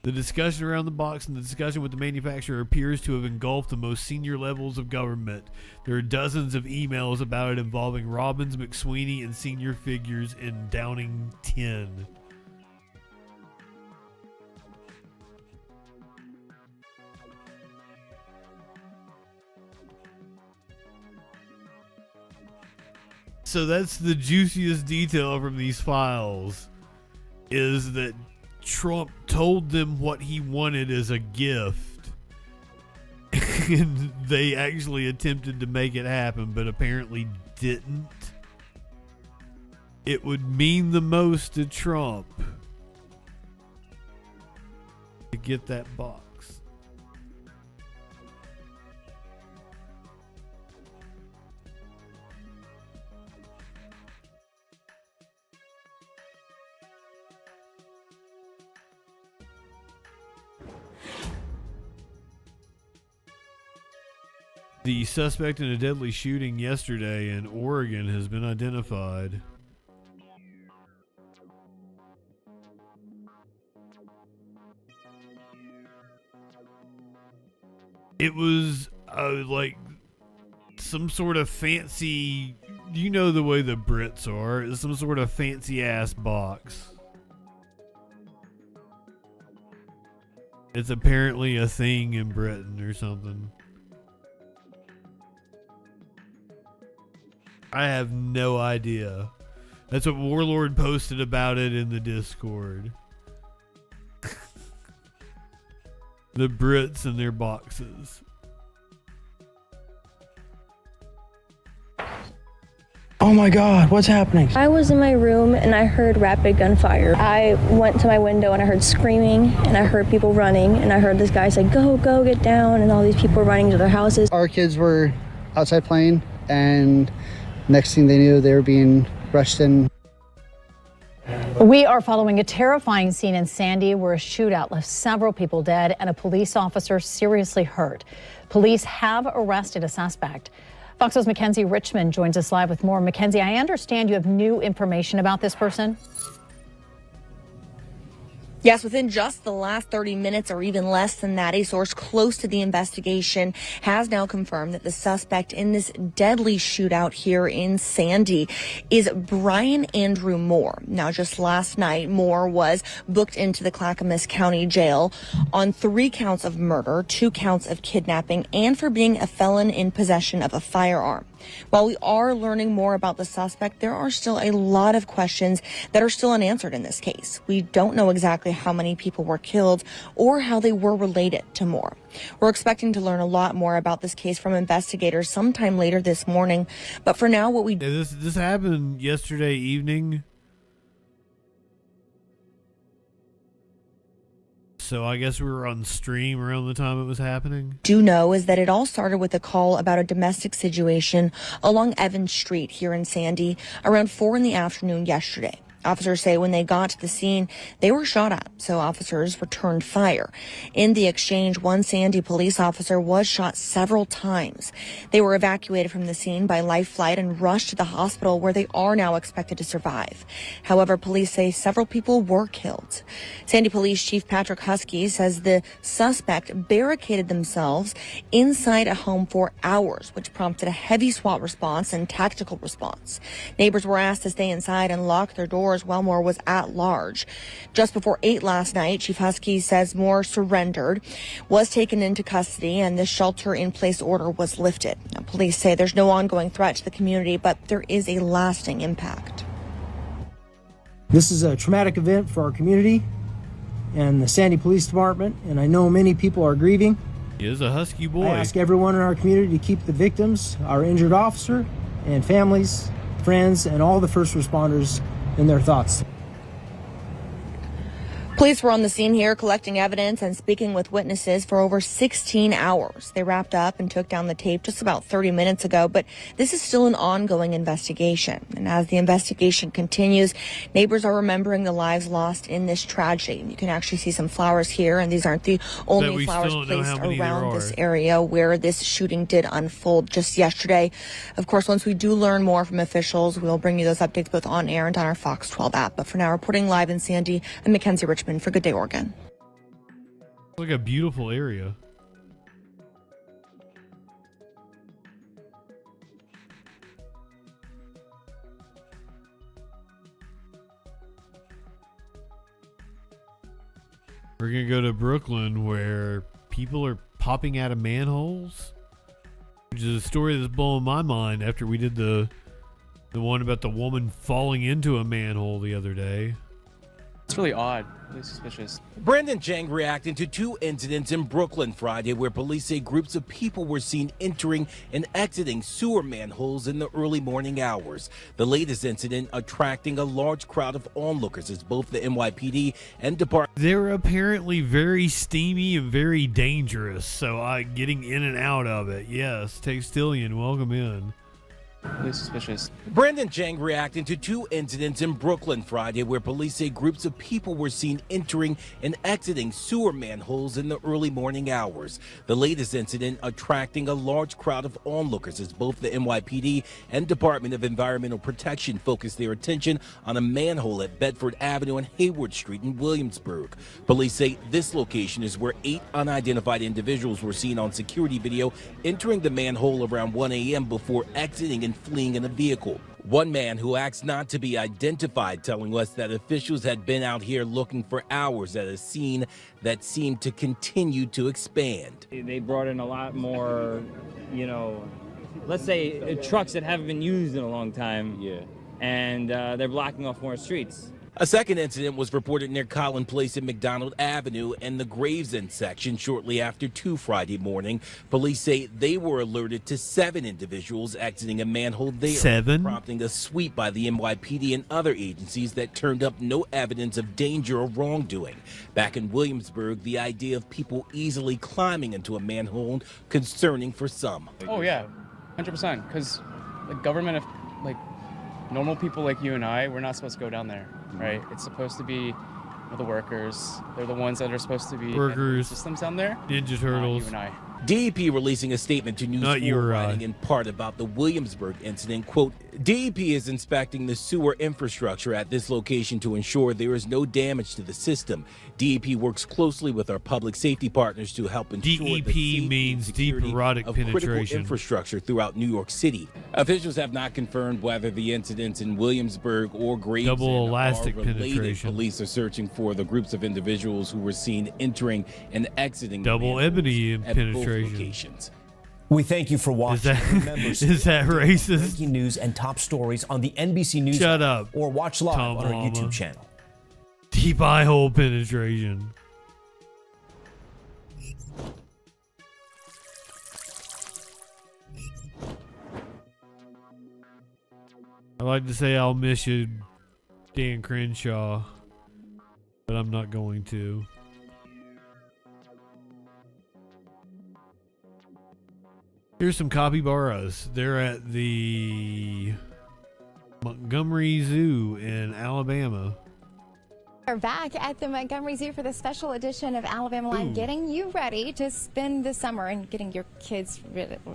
[SPEAKER 5] The discussion around the box and the discussion with the manufacturer appears to have engulfed the most senior levels of government. There are dozens of emails about it involving Robbins, McSweeney, and senior figures in Downing 10. So that's the juiciest detail from these files, is that Trump told them what he wanted as a gift, and they actually attempted to make it happen, but apparently didn't. It would mean the most to Trump to get that box. The suspect in a deadly shooting yesterday in Oregon has been identified. It was like some sort of fancy, you know the way the Brits are, it's some sort of fancy ass box. It's apparently a thing in Britain or something. I have no idea. That's what Warlord posted about it in the Discord. The Brits and their boxes.
[SPEAKER 1] Oh my God, what's happening?
[SPEAKER 15] I was in my room and I heard rapid gunfire. I went to my window and I heard screaming and I heard people running and I heard this guy say, go, get down, and all these people running to their houses.
[SPEAKER 16] Our kids were outside playing, and next thing they knew, they were being rushed in.
[SPEAKER 19] We are following a terrifying scene in Sandy where a shootout left several people dead and a police officer seriously hurt. Police have arrested a suspect. Fox News' Mackenzie Richmond joins us live with more. Mackenzie, I understand you have new information about this person.
[SPEAKER 24] Yes, within just the last 30 minutes or even less than that, a source close to the investigation has now confirmed that the suspect in this deadly shootout here in Sandy is Brian Andrew Moore. Now, just last night, Moore was booked into the Clackamas County Jail on 3 counts of murder, 2 counts of kidnapping, and for being a felon in possession of a firearm. While we are learning more about the suspect, there are still a lot of questions that are still unanswered in this case. We don't know exactly how many people were killed or how they were related to Moore. We're expecting to learn a lot more about this case from investigators sometime later this morning. But for now, what we...
[SPEAKER 5] This happened yesterday evening. So I guess we were on stream around the time it was happening.
[SPEAKER 24] Do know is that it all started with a call about a domestic situation along Evans Street here in Sandy around 4 in the afternoon yesterday. Officers say when they got to the scene, they were shot at, so officers returned fire. In the exchange, one Sandy police officer was shot several times. They were evacuated from the scene by life flight and rushed to the hospital where they are now expected to survive. However, police say several people were killed. Sandy Police Chief Patrick Husky says the suspect barricaded themselves inside a home for hours, which prompted a heavy SWAT response and tactical response. Neighbors were asked to stay inside and lock their doors while Moore was at large. Just before 8 last night, Chief Husky says Moore surrendered, was taken into custody, and the shelter-in-place order was lifted. Now, police say there's no ongoing threat to the community, but there is a lasting impact.
[SPEAKER 1] This is a traumatic event for our community and the Sandy Police Department, and I know many people are grieving.
[SPEAKER 5] He is a Husky boy.
[SPEAKER 1] I ask everyone in our community to keep the victims, our injured officer, and families, friends, and all the first responders in their thoughts.
[SPEAKER 24] Police were on the scene here collecting evidence and speaking with witnesses for over 16 hours. They wrapped up and took down the tape just about 30 minutes ago, but this is still an ongoing investigation. And as the investigation continues, neighbors are remembering the lives lost in this tragedy. You can actually see some flowers here, and these aren't the only flowers placed around this area where this shooting did unfold just yesterday. Of course, once we do learn more from officials, we'll bring you those updates both on air and on our Fox 12 app. But for now, reporting live in Sandy, I'm Mackenzie Richmond for Good Day Oregon.
[SPEAKER 5] Like a beautiful area. We're gonna go to Brooklyn where people are popping out of manholes, which is a story that's blowing my mind after we did the The one about the woman falling into a manhole the other day.
[SPEAKER 17] It's really odd, really suspicious.
[SPEAKER 18] Brandon Jang reacting to two incidents in Brooklyn Friday where police say groups of people were seen entering and exiting sewer manholes in the early morning hours. The latest incident attracting a large crowd of onlookers as both the NYPD and Department.
[SPEAKER 5] They're apparently very steamy and very dangerous, so getting in and out of it. Yes, Textillion, welcome in.
[SPEAKER 17] Really suspicious.
[SPEAKER 18] Brandon Jang reacting to two incidents in Brooklyn Friday where police say groups of people were seen entering and exiting sewer manholes in the early morning hours. The latest incident attracting a large crowd of onlookers as both the NYPD and Department of Environmental Protection focused their attention on a manhole at Bedford Avenue and Hayward Street in Williamsburg. Police say this location is where 8 unidentified individuals were seen on security video entering the manhole around 1 a.m. before exiting and fleeing in a vehicle. One man who asks not to be identified telling us that officials had been out here looking for hours at a scene that seemed to continue to expand.
[SPEAKER 20] They brought in a lot more, let's say trucks that haven't been used in a long time. Yeah. And they're blocking off more streets.
[SPEAKER 18] A second incident was reported near Collin Place and McDonald Avenue and the Gravesend section shortly after 2 Friday morning. Police say they were alerted to 7 individuals exiting a manhole there,
[SPEAKER 5] 7?
[SPEAKER 18] Prompting a sweep by the NYPD and other agencies that turned up no evidence of danger or wrongdoing. Back in Williamsburg, the idea of people easily climbing into a manhole concerning for some.
[SPEAKER 17] Oh yeah, 100%. Because the government, normal people like you and I, we're not supposed to go down there. Right, it's supposed to be the workers. They're the ones that are supposed to be
[SPEAKER 5] workers,
[SPEAKER 17] systems down there.
[SPEAKER 5] Ninja Turtles.
[SPEAKER 17] You and I.
[SPEAKER 18] DEP releasing a statement to News 4 writing in part about the Williamsburg incident. Quote, DEP is inspecting the sewer infrastructure at this location to ensure there is no damage to the system. DEP works closely with our public safety partners to help ensure
[SPEAKER 5] DEP
[SPEAKER 18] the safety
[SPEAKER 5] means
[SPEAKER 18] and
[SPEAKER 5] deep
[SPEAKER 18] security
[SPEAKER 5] erotic
[SPEAKER 18] of critical
[SPEAKER 5] penetration
[SPEAKER 18] infrastructure throughout New York City. Officials have not confirmed whether the incidents in Williamsburg or Gravesend
[SPEAKER 5] double elastic
[SPEAKER 18] are related.
[SPEAKER 5] penetration.
[SPEAKER 18] Police are searching for the groups of individuals who were seen entering and exiting
[SPEAKER 5] double ebony
[SPEAKER 18] at
[SPEAKER 5] penetration.
[SPEAKER 18] both locations.
[SPEAKER 21] We thank you for watching.
[SPEAKER 5] Is that racist?
[SPEAKER 21] Breaking news and top stories on the NBC News.
[SPEAKER 5] Shut up.
[SPEAKER 21] Or watch live
[SPEAKER 5] Tom
[SPEAKER 21] on our
[SPEAKER 5] Llama.
[SPEAKER 21] YouTube channel.
[SPEAKER 5] Deep eye hole penetration. I like to say I'll miss you, Dan Crenshaw, but I'm not going to. Here's some capybaras. They're at the Montgomery Zoo in Alabama.
[SPEAKER 22] We're back at the Montgomery Zoo for the special edition of Alabama Line, getting you ready to spend the summer and getting your kids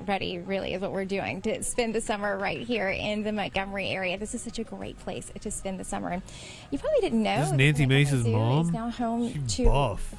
[SPEAKER 22] ready, really, is what we're doing, to spend the summer right here in the Montgomery area. This is such a great place to spend the summer. And you probably didn't know
[SPEAKER 5] This is Nancy Mace's mom?
[SPEAKER 22] is now home to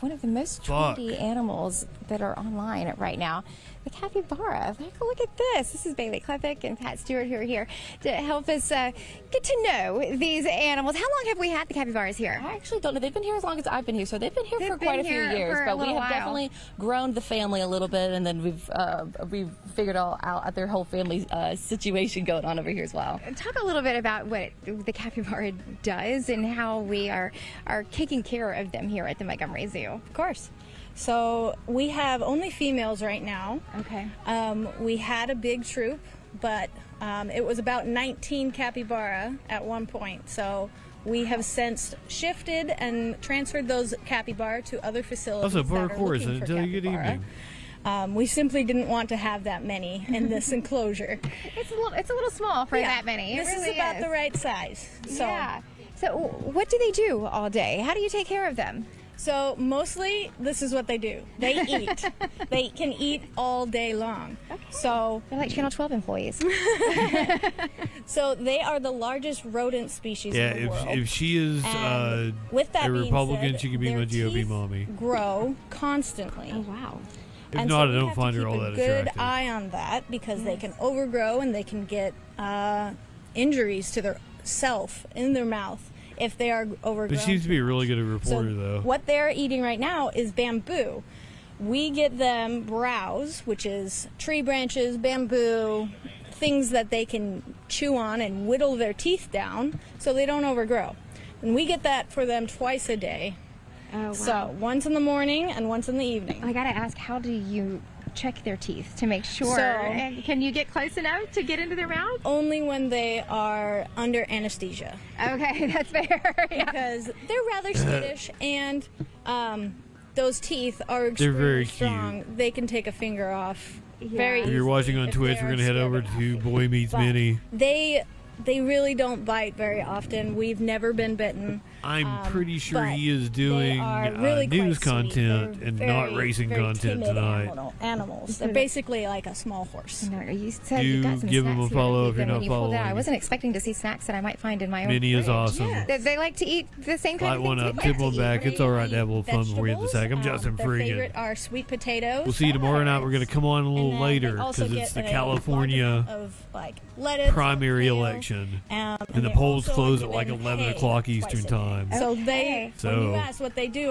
[SPEAKER 22] one of the most trendy animals that are online right now, the capybara. Look at this. This is Bailey Klepek and Pat Stewart who are here to help us get to know these animals. How long have we had the capybaras here?
[SPEAKER 25] I actually don't know. They've been here as long as I've been here, so they've been here for quite a few years. But we have definitely grown the family a little bit, and then we've figured out their whole family situation going on over here as well.
[SPEAKER 22] Talk a little bit about what the capybara does and how we are taking care of them here at the Montgomery Zoo.
[SPEAKER 27] Of course. So we have only females right now.
[SPEAKER 22] Okay.
[SPEAKER 27] We had a big troop, but it was about 19 capybara at one point. So we have since shifted and transferred those capybara to other facilities.
[SPEAKER 5] That's a
[SPEAKER 27] that are
[SPEAKER 5] parkour,
[SPEAKER 27] looking
[SPEAKER 5] isn't
[SPEAKER 27] for
[SPEAKER 5] it? Good
[SPEAKER 27] capybara.
[SPEAKER 5] evening.
[SPEAKER 27] We simply didn't want to have that many in this enclosure.
[SPEAKER 22] It's a little small for that many.
[SPEAKER 27] This
[SPEAKER 22] really
[SPEAKER 27] is about the right size. So.
[SPEAKER 22] Yeah. So what do they do all day? How do you take care of them?
[SPEAKER 27] So mostly this is what they do. They eat. They can eat all day long.
[SPEAKER 22] Okay.
[SPEAKER 27] So
[SPEAKER 22] they're like Channel 12 employees.
[SPEAKER 27] So they are the largest rodent species in the world.
[SPEAKER 5] If she is
[SPEAKER 27] with that
[SPEAKER 5] a
[SPEAKER 27] being
[SPEAKER 5] Republican,
[SPEAKER 27] said,
[SPEAKER 5] she could be my
[SPEAKER 27] their
[SPEAKER 5] GOP
[SPEAKER 27] teeth
[SPEAKER 5] mommy.
[SPEAKER 27] grow constantly.
[SPEAKER 22] Oh wow.
[SPEAKER 5] If
[SPEAKER 27] And
[SPEAKER 5] not,
[SPEAKER 27] so
[SPEAKER 5] I
[SPEAKER 27] we
[SPEAKER 5] don't
[SPEAKER 27] have to
[SPEAKER 5] find her
[SPEAKER 27] keep
[SPEAKER 5] all
[SPEAKER 27] a
[SPEAKER 5] that
[SPEAKER 27] good
[SPEAKER 5] attractive.
[SPEAKER 27] eye on that because they can overgrow and they can get injuries to their self in their mouth if they are overgrown.
[SPEAKER 5] But she seems to be a really good reporter, though.
[SPEAKER 27] What they're eating right now is bamboo. We get them browse, which is tree branches, bamboo, things that they can chew on and whittle their teeth down so they don't overgrow. And we get that for them twice a day.
[SPEAKER 22] Oh, wow.
[SPEAKER 27] So once in the morning and once in the evening.
[SPEAKER 22] I gotta ask, how do you check their teeth to make sure?
[SPEAKER 27] So,
[SPEAKER 22] and can you get close enough to get into their mouth?
[SPEAKER 27] Only when they are under anesthesia.
[SPEAKER 22] Okay, that's fair. Yeah.
[SPEAKER 27] Because they're rather skittish, and those teeth are extremely
[SPEAKER 5] very
[SPEAKER 27] strong.
[SPEAKER 5] cute.
[SPEAKER 27] They can take a finger off very
[SPEAKER 5] If you're watching on
[SPEAKER 27] if
[SPEAKER 5] Twitch,
[SPEAKER 27] they're
[SPEAKER 5] we're going to head over to Boy Meets
[SPEAKER 27] But
[SPEAKER 5] Minnie.
[SPEAKER 27] They really don't bite very often. We've never been bitten.
[SPEAKER 5] I'm pretty sure
[SPEAKER 27] but
[SPEAKER 5] he is
[SPEAKER 27] they
[SPEAKER 5] doing
[SPEAKER 27] are really
[SPEAKER 5] news
[SPEAKER 27] quite sweet.
[SPEAKER 5] content
[SPEAKER 27] They're
[SPEAKER 5] and
[SPEAKER 27] very,
[SPEAKER 5] not racing
[SPEAKER 27] very
[SPEAKER 5] content
[SPEAKER 27] timid
[SPEAKER 5] tonight.
[SPEAKER 27] Animals. They're basically like a small horse.
[SPEAKER 22] No, you said
[SPEAKER 5] Do
[SPEAKER 22] you got some
[SPEAKER 5] give them
[SPEAKER 22] snacks
[SPEAKER 5] a
[SPEAKER 22] here
[SPEAKER 5] follow
[SPEAKER 22] to
[SPEAKER 5] if
[SPEAKER 22] feed
[SPEAKER 5] you're
[SPEAKER 22] them
[SPEAKER 5] not
[SPEAKER 22] when you pulled out. I
[SPEAKER 5] following.
[SPEAKER 22] wasn't expecting to see snacks that I might find in my own
[SPEAKER 5] Minnie is
[SPEAKER 22] fridge.
[SPEAKER 5] awesome.
[SPEAKER 22] Yeah. They like to eat the same kind
[SPEAKER 5] Light
[SPEAKER 22] of
[SPEAKER 5] one
[SPEAKER 22] things
[SPEAKER 5] up,
[SPEAKER 22] we
[SPEAKER 5] tip
[SPEAKER 22] like to
[SPEAKER 5] one
[SPEAKER 22] eat.
[SPEAKER 5] back. It's all right to have a little fun for you at the sec. I'm Justin
[SPEAKER 27] Their
[SPEAKER 5] Freakin.
[SPEAKER 27] favorite are sweet potatoes.
[SPEAKER 5] We'll see you tomorrow night. We're going to come on a little later because it's the California
[SPEAKER 27] lettuce,
[SPEAKER 5] primary election. And the polls close at like 11 o'clock Eastern time.
[SPEAKER 27] So they, when
[SPEAKER 5] So
[SPEAKER 27] you ask what they do,